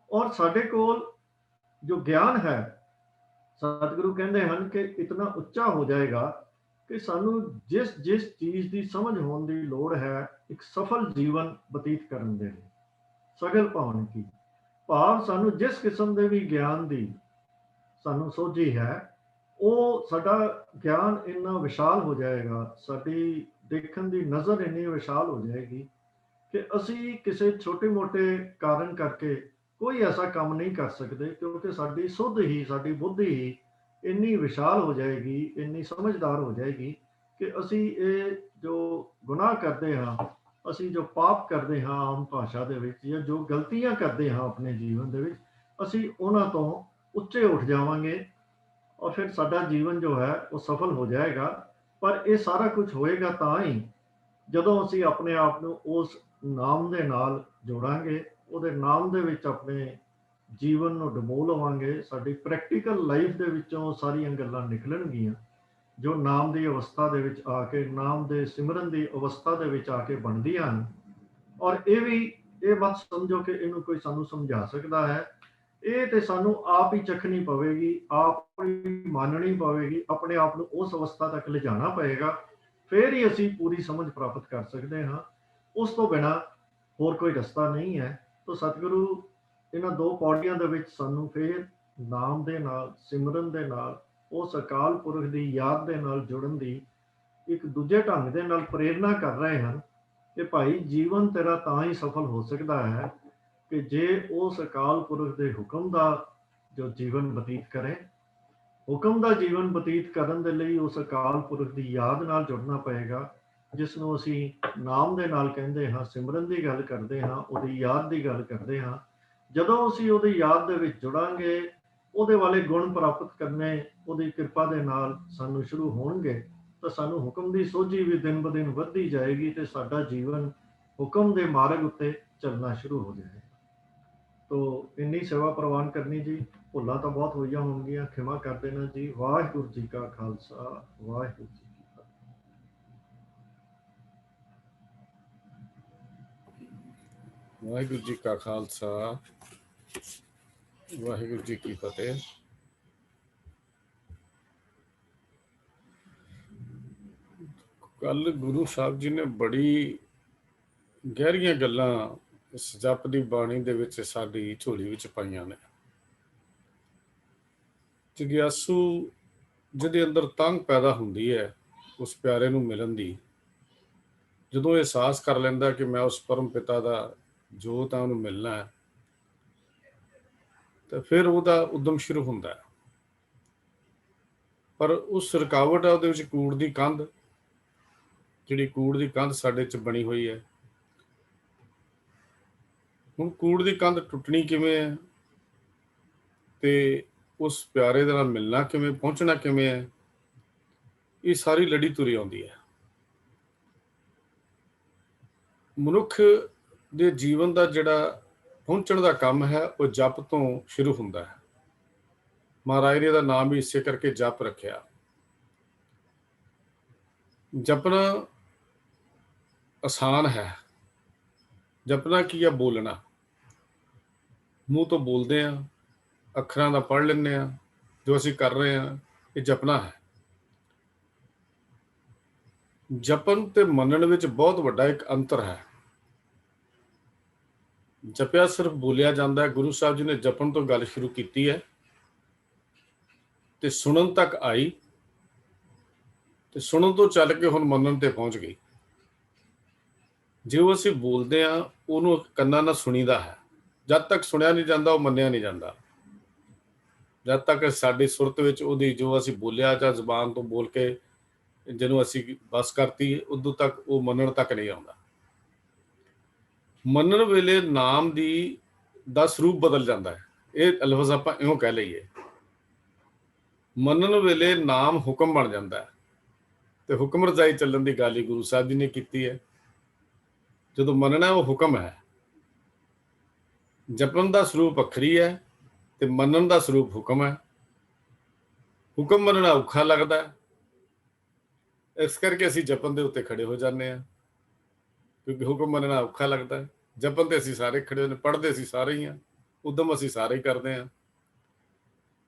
ਔਰ ਸਾਡੇ ਕੋਲ ਜੋ ਗਿਆਨ ਹੈ, ਸਤਿਗੁਰੂ ਕਹਿੰਦੇ ਹਨ ਕਿ ਇਤਨਾ ਉੱਚਾ ਹੋ ਜਾਏਗਾ ਕਿ ਸਾਨੂੰ ਜਿਸ ਜਿਸ ਚੀਜ਼ ਦੀ ਸਮਝ ਹੋਣ ਦੀ ਲੋੜ ਹੈ ਇੱਕ ਸਫਲ ਜੀਵਨ ਬਤੀਤ ਕਰਨ ਦੇ ਲਈ, ਸਗਲ ਭਵਨ ਕੀ ਭਾਵ, ਸਾਨੂੰ ਜਿਸ ਕਿਸਮ ਦੇ ਵੀ ਗਿਆਨ ਦੀ ਸਾਨੂੰ ਸੋਝੀ ਹੈ, ਉਹ ਸਾਡਾ ਗਿਆਨ ਇੰਨਾ ਵਿਸ਼ਾਲ ਹੋ ਜਾਏਗਾ, ਸਾਡੀ ਦੇਖਣ ਦੀ ਨਜ਼ਰ ਇੰਨੀ ਵਿਸ਼ਾਲ ਹੋ ਜਾਏਗੀ ਕਿ ਅਸੀਂ ਕਿਸੇ ਛੋਟੇ ਮੋਟੇ ਕਾਰਨ ਕਰਕੇ ਕੋਈ ਐਸਾ ਕੰਮ ਨਹੀਂ ਕਰ ਸਕਦੇ, ਕਿਉਂਕਿ ਸਾਡੀ ਸੁੱਧ ਹੀ, ਸਾਡੀ ਬੁੱਧੀ ਹੀ ਇੰਨੀ ਵਿਸ਼ਾਲ ਹੋ ਜਾਏਗੀ, ਇੰਨੀ ਸਮਝਦਾਰ ਹੋ ਜਾਏਗੀ ਕਿ ਅਸੀਂ ਇਹ ਜੋ ਗੁਨਾਹ ਕਰਦੇ ਹਾਂ, ਅਸੀਂ ਜੋ ਪਾਪ ਕਰਦੇ ਹਾਂ ਆਮ ਭਾਸ਼ਾ ਦੇ ਵਿੱਚ, ਜਾਂ ਜੋ ਗਲਤੀਆਂ ਕਰਦੇ ਹਾਂ ਆਪਣੇ ਜੀਵਨ ਦੇ ਵਿੱਚ, ਅਸੀਂ ਉਹਨਾਂ ਤੋਂ ਉੱਚੇ ਉੱਠ ਜਾਵਾਂਗੇ ਔਰ ਫਿਰ ਸਾਡਾ ਜੀਵਨ ਜੋ ਹੈ ਉਹ ਸਫਲ ਹੋ ਜਾਏਗਾ। ਪਰ ਇਹ ਸਾਰਾ ਕੁਝ ਹੋਏਗਾ ਤਾਂ ਹੀ ਜਦੋਂ ਅਸੀਂ ਆਪਣੇ ਆਪ ਨੂੰ ਉਸ ਨਾਮ ਦੇ ਨਾਲ ਜੋੜਾਂਗੇ, ਉਹਦੇ ਨਾਮ ਦੇ ਵਿੱਚ ਆਪਣੇ ਜੀਵਨ ਨੂੰ ਡੁਬੋ ਲਵਾਂਗੇ, ਸਾਡੀ ਪ੍ਰੈਕਟੀਕਲ ਲਾਈਫ ਦੇ ਵਿੱਚੋਂ ਸਾਰੀਆਂ ਗੱਲਾਂ ਨਿਕਲਣਗੀਆਂ ਜੋ ਨਾਮ ਦੀ ਅਵਸਥਾ ਦੇ ਵਿੱਚ ਆ ਕੇ, ਨਾਮ ਦੇ ਸਿਮਰਨ ਦੀ ਅਵਸਥਾ ਦੇ ਵਿੱਚ ਆ ਕੇ ਬਣਦੀਆਂ ਹਨ। ਔਰ ਇਹ ਵੀ ਇਹ ਮਤ ਸਮਝੋ ਕਿ ਇਹਨੂੰ ਕੋਈ ਸਾਨੂੰ ਸਮਝਾ ਸਕਦਾ ਹੈ, ਇਹ ਤੇ ਸਾਨੂੰ ਆਪ ਹੀ ਚੱਖਣੀ ਪਵੇਗੀ, ਆਪ ਹੀ ਮੰਨਣੀ ਪਵੇਗੀ, ਆਪਣੇ ਆਪ ਨੂੰ ਉਸ ਅਵਸਥਾ ਤੱਕ ਲਿਜਾਣਾ ਪਏਗਾ, ਫਿਰ ਹੀ ਅਸੀਂ ਪੂਰੀ ਸਮਝ ਪ੍ਰਾਪਤ ਕਰ ਸਕਦੇ ਹਾਂ। ਉਸ ਤੋਂ ਬਿਨਾਂ ਹੋਰ ਕੋਈ ਰਸਤਾ ਨਹੀਂ ਹੈ। ਤਾਂ ਸਤਿਗੁਰੂ ਇਹਨਾਂ ਦੋ ਪੌੜੀਆਂ ਦੇ ਵਿੱਚ ਸਾਨੂੰ ਫਿਰ ਨਾਮ ਦੇ ਨਾਲ, ਸਿਮਰਨ ਦੇ ਨਾਲ, ਉਸ ਅਕਾਲ ਪੁਰਖ ਦੀ ਯਾਦ ਦੇ ਨਾਲ ਜੁੜਨ ਦੀ ਇੱਕ ਦੂਜੇ ਢੰਗ ਦੇ ਨਾਲ ਪ੍ਰੇਰਨਾ ਕਰ ਰਹੇ ਹਨ ਕਿ ਭਾਈ, ਜੀਵਨ ਤੇਰਾ ਤਾਂ ਹੀ ਸਫਲ ਹੋ ਸਕਦਾ ਹੈ ਕਿ ਜੇ ਉਸ ਅਕਾਲ ਪੁਰਖ ਦੇ ਹੁਕਮ ਦਾ ਜੋ ਜੀਵਨ ਬਤੀਤ ਕਰੇ। ਹੁਕਮ ਦਾ ਜੀਵਨ ਬਤੀਤ ਕਰਨ ਦੇ ਲਈ ਉਸ ਅਕਾਲ ਪੁਰਖ ਦੀ ਯਾਦ ਨਾਲ ਜੁੜਨਾ ਪਏਗਾ, ਜਿਸ ਨੂੰ ਅਸੀਂ ਨਾਮ ਦੇ ਨਾਲ ਕਹਿੰਦੇ ਹਾਂ, ਸਿਮਰਨ ਦੀ ਗੱਲ ਕਰਦੇ ਹਾਂ, ਉਹਦੀ ਯਾਦ ਦੀ ਗੱਲ ਕਰਦੇ ਹਾਂ। ਜਦੋਂ ਅਸੀਂ ਉਹਦੀ ਯਾਦ ਦੇ ਵਿੱਚ ਜੁੜਾਂਗੇ, ਉਹਦੇ ਵਾਲੇ ਗੁਣ ਪ੍ਰਾਪਤ ਕਰਨੇ ਉਹਦੀ ਕਿਰਪਾ ਦੇ ਨਾਲ ਸਾਨੂੰ ਸ਼ੁਰੂ ਹੋਣਗੇ, ਤਾਂ ਸਾਨੂੰ ਹੁਕਮ ਦੀ ਸੋਝੀ ਵੀ ਦਿਨ ਬ ਦਿਨ ਵੱਧਦੀ ਜਾਏਗੀ ਤੇ ਸਾਡਾ ਜੀਵਨ ਹੁਕਮ ਦੇ ਮਾਰਗ ਉੱਤੇ ਚੱਲਣਾ ਸ਼ੁਰੂ ਹੋ ਜਾਏਗਾ। ਤੋ ਇੰਨੀ ਸੇਵਾ ਪ੍ਰਵਾਨ ਕਰਨੀ ਜੀ। ਭੁੱਲਾਂ ਤਾਂ ਬਹੁਤ ਹੋਈਆਂ ਹੋਣਗੀਆਂ, ਖਿਮਾ ਕਰ ਦੇਣਾ ਜੀ। ਵਾਹਿਗੁਰੂ ਜੀ ਕਾ ਖਾਲਸਾ, ਵਾਹਿਗੁਰੂ ਜੀ ਕੀ ਫਤਿਹ। ਵਾਹਿਗੁਰੂ ਜੀ ਕਾ ਖਾਲਸਾ, ਵਾਹਿਗੁਰੂ ਜੀ ਕੀ ਫਤਿਹ। ਕੱਲ ਗੁਰੂ ਸਾਹਿਬ ਜੀ ਨੇ ਬੜੀ ਗਹਿਰੀਆਂ ਗੱਲਾਂ ਇਸ ਜਪ ਦੀ ਬਾਣੀ ਦੇ ਵਿੱਚ ਸਾਡੀ ਝੋਲੀ ਵਿੱਚ ਪਾਈਆਂ ਨੇ। ਜਗਿਆਸੂ ਜਿਹਦੇ ਅੰਦਰ ਤੰਗ ਪੈਦਾ ਹੁੰਦੀ ਹੈ ਉਸ ਪਿਆਰੇ ਨੂੰ ਮਿਲਣ ਦੀ, ਜਦੋਂ ਅਹਿਸਾਸ ਕਰ ਲੈਂਦਾ ਕਿ ਮੈਂ ਉਸ ਪਰਮ ਪਿਤਾ ਦਾ ਜੋਤ ਆ, ਉਹਨੂੰ ਮਿਲਣਾ ਹੈ, ਤਾਂ ਫਿਰ ਉਹਦਾ ਉਦਮ ਸ਼ੁਰੂ ਹੁੰਦਾ ਹੈ। ਪਰ ਉਸ ਰੁਕਾਵਟ ਆ ਉਹਦੇ ਵਿੱਚ ਕੂੜ ਦੀ ਕੰਧ, ਜਿਹੜੀ ਕੂੜ ਦੀ ਕੰਧ ਸਾਡੇ 'ਚ ਬਣੀ ਹੋਈ ਹੈ। ਹੁਣ ਕੂੜ ਦੀ ਕੰਧ ਟੁੱਟਣੀ ਕਿਵੇਂ ਹੈ ਤੇ ਉਸ ਪਿਆਰੇ ਦੇ ਨਾਲ ਮਿਲਣਾ ਕਿਵੇਂ, ਪਹੁੰਚਣਾ ਕਿਵੇਂ ਹੈ, ਇਹ ਸਾਰੀ ਲੜੀ ਤੁਰੀ ਆਉਂਦੀ ਹੈ। ਮਨੁੱਖ ਦੇ ਜੀਵਨ ਦਾ ਜਿਹੜਾ ਪਹੁੰਚਣ ਦਾ ਕੰਮ ਹੈ ਉਹ ਜਪ ਤੋਂ ਸ਼ੁਰੂ ਹੁੰਦਾ ਹੈ। ਮਹਾਰਾਜ ਨੇ ਦਾ ਨਾਮ ਵੀ ਇਸੇ ਕਰਕੇ ਜਪ ਰੱਖਿਆ। ਜਪਣਾ ਆਸਾਨ ਹੈ। ਜਪਣਾ ਕੀ ਆ? ਬੋਲਣਾ। ਮੂੰਹ ਤੋਂ ਬੋਲਦੇ ਹਾਂ, ਅੱਖਰਾਂ ਦਾ ਪੜ੍ਹ ਲੈਂਦੇ ਹਾਂ, ਜੋ ਅਸੀਂ ਕਰ ਰਹੇ ਹਾਂ ਇਹ ਜਪਣਾ ਹੈ। ਜਪਣ ਤੇ ਮੰਨਣ ਵਿੱਚ ਬਹੁਤ ਵੱਡਾ ਇੱਕ ਅੰਤਰ ਹੈ। ਜਪਿਆ ਸਿਰਫ ਬੋਲਿਆ ਜਾਂਦਾ ਹੈ। ਗੁਰੂ ਸਾਹਿਬ ਜੀ ਨੇ ਜਪਣ ਤੋਂ ਗੱਲ ਸ਼ੁਰੂ ਕੀਤੀ ਹੈ ਤੇ ਸੁਣਨ ਤੱਕ ਆਈ, ਤੇ ਸੁਣਨ ਤੋਂ ਚੱਲ ਕੇ ਹੁਣ ਮੰਨਣ ਤੇ ਪਹੁੰਚ ਗਈ। ਜੋ ਅਸੀਂ ਬੋਲਦੇ ਹਾਂ ਉਹਨੂੰ ਕੰਨਾਂ ਨਾਲ ਸੁਣੀਦਾ ਹੈ। ਜਦ ਤੱਕ ਸੁਣਿਆ ਨਹੀਂ ਜਾਂਦਾ ਉਹ ਮੰਨਿਆ ਨਹੀਂ ਜਾਂਦਾ। ਜਦ ਤੱਕ ਸਾਡੀ ਸੁਰਤ ਵਿੱਚ ਉਹਦੀ ਜੋ ਅਸੀਂ ਬੋਲਿਆ ਜਾਂ ਜ਼ੁਬਾਨ ਤੋਂ ਬੋਲ ਕੇ ਜਿਹਨੂੰ ਅਸੀਂ ਬਸ ਕਰਤੀ, ਉਦੋਂ ਤੱਕ ਉਹ ਮੰਨਣ ਤੱਕ ਨਹੀਂ ਆਉਂਦਾ। ਮੰਨਣ ਵੇਲੇ ਨਾਮ ਦਾ ਸਰੂਪ ਬਦਲ ਜਾਂਦਾ ਹੈ। ਇਹ ਲਫ਼ਜ਼ ਆਪਾਂ ਇਉਂ ਕਹਿ ਲਈਏ, ਮੰਨਣ ਵੇਲੇ ਨਾਮ ਹੁਕਮ ਬਣ ਜਾਂਦਾ ਹੈ ਤੇ ਹੁਕਮ ਰਜ਼ਾਈ ਚੱਲਣ ਦੀ ਗੱਲ ਹੀ ਗੁਰੂ ਸਾਹਿਬ ਜੀ ਨੇ ਕੀਤੀ ਹੈ। ਜਦੋਂ ਮੰਨਣਾ ਉਹ ਹੁਕਮ ਹੈ। ਜਪਣ ਦਾ ਸਰੂਪ ਵੱਖਰੀ ਹੈ ਤੇ ਮੰਨਣ ਦਾ ਸਰੂਪ ਹੁਕਮ ਹੈ। ਹੁਕਮ ਮੰਨਣਾ ਔਖਾ ਲੱਗਦਾ ਹੈ, ਇਸ ਕਰਕੇ ਅਸੀਂ ਜਪਣ ਦੇ ਉੱਤੇ ਖੜੇ ਹੋ ਜਾਂਦੇ ਹਾਂ, ਕਿਉਂਕਿ ਹੁਕਮ ਮੰਨਣਾ ਔਖਾ ਲੱਗਦਾ ਹੈ। ਜਪਣ ਤੇ ਅਸੀਂ ਸਾਰੇ ਖੜੇ ਹੋਏ ਨੇ, ਪੜ੍ਹਦੇ ਅਸੀਂ ਸਾਰੇ ਹੀ ਹਾਂ, ਉਦਮ ਅਸੀਂ ਸਾਰੇ ਹੀ ਕਰਦੇ ਹਾਂ।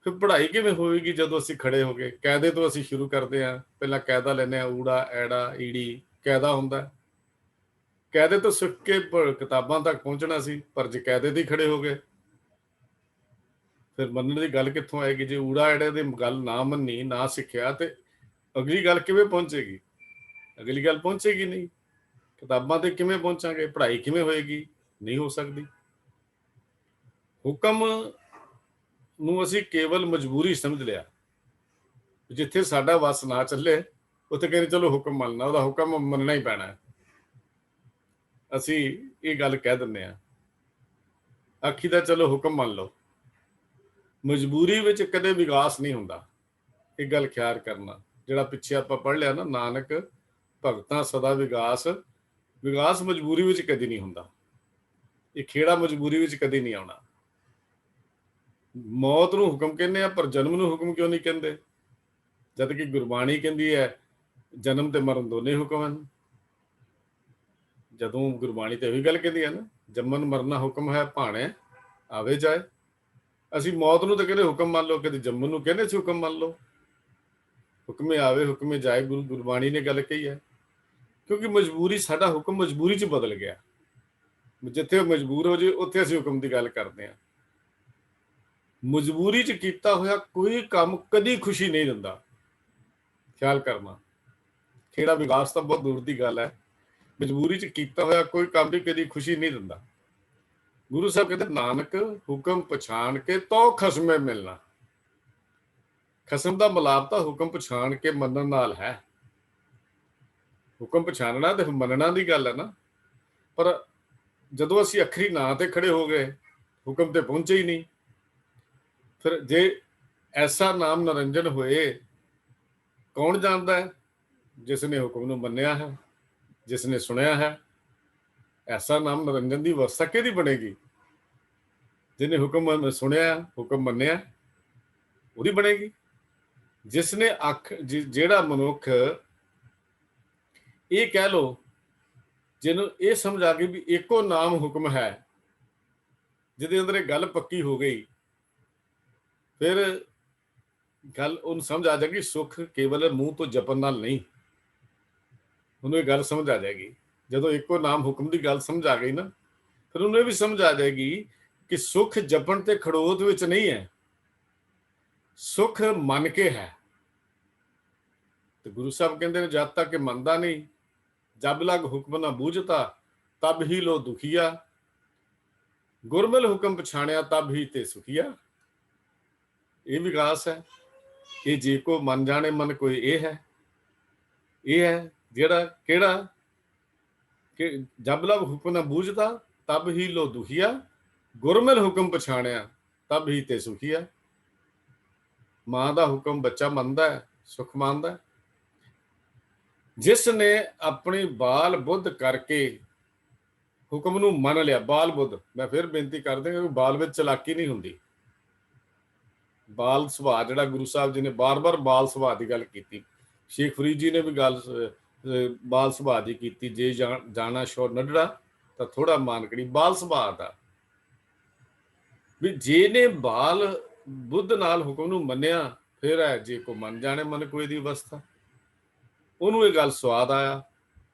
ਫਿਰ ਪੜ੍ਹਾਈ ਕਿਵੇਂ ਹੋਵੇਗੀ ਜਦੋਂ ਅਸੀਂ ਖੜੇ ਹੋ ਗਏ? ਕਾਇਦੇ ਤੋਂ ਅਸੀਂ ਸ਼ੁਰੂ ਕਰਦੇ ਹਾਂ। ਪਹਿਲਾਂ ਕਾਇਦਾ ਲੈਂਦੇ ਹਾਂ, ਊੜਾ ਐੜਾ ਈੜੀ ਕਾਇਦਾ ਹੁੰਦਾ। ਕਾਇਦੇ ਤੋਂ ਸਿੱਖ ਕੇ ਕਿਤਾਬਾਂ ਤੱਕ ਪਹੁੰਚਣਾ ਸੀ, ਪਰ ਜੇ ਕਾਇਦੇ ਤੇ ਹੀ ਖੜੇ ਹੋ ਗਏ ਫਿਰ ਮੰਨਣ ਦੀ ਗੱਲ ਕਿੱਥੋਂ ਆਏਗੀ? ਜੇ ਊੜਾ ਐੜੇ ਦੀ ਗੱਲ ਨਾ ਮੰਨੀ, ਨਾ ਸਿੱਖਿਆ, ਤੇ ਅਗਲੀ ਗੱਲ ਕਿਵੇਂ ਪਹੁੰਚੇਗੀ? ਅਗਲੀ ਗੱਲ ਪਹੁੰਚੇਗੀ ਨਹੀਂ। ਕਿਤਾਬਾਂ ਤੇ ਕਿਵੇਂ ਪਹੁੰਚਾਂਗੇ? ਪੜ੍ਹਾਈ ਕਿਵੇਂ ਹੋਏਗੀ? ਨਹੀਂ ਹੋ ਸਕਦੀ। ਹੁਕਮ ਨੂੰ ਅਸੀਂ ਕੇਵਲ ਮਜਬੂਰੀ ਸਮਝ ਲਿਆ। ਜਿੱਥੇ ਸਾਡਾ ਵੱਸ ਨਾ ਚੱਲੇ ਉੱਥੇ ਕਹਿੰਦੇ ਚਲੋ ਹੁਕਮ ਮੰਨਣਾ, ਉਹਦਾ ਹੁਕਮ ਮੰਨਣਾ ਹੀ ਪੈਣਾ। ਅਸੀਂ ਇਹ ਗੱਲ ਕਹਿ ਦਿੰਦੇ ਹਾਂ, ਆਖੀ ਦਾ ਚਲੋ ਹੁਕਮ ਮੰਨ ਲਓ। ਮਜਬੂਰੀ ਵਿੱਚ ਕਦੇ ਵਿਕਾਸ ਨਹੀਂ ਹੁੰਦਾ। ਇਹ ਗੱਲ ਖਿਆਲ ਕਰਨਾ। ਜਿਹੜਾ ਪਿੱਛੇ ਆਪਾਂ ਪੜ੍ਹ ਲਿਆ ਨਾ, ਨਾਨਕ ਭਗਤਾਂ ਸਦਾ ਵਿਕਾਸ, ਵਿਕਾਸ ਮਜਬੂਰੀ ਵਿੱਚ ਕਦੀ ਨਹੀਂ ਹੁੰਦਾ। ਇਹ ਖੇੜਾ ਮਜਬੂਰੀ ਵਿੱਚ ਕਦੀ ਨਹੀਂ ਆਉਣਾ। ਮੌਤ ਨੂੰ ਹੁਕਮ ਕਹਿੰਦੇ ਆ, ਪਰ ਜਨਮ ਨੂੰ ਹੁਕਮ ਕਿਉਂ ਨਹੀਂ ਕਹਿੰਦੇ? ਜਦ ਕਿ ਗੁਰਬਾਣੀ ਕਹਿੰਦੀ ਹੈ ਜਨਮ ਤੇ ਮਰਨ ਦੋਨੇ ਹੁਕਮ ਹਨ। ਜਦੋਂ ਗੁਰਬਾਣੀ ਤੇ ਇਹੀ ਗੱਲ ਕਹਿੰਦੀ ਹੈ ਨਾ, ਜੰਮਨ ਮਰਨਾ ਹੁਕਮ ਹੈ ਭਾਣੇ ਆਵੇ ਜਾਏ। ਅਸੀਂ ਮੌਤ ਨੂੰ ਤਾਂ ਕਹਿੰਦੇ ਹੁਕਮ ਮੰਨ ਲਓ, ਕਦੇ ਜੰਮਨ ਨੂੰ ਕਹਿੰਦੇ ਸੀ ਹੁਕਮ ਮੰਨ ਲਓ। ਹੁਕਮੇ ਆਵੇ ਹੁਕਮੇ ਜਾਏ, ਗੁਰਬਾਣੀ ਨੇ ਗੱਲ ਕਹੀ ਹੈ। ਕਿਉਂਕਿ ਮਜਬੂਰੀ, ਸਾਡਾ ਹੁਕਮ ਮਜਬੂਰੀ 'ਚ ਬਦਲ ਗਿਆ। ਜਿੱਥੇ ਮਜਬੂਰ ਹੋ ਜਾਏ ਉੱਥੇ ਅਸੀਂ ਹੁਕਮ ਦੀ ਗੱਲ ਕਰਦੇ ਹਾਂ। ਮਜਬੂਰੀ 'ਚ ਕੀਤਾ ਹੋਇਆ ਕੋਈ ਕੰਮ ਕਦੀ ਖੁਸ਼ੀ ਨਹੀਂ ਦਿੰਦਾ। ਖਿਆਲ ਕਰਨਾ। ਖੇੜਾ ਵਿਕਾਸ ਤਾਂ ਬਹੁਤ ਦੂਰ ਦੀ ਗੱਲ ਹੈ। ਮਜਬੂਰੀ 'ਚ ਕੀਤਾ ਹੋਇਆ ਕੋਈ ਕੰਮ ਵੀ ਕਦੀ ਖੁਸ਼ੀ ਨਹੀਂ ਦਿੰਦਾ। ਗੁਰੂ ਸਾਹਿਬ ਕਹਿੰਦੇ ਨਾਨਕ ਹੁਕਮ ਪਛਾਣ ਕੇ ਤੋ ਖਸਮੇ ਮਿਲਣਾ। ਖਸਮ ਦਾ ਮਿਲਾਪ ਤਾਂ ਹੁਕਮ ਪਛਾਣ ਕੇ ਮੰਨਣ ਨਾਲ ਹੈ। ਹੁਕਮ ਪਛਾਣਨਾ ਤੇ ਮੰਨਣਾ ਦੀ ਗੱਲ ਹੈ ਨਾ। ਪਰ ਜਦੋਂ ਅਸੀਂ ਅਖਰੀ ਨਾਂ ਤੇ ਖੜੇ ਹੋ ਗਏ, ਹੁਕਮ ਤੇ ਪਹੁੰਚੇ ਹੀ ਨਹੀਂ। ਫਿਰ ਜੇ ਐਸਾ ਨਾਮ ਨਿਰੰਜਨ ਹੋਏ, ਕੌਣ ਜਾਣਦਾ ਹੈ? ਜਿਸ ਨੇ ਹੁਕਮ ਨੂੰ ਮੰਨਿਆ ਹੈ, ਜਿਸ ਨੇ ਸੁਣਿਆ ਹੈ। ਐਸਾ ਨਾਮ ਨਿਰੰਜਨ ਦੀ ਅਵਸਥਾ ਕਿਹਦੀ ਬਣੇਗੀ? ਜਿਹਨੇ ਹੁਕਮ ਸੁਣਿਆ, ਹੁਕਮ ਮੰਨਿਆ, ਉਹਦੀ ਬਣੇਗੀ। ਜਿਸ ਨੇ ਜਿਹੜਾ ਮਨੁੱਖ ਇਹ ਕਹਿ ਲੋ, ਜਿਹਨੂੰ ਇਹ ਸਮਝ ਆ ਗਈ ਵੀ ਇੱਕੋ ਨਾਮ ਹੁਕਮ ਹੈ, ਜਿਹਦੇ ਅੰਦਰ ਇਹ ਗੱਲ ਪੱਕੀ ਹੋ ਗਈ, ਫਿਰ ਗੱਲ ਉਹਨੂੰ ਸਮਝ ਆ ਜਾਏਗੀ ਸੁੱਖ ਕੇਵਲ ਮੂੰਹ ਤੋਂ ਜਪਣ ਨਾਲ ਨਹੀਂ। ਉਹਨੂੰ ਇਹ ਗੱਲ ਸਮਝ ਆ ਜਾਏਗੀ। ਜਦੋਂ ਇੱਕੋ ਨਾਮ ਹੁਕਮ ਦੀ ਗੱਲ ਸਮਝ ਆ ਗਈ ਨਾ, ਫਿਰ ਉਹਨੂੰ ਇਹ ਵੀ ਸਮਝ ਆ ਜਾਏਗੀ ਕਿ ਸੁੱਖ ਜਪਣ ਤੇ ਖੜੋਤ ਵਿੱਚ ਨਹੀਂ ਹੈ, ਸੁੱਖ ਮੰਨ ਕੇ ਹੈ। ਤੇ ਗੁਰੂ ਸਾਹਿਬ ਕਹਿੰਦੇ ਨੇ ਜਦ ਤੱਕ ਮੰਨਦਾ ਨਹੀਂ, ਜਬ ਲਗ ਹੁਕਮ ਨਾ ਬੂਝਤਾ ਤਬ ਹੀ ਲੋ ਦੁਖੀਆ, ਗੁਰਮਿਲ ਹੁਕਮ ਪਛਾਣਿਆ ਤਬ ਹੀ ਤੇ ਸੁਖੀਆ। ਇਹ ਵਿਕਾਸ ਹੈ। ਇਹ ਜੇ ਕੋ ਮਨ ਜਾਣੇ ਮਨ ਕੋਈ ਇਹ ਹੈ ਜਿਹੜਾ ਕਿਹੜਾ ਕਿ ਜਬ ਲਗ ਹੁਕਮ ਨਾ ਬੂਝਤਾ ਤਬ ਹੀ ਲੋ ਦੁਖੀਆ, ਗੁਰਮਿਲ ਹੁਕਮ ਪਛਾਣਿਆ ਤਬ ਹੀ ਤੇ ਸੁਖੀਆ। ਮਾਂ ਦਾ ਹੁਕਮ ਬੱਚਾ ਮੰਨਦਾ ਹੈ, ਸੁਖ ਮੰਨਦਾ ਹੈ। ਜਿਸ ਨੇ ਆਪਣੀ ਬਾਲ ਬੁੱਧ ਕਰਕੇ ਹੁਕਮ ਨੂੰ ਮੰਨ ਲਿਆ, ਬਾਲ ਬੁੱਧ, ਮੈਂ ਫਿਰ ਬੇਨਤੀ ਕਰਦੇ ਹਾਂ ਕਿ ਬਾਲ ਵਿੱਚ ਚਲਾਕੀ ਨਹੀਂ ਹੁੰਦੀ। ਬਾਲ ਸੁਭਾਅ ਜਿਹੜਾ ਗੁਰੂ ਸਾਹਿਬ ਜੀ ਨੇ ਬਾਰ-ਬਾਰ ਬਾਲ ਸੁਭਾਅ ਦੀ ਗੱਲ ਕੀਤੀ, ਸ਼ੇਖ ਫਰੀਦ ਜੀ ਨੇ ਵੀ ਗੱਲ ਬਾਲ ਸੁਭਾਅ ਦੀ ਕੀਤੀ। ਜੇ ਜਾਣਾ ਸ਼ੋਰ ਨੱਡੜਾ ਤਾਂ ਥੋੜਾ ਮਾਨਕੜੀ, ਬਾਲ ਸੁਭਾਅ ਦਾ ਵੀ ਜੇ ਨੇ ਬਾਲ ਬੁੱਧ ਨਾਲ ਹੁਕਮ ਨੂੰ ਮੰਨਿਆ, ਫਿਰ ਹੈ ਜੇ ਕੋ ਮਨ ਜਾਣੇ ਮਨ ਕੋਈ ਦੀ ਅਵਸਥਾ। ਉਹਨੂੰ ਇਹ ਗੱਲ ਸਵਾਦ ਆਇਆ,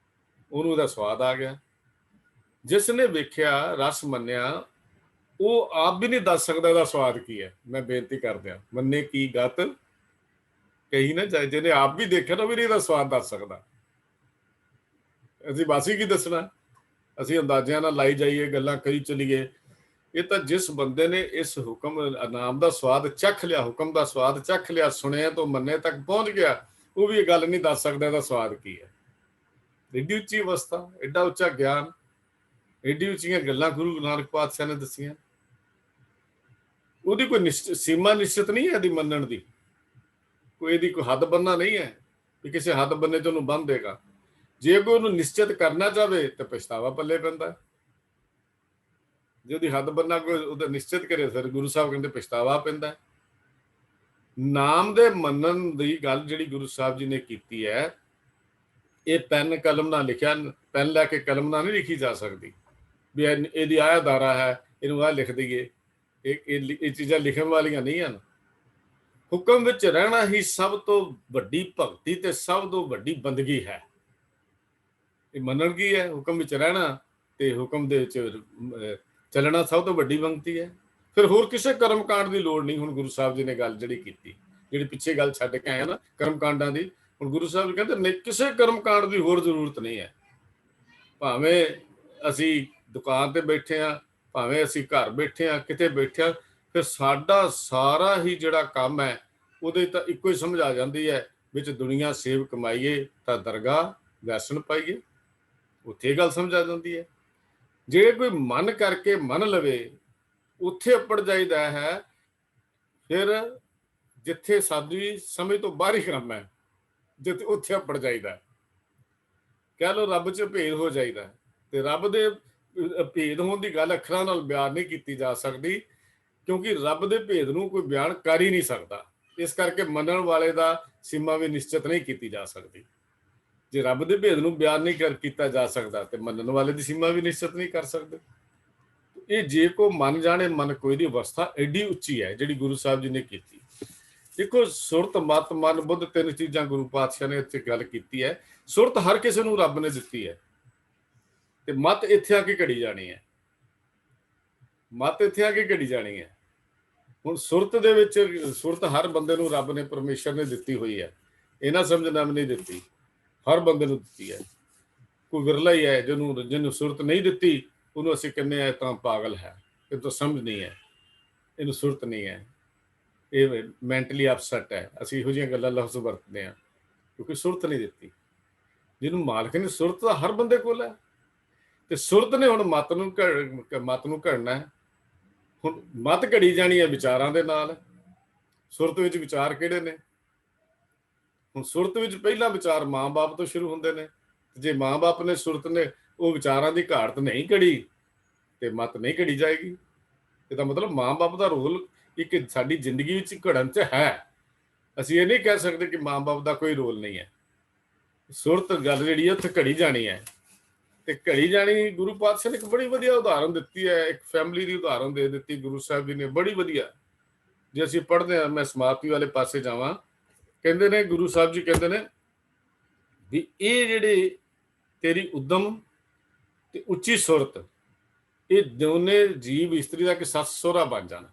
ਉਹਨੂੰ ਇਹਦਾ ਸਵਾਦ ਆ ਗਿਆ। ਜਿਸ ਨੇ ਵੇਖਿਆ, ਰਸ ਮੰਨਿਆ, ਉਹ ਆਪ ਵੀ ਨਹੀਂ ਦੱਸ ਸਕਦਾ ਇਹਦਾ ਸਵਾਦ ਕੀ ਹੈ। ਮੈਂ ਬੇਨਤੀ ਕਰਦਿਆਂ, ਮੰਨੇ ਕੀ ਗਤ ਕਹੀ ਨਾ ਜਾਏ। ਜਿਹਨੇ ਆਪ ਵੀ ਦੇਖਿਆ ਨਾ, ਵੀ ਨਹੀਂ ਇਹਦਾ ਸਵਾਦ ਦੱਸ ਸਕਦਾ। ਅਸੀਂ ਬਾਸੀ ਕੀ ਦੱਸਣਾ? ਅਸੀਂ ਅੰਦਾਜ਼ਿਆਂ ਨਾਲ ਲਾਈ ਜਾਈਏ, ਗੱਲਾਂ ਕਰੀ ਚਲੀਏ। ਇਹ ਤਾਂ ਜਿਸ ਬੰਦੇ ਨੇ ਇਸ ਹੁਕਮ ਨਾਮ ਦਾ ਸਵਾਦ ਚੱਖ ਲਿਆ, ਹੁਕਮ ਦਾ ਸਵਾਦ ਚੱਖ ਲਿਆ, ਸੁਣਿਆ ਤੋਂ ਮੰਨੇ ਤੱਕ ਪਹੁੰਚ ਗਿਆ, ਉਹ ਵੀ ਇਹ ਗੱਲ ਨਹੀਂ ਦੱਸ ਸਕਦਾ ਇਹਦਾ ਸਵਾਦ ਕੀ ਹੈ। ਏਡੀ ਉੱਚੀ ਅਵਸਥਾ, ਏਡਾ ਉੱਚਾ ਗਿਆਨ, ਏਡੀ ਉੱਚੀਆਂ ਗੱਲਾਂ ਗੁਰੂ ਨਾਨਕ ਪਾਤਸ਼ਾਹ ਨੇ ਦੱਸੀਆਂ। ਉਹਦੀ ਕੋਈ ਸੀਮਾ ਨਿਸ਼ਚਿਤ ਨਹੀਂ ਹੈ ਇਹਦੀ ਮੰਨਣ ਦੀ। ਕੋਈ ਇਹਦੀ ਕੋਈ ਹੱਦ ਬੰਨਾ ਨਹੀਂ ਹੈ ਵੀ ਕਿਸੇ ਹੱਦ ਬੰਨੇ ਚ ਉਹਨੂੰ ਬੰਨ ਦੇਗਾ। ਜੇ ਕੋਈ ਉਹਨੂੰ ਨਿਸ਼ਚਿਤ ਕਰਨਾ ਚਾਹਵੇ ਤਾਂ ਪਛਤਾਵਾ ਪੱਲੇ ਪੈਂਦਾ। ਜੇ ਉਹਦੀ ਹੱਦ ਬੰਨਾ ਕੋਈ ਉਹਦਾ ਨਿਸ਼ਚਿਤ ਕਰੇ, ਫਿਰ ਗੁਰੂ ਸਾਹਿਬ ਕਹਿੰਦੇ ਪਛਤਾਵਾ ਪੈਂਦਾ। ਨਾਮ ਦੇ ਮੰਨਣ ਦੀ ਗੱਲ ਜਿਹੜੀ ਗੁਰੂ ਸਾਹਿਬ ਜੀ ਨੇ ਕੀਤੀ ਹੈ, ਇਹ ਪੈਨ ਕਲਮ ਨਾਲ ਲਿਖਿਆ, ਪੈਨ ਲੈ ਕੇ ਕਲਮ ਨਾਲ ਨਹੀਂ ਲਿਖੀ ਜਾ ਸਕਦੀ ਵੀ ਇਹਦੀ ਆਹ ਧਾਰਾ ਹੈ, ਇਹਨੂੰ ਆਹ ਲਿਖ ਦਈਏ। ਇਹ ਚੀਜ਼ਾਂ ਲਿਖਣ ਵਾਲੀਆਂ ਨਹੀਂ ਹਨ। ਹੁਕਮ ਵਿੱਚ ਰਹਿਣਾ ਹੀ ਸਭ ਤੋਂ ਵੱਡੀ ਭਗਤੀ ਤੇ ਸਭ ਤੋਂ ਵੱਡੀ ਬੰਦਗੀ ਹੈ। ਇਹ ਮੰਨਣ ਕੀ ਹੈ? ਹੁਕਮ ਵਿੱਚ ਰਹਿਣਾ ਤੇ ਹੁਕਮ ਦੇ ਵਿੱਚ ਚੱਲਣਾ ਸਭ ਤੋਂ ਵੱਡੀ ਬੰਦਗੀ ਹੈ। ਫਿਰ ਹੋਰ ਕਿਸੇ ਕਰਮ ਕਾਂਡ ਦੀ ਲੋੜ ਨਹੀਂ। ਹੁਣ ਗੁਰੂ ਸਾਹਿਬ ਜੀ ਨੇ ਗੱਲ ਜਿਹੜੀ ਕੀਤੀ, ਜਿਹੜੀ ਪਿੱਛੇ ਗੱਲ ਛੱਡ ਕੇ ਆਏ ਨਾ ਕਰਮ ਕਾਂਡਾਂ ਦੀ, ਹੁਣ ਗੁਰੂ ਸਾਹਿਬ ਜੀ ਕਹਿੰਦੇ ਨਹੀਂ, ਕਿਸੇ ਕਰਮ ਕਾਂਡ ਦੀ ਹੋਰ ਜ਼ਰੂਰਤ ਨਹੀਂ ਹੈ। ਭਾਵੇਂ ਅਸੀਂ ਦੁਕਾਨ ਤੇ ਬੈਠੇ ਹਾਂ, ਭਾਵੇਂ ਅਸੀਂ ਘਰ ਬੈਠੇ ਹਾਂ, ਕਿਤੇ ਬੈਠੇ ਹਾਂ, ਫਿਰ ਸਾਡਾ ਸਾਰਾ ਹੀ ਜਿਹੜਾ ਕੰਮ ਹੈ ਉਹਦੇ ਤਾਂ ਇੱਕੋ ਹੀ ਸਮਝ ਆ ਜਾਂਦੀ ਹੈ, ਵਿੱਚ ਦੁਨੀਆ ਸੇਵ ਕਮਾਈਏ ਤਾਂ ਦਰਗਾਹ ਵੈਸਣ ਪਾਈਏ। ਉੱਥੇ ਇਹ ਗੱਲ ਸਮਝ ਆ ਜਾਂਦੀ ਹੈ। ਜੇ ਕੋਈ ਮਨ ਕਰਕੇ ਮੰਨ ਲਵੇ, ਉੱਥੇ ਅੱਪੜ ਜਾਈਦਾ ਹੈ। ਫਿਰ ਜਿੱਥੇ ਸਾਡੀ ਸਮਝ ਤੋਂ ਬਾਹਰ ਹੀ ਕੰਮ ਹੈ, ਜਿੱਥੇ ਉੱਥੇ ਅੱਪੜ ਜਾਈਦਾ। ਕਹਿ ਲਓ ਰੱਬ 'ਚ ਭੇਦ ਹੋ ਜਾਈਦਾ। ਤੇ ਰੱਬ ਦੇ ਭੇਦ ਹੋਣ ਦੀ ਗੱਲ ਅੱਖਰਾਂ ਨਾਲ ਬਿਆਨ ਨਹੀਂ ਕੀਤੀ ਜਾ ਸਕਦੀ, ਕਿਉਂਕਿ ਰੱਬ ਦੇ ਭੇਦ ਨੂੰ ਕੋਈ ਬਿਆਨ ਕਰ ਹੀ ਨਹੀਂ ਸਕਦਾ। ਇਸ ਕਰਕੇ ਮੰਨਣ ਵਾਲੇ ਦਾ ਸੀਮਾ ਵੀ ਨਿਸ਼ਚਿਤ ਨਹੀਂ ਕੀਤੀ ਜਾ ਸਕਦੀ। ਜੇ ਰੱਬ ਦੇ ਭੇਦ ਨੂੰ ਬਿਆਨ ਨਹੀਂ ਕੀਤਾ ਜਾ ਸਕਦਾ ਤੇ ਮੰਨਣ ਵਾਲੇ ਦੀ ਸੀਮਾ ਵੀ ਨਿਸ਼ਚਿਤ ਨਹੀਂ ਕਰ ਸਕਦੇ। ਇਹ ਜੇ ਕੋ ਮਨ ਜਾਣੇ ਮਨ ਕੋਈ ਦੀ ਅਵਸਥਾ ਐਡੀ ਉੱਚੀ ਹੈ ਜਿਹੜੀ ਗੁਰੂ ਸਾਹਿਬ ਜੀ ਨੇ ਕੀਤੀ। ਦੇਖੋ, ਸੁਰਤ, ਮਤ, ਮਨ, ਬੁੱਧ, ਤਿੰਨ ਚੀਜ਼ਾਂ ਗੁਰੂ ਪਾਤਸ਼ਾਹ ਨੇ ਇੱਥੇ ਗੱਲ ਕੀਤੀ ਹੈ। ਸੁਰਤ ਹਰ ਕਿਸੇ ਨੂੰ ਰੱਬ ਨੇ ਦਿੱਤੀ ਹੈ, ਤੇ ਮਤ ਇੱਥੇ ਆ ਕੇ ਘੜੀ ਜਾਣੀ ਹੈ। ਮਤ ਇੱਥੇ ਆ ਕੇ ਘੜੀ ਜਾਣੀ ਹੈ। ਹੁਣ ਸੁਰਤ ਦੇ ਵਿੱਚ, ਸੁਰਤ ਹਰ ਬੰਦੇ ਨੂੰ ਰੱਬ ਨੇ, ਪਰਮੇਸ਼ਰ ਨੇ ਦਿੱਤੀ ਹੋਈ ਹੈ। ਇਹਨਾਂ ਸਮਝਣਾ ਨਹੀਂ ਦਿੱਤੀ, ਹਰ ਬੰਦੇ ਨੂੰ ਦਿੱਤੀ ਹੈ। ਕੋਈ ਵਿਰਲਾ ਹੀ ਹੈ ਜਿਹਨੂੰ ਸੁਰਤ ਨਹੀਂ ਦਿੱਤੀ, ਉਹਨੂੰ ਅਸੀਂ ਕਹਿੰਦੇ ਆ ਤਾਂ ਪਾਗਲ ਹੈ, ਇਹ ਤਾਂ ਸਮਝ ਨਹੀਂ ਹੈ, ਇਹਨੂੰ ਸੁਰਤ ਨਹੀਂ ਹੈ, ਇਹ ਮੈਂਟਲੀ ਅਪਸੈਟ ਹੈ। ਅਸੀਂ ਇਹੋ ਜਿਹੀਆਂ ਗੱਲਾਂ ਲਫ਼ਜ਼ ਵਰਤਦੇ ਹਾਂ ਕਿਉਂਕਿ ਸੁਰਤ ਨਹੀਂ ਦਿੱਤੀ। ਜਿਹਨੂੰ ਮਾਲਕ ਨੇ ਸੁਰਤ ਤਾਂ ਹਰ ਬੰਦੇ ਕੋਲ ਹੈ, ਤੇ ਸੁਰਤ ਨੇ ਹੁਣ ਮਤ ਨੂੰ ਘੜਨਾ ਹੈ। ਹੁਣ ਮਤ ਘੜੀ ਜਾਣੀ ਹੈ ਵਿਚਾਰਾਂ ਦੇ ਨਾਲ। ਸੁਰਤ ਵਿੱਚ ਵਿਚਾਰ ਕਿਹੜੇ ਨੇ? ਹੁਣ ਸੁਰਤ ਵਿੱਚ ਪਹਿਲਾ ਵਿਚਾਰ ਮਾਂ-ਬਾਪ ਤੋਂ ਸ਼ੁਰੂ ਹੁੰਦੇ ਨੇ। ਜੇ ਮਾਂ-ਬਾਪ ਨੇ, ਸੁਰਤ ਨੇ ਉਹ ਵਿਚਾਰਾਂ ਦੀ ਘਾਟ ਨਹੀਂ ਘੜੀ ਤੇ ਮਤ ਨਹੀਂ ਘੜੀ ਜਾਏਗੀ। ਇਹਦਾ ਮਤਲਬ ਮਾਂ-ਬਾਪ ਦਾ ਰੋਲ ਇੱਕ ਸਾਡੀ ਜ਼ਿੰਦਗੀ ਵਿੱਚ ਘੜਨ 'ਚ ਹੈ। ਅਸੀਂ ਇਹ ਨਹੀਂ ਕਹਿ ਸਕਦੇ ਕਿ ਮਾਂ-ਬਾਪ ਦਾ ਕੋਈ ਰੋਲ ਨਹੀਂ ਹੈ। ਸੁਰਤ ਗੱਲ ਜਿਹੜੀ ਹੈ ਉੱਥੇ ਘੜੀ ਜਾਣੀ ਹੈ, ਤੇ ਘੜੀ ਜਾਣੀ। ਗੁਰੂ ਪਾਤਸ਼ਾਹ ਨੇ ਇੱਕ ਬੜੀ ਵਧੀਆ ਉਦਾਹਰਨ ਦਿੱਤੀ ਹੈ, ਇੱਕ ਫੈਮਿਲੀ ਦੀ ਉਦਾਹਰਨ ਦੇ ਦਿੱਤੀ ਗੁਰੂ ਸਾਹਿਬ ਜੀ ਨੇ, ਬੜੀ ਵਧੀਆ। ਜੇ ਅਸੀਂ ਪੜ੍ਹਦੇ ਹਾਂ, ਮੈਂ ਸਮਾਪਤੀ ਵਾਲੇ ਪਾਸੇ ਜਾਵਾਂ, ਕਹਿੰਦੇ ਨੇ ਗੁਰੂ ਸਾਹਿਬ ਜੀ ਕਹਿੰਦੇ ਨੇ ਵੀ ਇਹ ਜਿਹੜੇ ਤੇਰੀ ਉਦਮ ਤੇ ਉੱਚੀ ਸੁਰਤ, ਇਹ ਦੋਨੇ ਜੀਵ ਇਸਤਰੀ ਦਾ ਕਿ ਸੱਸ ਸਹੁਰਾ ਬਣ ਜਾਣ।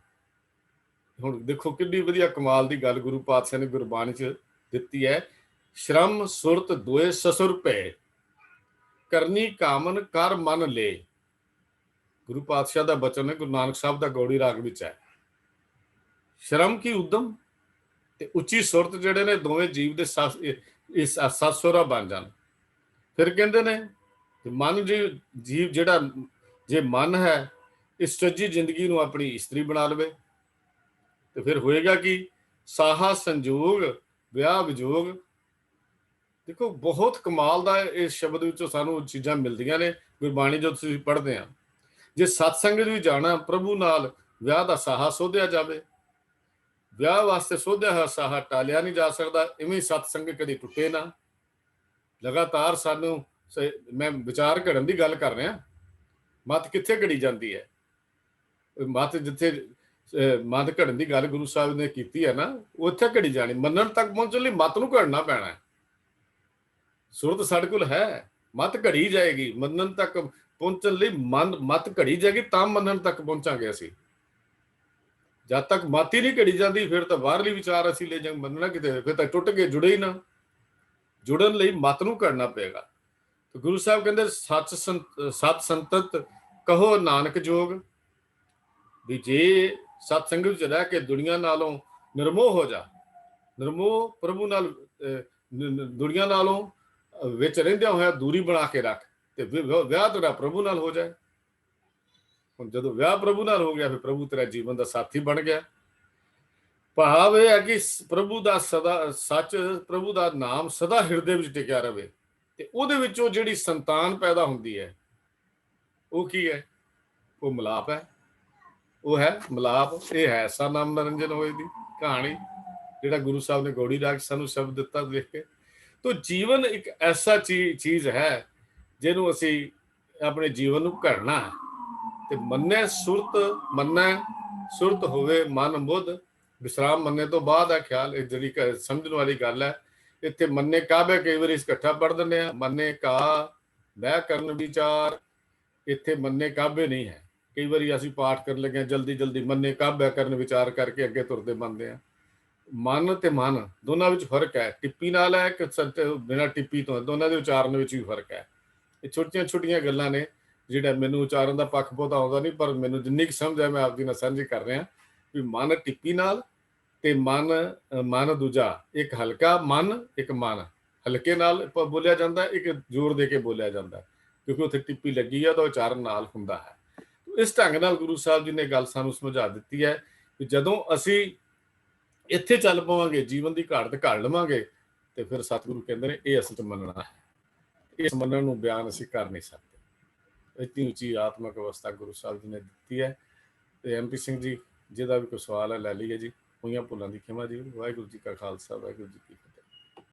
ਹੁਣ ਦੇਖੋ ਕਿੰਨੀ ਵਧੀਆ ਕਮਾਲ ਦੀ ਗੱਲ ਗੁਰੂ ਪਾਤਸ਼ਾਹ ਨੇ ਗੁਰਬਾਣੀ 'ਚ ਦਿੱਤੀ ਹੈ। ਸ਼ਰਮ ਸੁਰਤ ਦੋਏ ਸਸੁਰ ਭੈ, ਕਰਨੀ ਕਾਮਨ ਕਰ ਮਨ ਲੈ। ਗੁਰੂ ਪਾਤਸ਼ਾਹ ਦਾ ਬਚਨ ਹੈ, ਗੁਰੂ ਨਾਨਕ ਸਾਹਿਬ ਦਾ ਗੌੜੀ ਰਾਗ ਵਿੱਚ ਹੈ। ਸ਼ਰਮ ਕੀ ਉਦਮ ਤੇ ਉੱਚੀ ਸੁਰਤ ਜਿਹੜੇ ਨੇ ਦੋਵੇਂ ਜੀਵ ਦੇ ਸੱਸ ਸਹੁਰਾ ਬਣ ਜਾਣ। ਫਿਰ ਕਹਿੰਦੇ ਨੇ ਮਨ ਜੀਵ ਜਿਹੜਾ, ਜੇ ਮਨ ਹੈ ਇਸ ਸੱਜੀ ਜ਼ਿੰਦਗੀ ਨੂੰ ਆਪਣੀ ਇਸਤਰੀ ਬਣਾ ਲਵੇ, ਤੇ ਫਿਰ ਹੋਏਗਾ ਕਿ ਸਾਹਾ ਸੰਜੋਗ ਵਿਆਹ ਵਿਜੋਗ। ਦੇਖੋ ਬਹੁਤ ਕਮਾਲ ਦਾ ਇਸ ਸ਼ਬਦ ਵਿੱਚੋਂ ਸਾਨੂੰ ਚੀਜ਼ਾਂ ਮਿਲਦੀਆਂ ਨੇ ਗੁਰਬਾਣੀ ਜਦੋਂ ਤੁਸੀਂ ਪੜ੍ਹਦੇ ਆ। ਜੇ ਸਤਸੰਗ ਵੀ ਜਾਣਾ, ਪ੍ਰਭੂ ਨਾਲ ਵਿਆਹ ਦਾ ਸਾਹਾ ਸੋਧਿਆ ਜਾਵੇ। ਵਿਆਹ ਵਾਸਤੇ ਸੋਧਿਆ ਹੋਇਆ ਸਾਹਾ ਟਾਲਿਆ ਨਹੀਂ ਜਾ ਸਕਦਾ। ਇਵੇਂ ਸਤਸੰਗ ਕਦੀ ਟੁੱਟੇ ਨਾ। ਲਗਾਤਾਰ ਸਾਨੂੰ, ਮੈਂ ਵਿਚਾਰ ਘੜਨ ਦੀ ਗੱਲ ਕਰ ਰਿਹਾ, ਮਤ ਕਿੱਥੇ ਘੜੀ ਜਾਂਦੀ ਹੈ? ਮਤ ਜਿੱਥੇ ਮਤ ਘੜਨ ਦੀ ਗੱਲ ਗੁਰੂ ਸਾਹਿਬ ਨੇ ਕੀਤੀ ਹੈ ਨਾ, ਉੱਥੇ ਘੜੀ ਜਾਣੀ। ਮੰਨਣ ਤੱਕ ਪਹੁੰਚਣ ਲਈ ਮਤ ਨੂੰ ਘੜਨਾ ਪੈਣਾ। ਸੁਰਤ ਸਾਡੇ ਕੋਲ ਹੈ, ਮਤ ਘੜੀ ਜਾਏਗੀ। ਮੰਨਣ ਤੱਕ ਪਹੁੰਚਣ ਲਈ ਮਤ ਘੜੀ ਜਾਏਗੀ, ਤਾਂ ਮੰਨਣ ਤੱਕ ਪਹੁੰਚਾਂਗੇ ਅਸੀਂ। ਜਦ ਤੱਕ ਮਤ ਹੀ ਨਹੀਂ ਘੜੀ ਜਾਂਦੀ, ਫਿਰ ਤਾਂ ਬਾਹਰਲੀ ਵਿਚਾਰ ਅਸੀਂ ਲੈ ਜਾਵਾਂਗੇ, ਮੰਨਣਾ ਕਿਤੇ, ਫਿਰ ਤਾਂ ਟੁੱਟ ਕੇ ਜੁੜੇ ਹੀ ਨਾ। ਜੁੜਨ ਲਈ ਮਤ ਨੂੰ ਘੜਨਾ ਪਏਗਾ। ਤੇ ਗੁਰੂ ਸਾਹਿਬ ਕਹਿੰਦੇ ਸਤ ਸੰਤਤ ਕਹੋ ਨਾਨਕ ਜੋਗ, ਵੀ ਜੇ ਸਤ ਸੰਗਤ ਵਿੱਚ ਰਹਿ ਕੇ ਦੁਨੀਆ ਨਾਲੋਂ ਨਿਰਮੋਹ ਹੋ ਜਾ, ਨਿਰਮੋਹ ਪ੍ਰਭੂ ਨਾਲ, ਦੁਨੀਆ ਨਾਲੋਂ ਵਿੱਚ ਰਹਿੰਦਿਆਂ ਹੋਇਆ ਦੂਰੀ ਬਣਾ ਕੇ ਰੱਖ, ਤੇ ਵਿਆਹ ਤੇਰਾ ਪ੍ਰਭੂ ਨਾਲ ਹੋ ਜਾਏ। ਹੁਣ ਜਦੋਂ ਵਿਆਹ ਪ੍ਰਭੂ ਨਾਲ ਹੋ ਗਿਆ, ਫਿਰ ਪ੍ਰਭੂ ਤੇਰਾ ਜੀਵਨ ਦਾ ਸਾਥੀ ਬਣ ਗਿਆ। ਭਾਵ ਇਹ ਹੈ ਕਿ ਪ੍ਰਭੂ ਦਾ ਸਦਾ ਸੱਚ, ਪ੍ਰਭੂ ਦਾ ਨਾਮ ਸਦਾ ਹਿਰਦੇ ਵਿੱਚ ਟਿਕਿਆ ਰਵੇ, ਤੇ ਉਹਦੇ ਵਿੱਚੋਂ ਜਿਹੜੀ ਸੰਤਾਨ ਪੈਦਾ ਹੁੰਦੀ ਹੈ ਉਹ ਕੀ ਹੈ? ਉਹ ਮਿਲਾਪ ਹੈ। ਉਹ ਹੈ ਮਿਲਾਪ। ਇਹ ਹੈ ਐਸਾ ਨਾਮ ਨਰਿੰਜਨ ਹੋਏ ਦੀ ਕਹਾਣੀ, ਜਿਹੜਾ ਗੁਰੂ ਸਾਹਿਬ ਨੇ ਗੌੜੀ ਰਾਗ ਸਾਨੂੰ ਸ਼ਬਦ ਦਿੱਤਾ ਦੇਖ ਕੇ। ਤੋ ਜੀਵਨ ਇੱਕ ਐਸਾ ਚੀਜ਼ ਹੈ ਜਿਹਨੂੰ ਅਸੀਂ ਆਪਣੇ ਜੀਵਨ ਨੂੰ ਘੜਨਾ ਹੈ, ਤੇ ਮੰਨੈ ਸੁਰਤ, ਮੰਨੈ ਸੁਰਤ ਹੋਵੇ ਮਨ ਮੁੱਧ, ਵਿਸਰਾਮ ਮੰਨੇ ਤੋਂ ਬਾਅਦ ਆ ਖਿਆਲ। ਇਹ ਜਿਹੜੀ ਸਮਝਣ ਵਾਲੀ ਗੱਲ ਹੈ। ਇੱਥੇ ਮੰਨੇ ਕਾਬੇ ਕਈ ਵਾਰੀ ਇਕੱਠਾ ਪੜ੍ਹ ਦਿੰਦੇ ਆ, ਮੰਨੇ ਕਾ ਬਹਿ ਕਰਨ ਵਿਚਾਰ। ਇੱਥੇ ਮੰਨੇ ਕਾਬੇ ਨਹੀਂ ਹੈ। ਕਈ ਵਾਰੀ ਅਸੀਂ ਪਾਠ ਕਰਨ ਲੱਗੇ ਜਲਦੀ ਜਲਦੀ ਮੰਨੇ ਕਾਬੇ ਕਰਨ ਵਿਚਾਰ ਕਰਕੇ ਅੱਗੇ ਤੁਰਦੇ ਮੰਨਦੇ ਆ। ਮਨ ਤੇ ਮਨ ਦੋਨਾਂ ਵਿੱਚ ਫਰਕ ਹੈ। ਟਿੱਪੀ ਨਾਲ ਹੈ ਕਿ ਬਿਨਾਂ ਟਿੱਪੀ ਤੋਂ, ਦੋਨਾਂ ਦੇ ਉਚਾਰਨ ਵਿੱਚ ਵੀ ਫਰਕ ਹੈ। ਇਹ ਛੋਟੀਆਂ ਛੋਟੀਆਂ ਗੱਲਾਂ ਨੇ ਜਿਹੜਾ ਮੈਨੂੰ ਉਚਾਰਨ ਦਾ ਪੱਖ ਬਹੁਤਾ ਆਉਂਦਾ ਨਹੀਂ, ਪਰ ਮੈਨੂੰ ਜਿੰਨੀ ਕੁ ਸਮਝ ਹੈ ਮੈਂ ਆਪਦੀ ਨਾਲ ਸਾਂਝੀ ਕਰ ਰਿਹਾ ਵੀ ਮਨ ਟਿੱਪੀ ਨਾਲ ਤੇ ਮਨ ਦੂਜਾ, ਇੱਕ ਹਲਕਾ ਮਨ, ਇੱਕ ਮਨ ਹਲਕੇ ਨਾਲ ਬੋਲਿਆ ਜਾਂਦਾ, ਇੱਕ ਜ਼ੋਰ ਦੇ ਕੇ ਬੋਲਿਆ ਜਾਂਦਾ, ਕਿਉਂਕਿ ਉੱਥੇ ਟਿੱਪੀ ਲੱਗੀ ਹੈ ਤਾਂ ਉਚਾਰਨ ਨਾਲ ਹੁੰਦਾ ਹੈ। ਇਸ ਢੰਗ ਨਾਲ ਗੁਰੂ ਸਾਹਿਬ ਜੀ ਨੇ ਗੱਲ ਸਾਨੂੰ ਸਮਝਾ ਦਿੱਤੀ ਹੈ ਕਿ ਜਦੋਂ ਅਸੀਂ ਇੱਥੇ ਚੱਲ ਪਵਾਂਗੇ, ਜੀਵਨ ਦੀ ਘਾਟ ਘੜ ਲਵਾਂਗੇ, ਤੇ ਫਿਰ ਸਤਿਗੁਰੂ ਕਹਿੰਦੇ ਨੇ ਇਹ ਅਸਲ 'ਚ ਮੰਨਣਾ ਹੈ। ਇਸ ਮੰਨਣ ਨੂੰ ਬਿਆਨ ਅਸੀਂ ਕਰ ਨਹੀਂ ਸਕਦੇ। ਇਤਨੀ ਉੱਚੀ ਆਤਮਿਕ ਅਵਸਥਾ ਗੁਰੂ ਸਾਹਿਬ ਜੀ ਨੇ ਦਿੱਤੀ ਹੈ। ਤੇ MP ਸਿੰਘ ਜੀ, ਜਿਹਦਾ ਵੀ ਕੋਈ ਸਵਾਲ ਹੈ ਲੈ ਲਈਏ ਜੀ। ਹੋਈਆਂ ਭੁੱਲਾਂ ਦੀ ਖਿਮਾ ਜੀ। ਵਾਹਿਗੁਰੂ ਜੀ ਕਾ ਖਾਲਸਾ, ਵਾਹਿਗੁਰੂ ਜੀ ਕੀ ਫਤਿਹ।